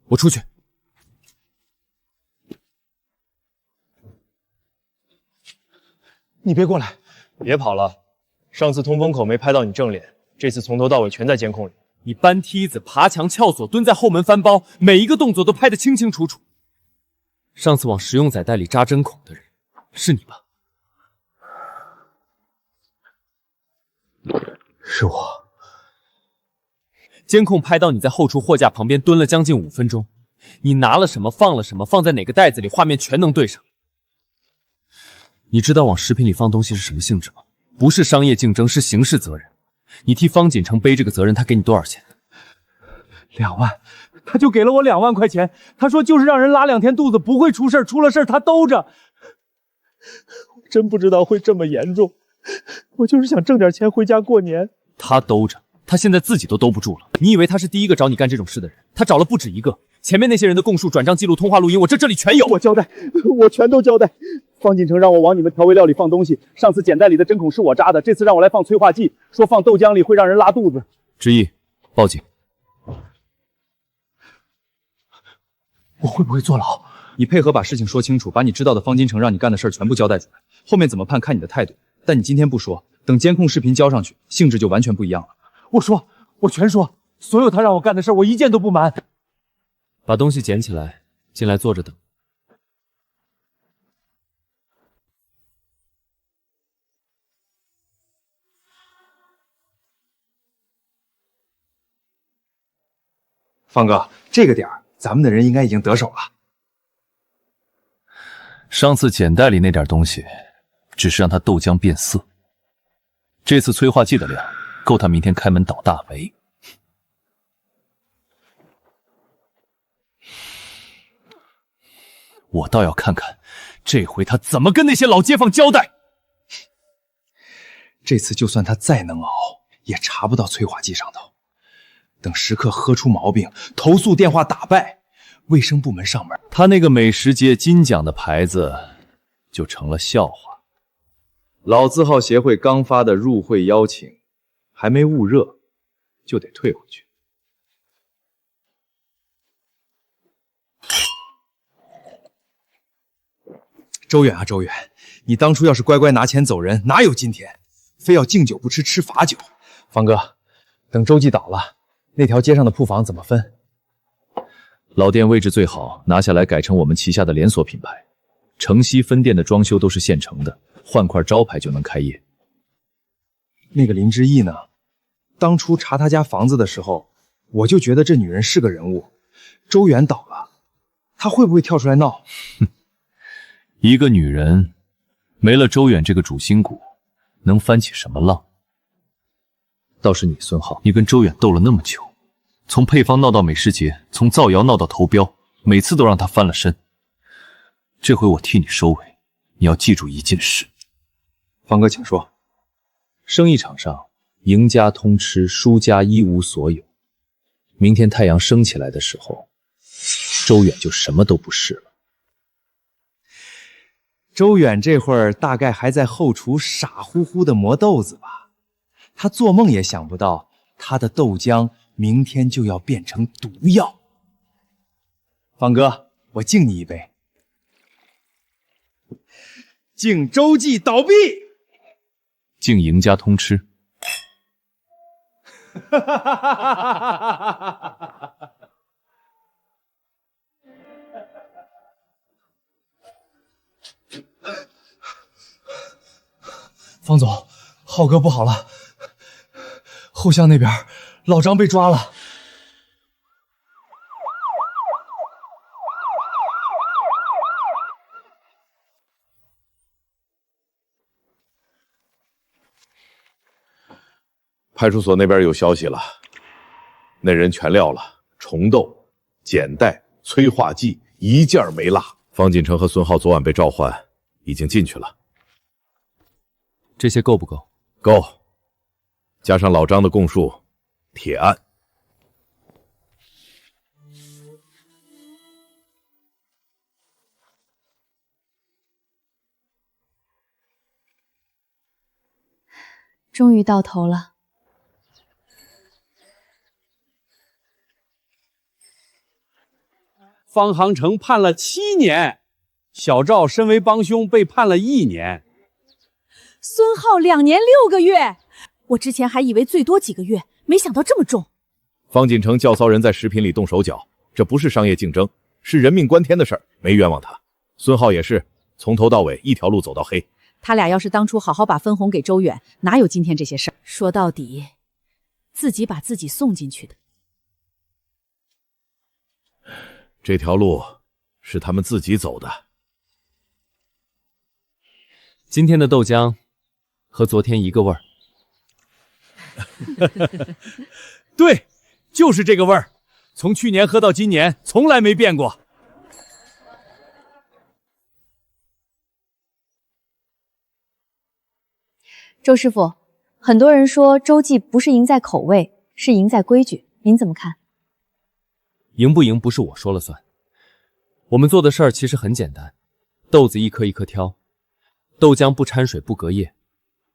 我出去。你别过来，别跑了。上次通风口没拍到你正脸，这次从头到尾全在监控里。你搬梯子、爬墙、撬锁、蹲在后门翻包，每一个动作都拍得清清楚楚。上次往食用载袋里扎针孔的人，是你吧？是我。监控拍到你在后厨货架旁边蹲了将近5分钟，你拿了什么，放了什么，放在哪个袋子里，画面全能对上。你知道往食品里放东西是什么性质吗？不是商业竞争，是刑事责任。你替方锦成背这个责任，他给你多少钱？2万，他就给了我2万块钱。他说就是让人拉2天肚子不会出事，出了事他兜着。我真不知道会这么严重，我就是想挣点钱回家过年。他兜着。他现在自己都兜不住了。你以为他是第一个找你干这种事的人？他找了不止一个。前面那些人的供述、转账记录、通话录音，我这里全有。我交代，我全都交代。方锦成让我往你们调味料里放东西，上次碱袋里的针孔是我扎的，这次让我来放催化剂，说放豆浆里会让人拉肚子。之一，报警。我会不会坐牢？你配合把事情说清楚，把你知道的方金城让你干的事儿全部交代出来，后面怎么判看你的态度。但你今天不说，等监控视频交上去，性质就完全不一样了。我说，我全说，所有他让我干的事，我一件都不瞒。把东西捡起来，进来坐着等。方哥，这个点儿，咱们的人应该已经得手了。上次简袋里那点东西，只是让他豆浆变色。这次催化剂的量，够他明天开门倒大霉。我倒要看看，这回他怎么跟那些老街坊交代。这次就算他再能熬，也查不到催化剂上头。等食客喝出毛病，投诉电话打败，卫生部门上门，他那个美食街金奖的牌子就成了笑话。老字号协会刚发的入会邀请，还没焐热，就得退回去。周远啊，周远，你当初要是乖乖拿钱走人，哪有今天？非要敬酒不吃吃罚酒。方哥，等周记倒了，那条街上的铺房怎么分？老店位置最好，拿下来改成我们旗下的连锁品牌。城西分店的装修都是现成的，换块招牌就能开业。那个林之义呢？当初查他家房子的时候，我就觉得这女人是个人物。周远倒了，她会不会跳出来闹？一个女人没了周远这个主心骨，能翻起什么浪？倒是你孙浩，你跟周远斗了那么久，从配方闹到美食节，从造谣闹到投标，每次都让他翻了身。这回我替你收尾，你要记住一件事。方哥，请说。生意场上，赢家通吃，输家一无所有。明天太阳升起来的时候，周远就什么都不是了。周远这会儿大概还在后厨傻乎乎的磨豆子吧，他做梦也想不到，他的豆浆明天就要变成毒药。方哥，我敬你一杯，敬周记倒闭，敬赢家通吃。方总，浩哥不好了，后巷那边老张被抓了。派出所那边有消息了，那人全撂了，虫豆、碱袋、催化剂一件没落。方锦成和孙浩昨晚被召唤，已经进去了。这些够不够？够，加上老张的供述，铁案。终于到头了。方航成判了7年，小赵身为帮凶被判了1年。孙浩2年6个月，我之前还以为最多几个月，没想到这么重。方锦成教骚人在食品里动手脚，这不是商业竞争，是人命关天的事儿，没冤枉他。孙浩也是从头到尾一条路走到黑。他俩要是当初好好把分红给周远，哪有今天这些事儿？说到底，自己把自己送进去的，这条路是他们自己走的。今天的豆浆和昨天一个味儿。对，就是这个味儿，从去年喝到今年，从来没变过。周师傅，很多人说周记不是赢在口味，是赢在规矩，您怎么看？赢不赢不是我说了算。我们做的事儿其实很简单，豆子一颗一颗挑，豆浆不掺水不隔夜，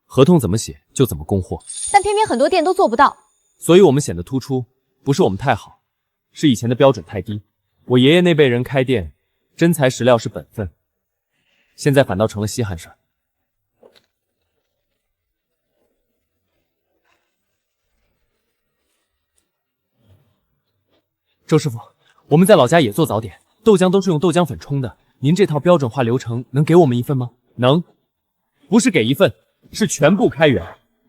合同怎么写就怎么供货。但偏偏很多店都做不到，所以我们显得突出，不是我们太好，是以前的标准太低。我爷爷那辈人开店，真材实料是本分，现在反倒成了稀罕事儿。周师傅，我们在老家也做早点，豆浆都是用豆浆粉冲的。您这套标准化流程能给我们一份吗？能，不是给一份，是全部开源。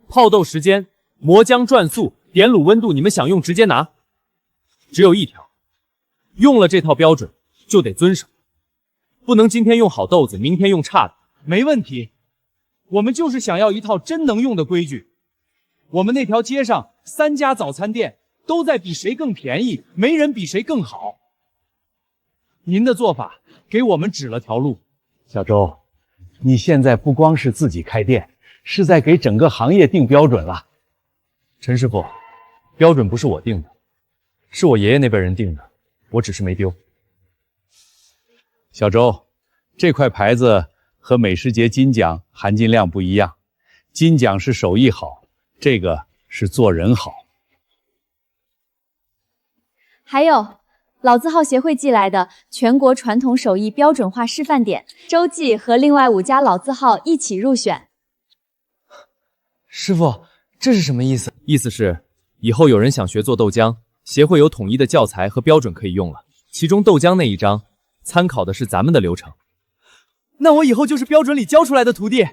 泡豆时间、磨浆转速、点卤温度，你们想用直接拿。只有一条，用了这套标准就得遵守，不能今天用好豆子，明天用差的。没问题，我们就是想要一套真能用的规矩。我们那条街上3家早餐店都在比谁更便宜，没人比谁更好。您的做法给我们指了条路。小周，你现在不光是自己开店，是在给整个行业定标准了。陈师傅，标准不是我定的，是我爷爷那辈人定的，我只是没丢。小周，这块牌子和美食节金奖含金量不一样，金奖是手艺好，这个是做人好。还有老字号协会寄来的全国传统手艺标准化示范点，周记和另外5家老字号一起入选。师傅，这是什么意思？意思是以后有人想学做豆浆，协会有统一的教材和标准可以用了。其中豆浆那一章参考的是咱们的流程。那我以后就是标准里教出来的徒弟。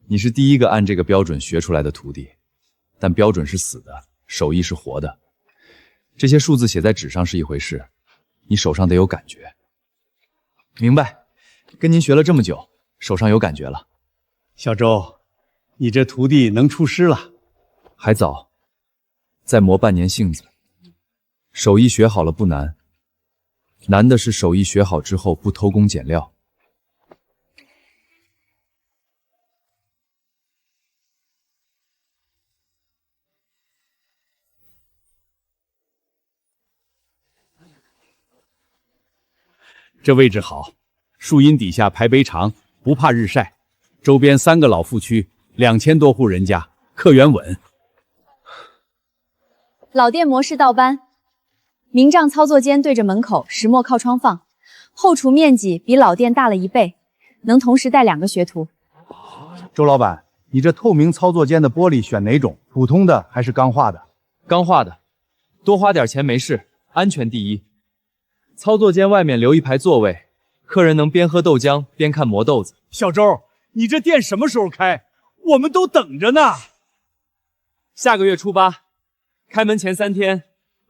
你是第一个按这个标准学出来的徒弟，但标准是死的，手艺是活的。这些数字写在纸上是一回事，你手上得有感觉。明白，跟您学了这么久，手上有感觉了。小周，你这徒弟能出师了。还早，再磨半年性子。手艺学好了不难，难的是手艺学好之后不偷工减料。这位置好，树荫底下排杯长，不怕日晒。周边3个老副区，2000多户人家，客源稳。老店模式倒班，明账操作间对着门口，石磨靠窗放，后厨面积比老店大了1倍，能同时带2个学徒。周老板，你这透明操作间的玻璃选哪种？普通的还是钢化的？钢化的，多花点钱没事，安全第一。操作间外面留一排座位，客人能边喝豆浆边看磨豆子。小周，你这店什么时候开？我们都等着呢。下个月初8，开门前3天，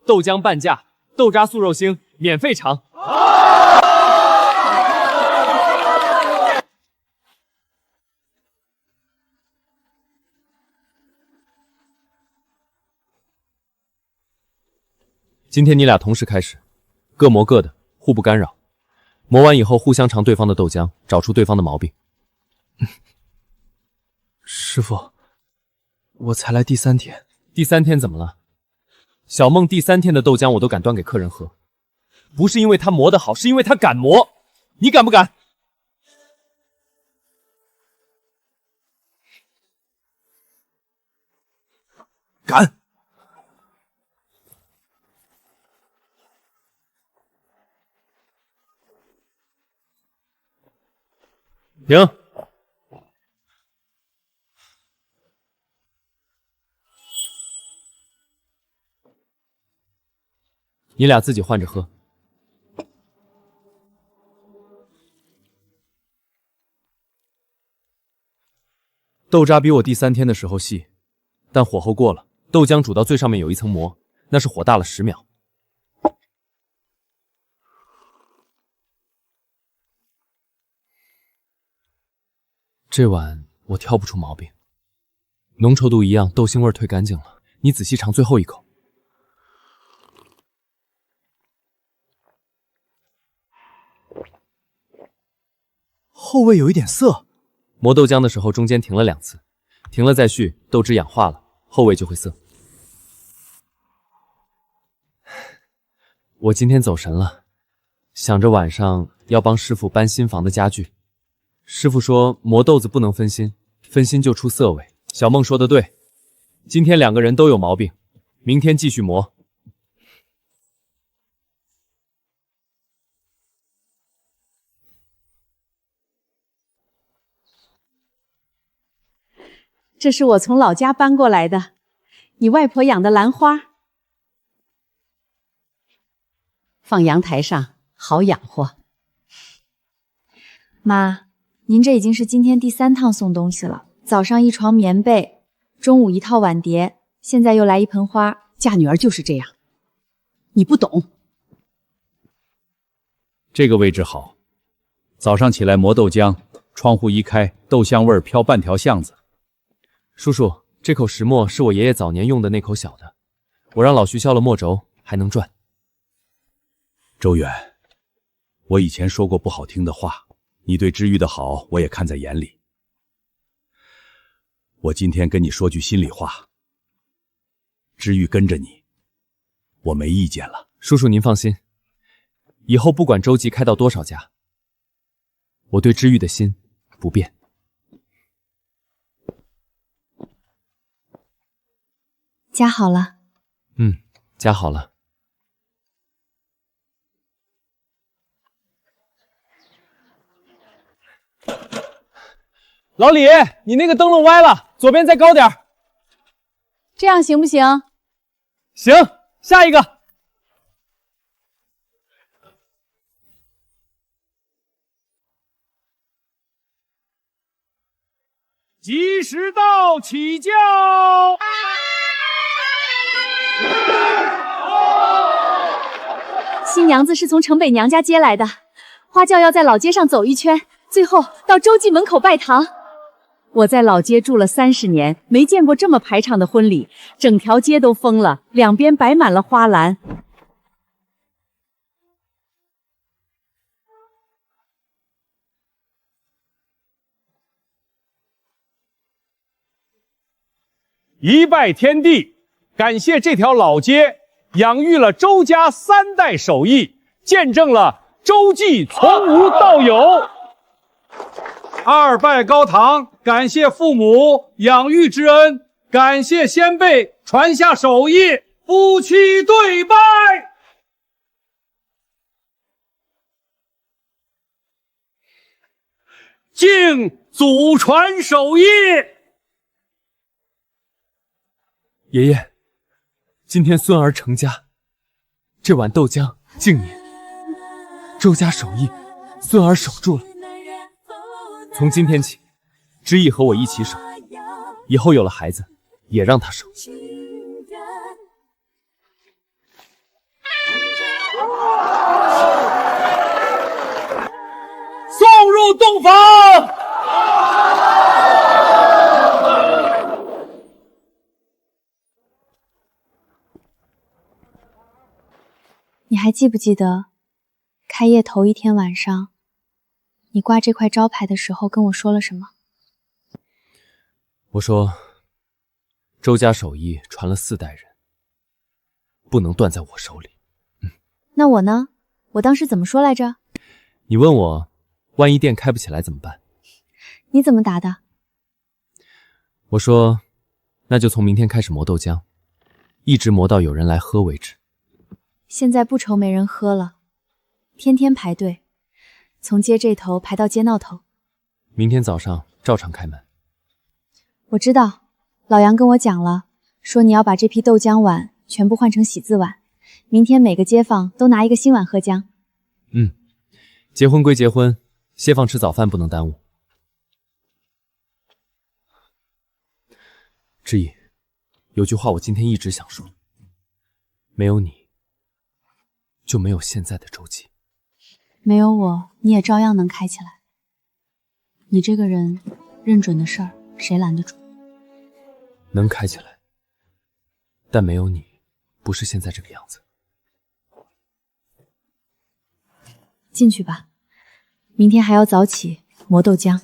豆浆半价，豆渣素肉星免费尝。今天你俩同时开始。各磨各的，互不干扰。磨完以后互相尝对方的豆浆，找出对方的毛病。师傅，我才来第3天。第3天怎么了？小梦第3天的豆浆我都敢端给客人喝，不是因为他磨得好，是因为他敢磨。你敢不敢？敢。停！你俩自己换着喝。豆渣比我第3天的时候细，但火候过了，豆浆煮到最上面有一层膜，那是火大了10秒。这碗我挑不出毛病，浓稠度一样，豆腥味退干净了。你仔细尝最后一口。后味有一点涩。磨豆浆的时候中间停了2次，停了再续，豆汁氧化了，后味就会涩。我今天走神了，想着晚上要帮师傅搬新房的家具。师傅说磨豆子不能分心，分心就出涩味。小梦说的对，今天2个人都有毛病，明天继续磨。这是我从老家搬过来的，你外婆养的兰花，放阳台上好养活。妈，您这已经是今天第3趟送东西了。早上1床棉被，中午1套碗碟，现在又来1盆花。嫁女儿就是这样，你不懂。这个位置好，早上起来磨豆浆，窗户一开，豆香味儿飘半条巷子。叔叔，这口石磨是我爷爷早年用的那口小的，我让老徐削了墨轴，还能转。周远，我以前说过不好听的话，你对知玉的好我也看在眼里。我今天跟你说句心里话，知玉跟着你，我没意见了。叔叔您放心，以后不管周记开到多少家，我对知玉的心不变。夹好了。夹好了。老李，你那个灯笼歪了，左边再高点。这样行不行？行，下一个。吉时到，起轿。新娘子是从城北娘家接来的，花轿要在老街上走一圈，最后到周记门口拜堂。我在老街住了30年，没见过这么排场的婚礼，整条街都封了，两边摆满了花篮。一拜天地，感谢这条老街养育了周家3代手艺，见证了周记从无到有。2拜高堂，感谢父母养育之恩，感谢先辈传下手艺，夫妻对拜。敬祖传手艺。爷爷，今天孙儿成家，这碗豆浆敬您。周家手艺，孙儿守住了。从今天起，知意和我一起守，以后有了孩子，也让他守。送入洞房。你还记不记得开业头1天晚上，你挂这块招牌的时候跟我说了什么？我说，周家手艺传了4代人，不能断在我手里。那我呢？我当时怎么说来着？你问我，万一店开不起来怎么办？你怎么答的？我说，那就从明天开始磨豆浆，一直磨到有人来喝为止。现在不愁没人喝了，天天排队，从街这头排到街那头。明天早上照常开门。我知道，老杨跟我讲了，说你要把这批豆浆碗全部换成喜字碗，明天每个街坊都拿一个新碗喝浆。结婚归结婚，街坊吃早饭不能耽误。知意，有句话我今天一直想说，没有你，就没有现在的周记。没有我，你也照样能开起来。你这个人认准的事儿，谁拦得住？能开起来，但没有你，不是现在这个样子。进去吧，明天还要早起磨豆浆。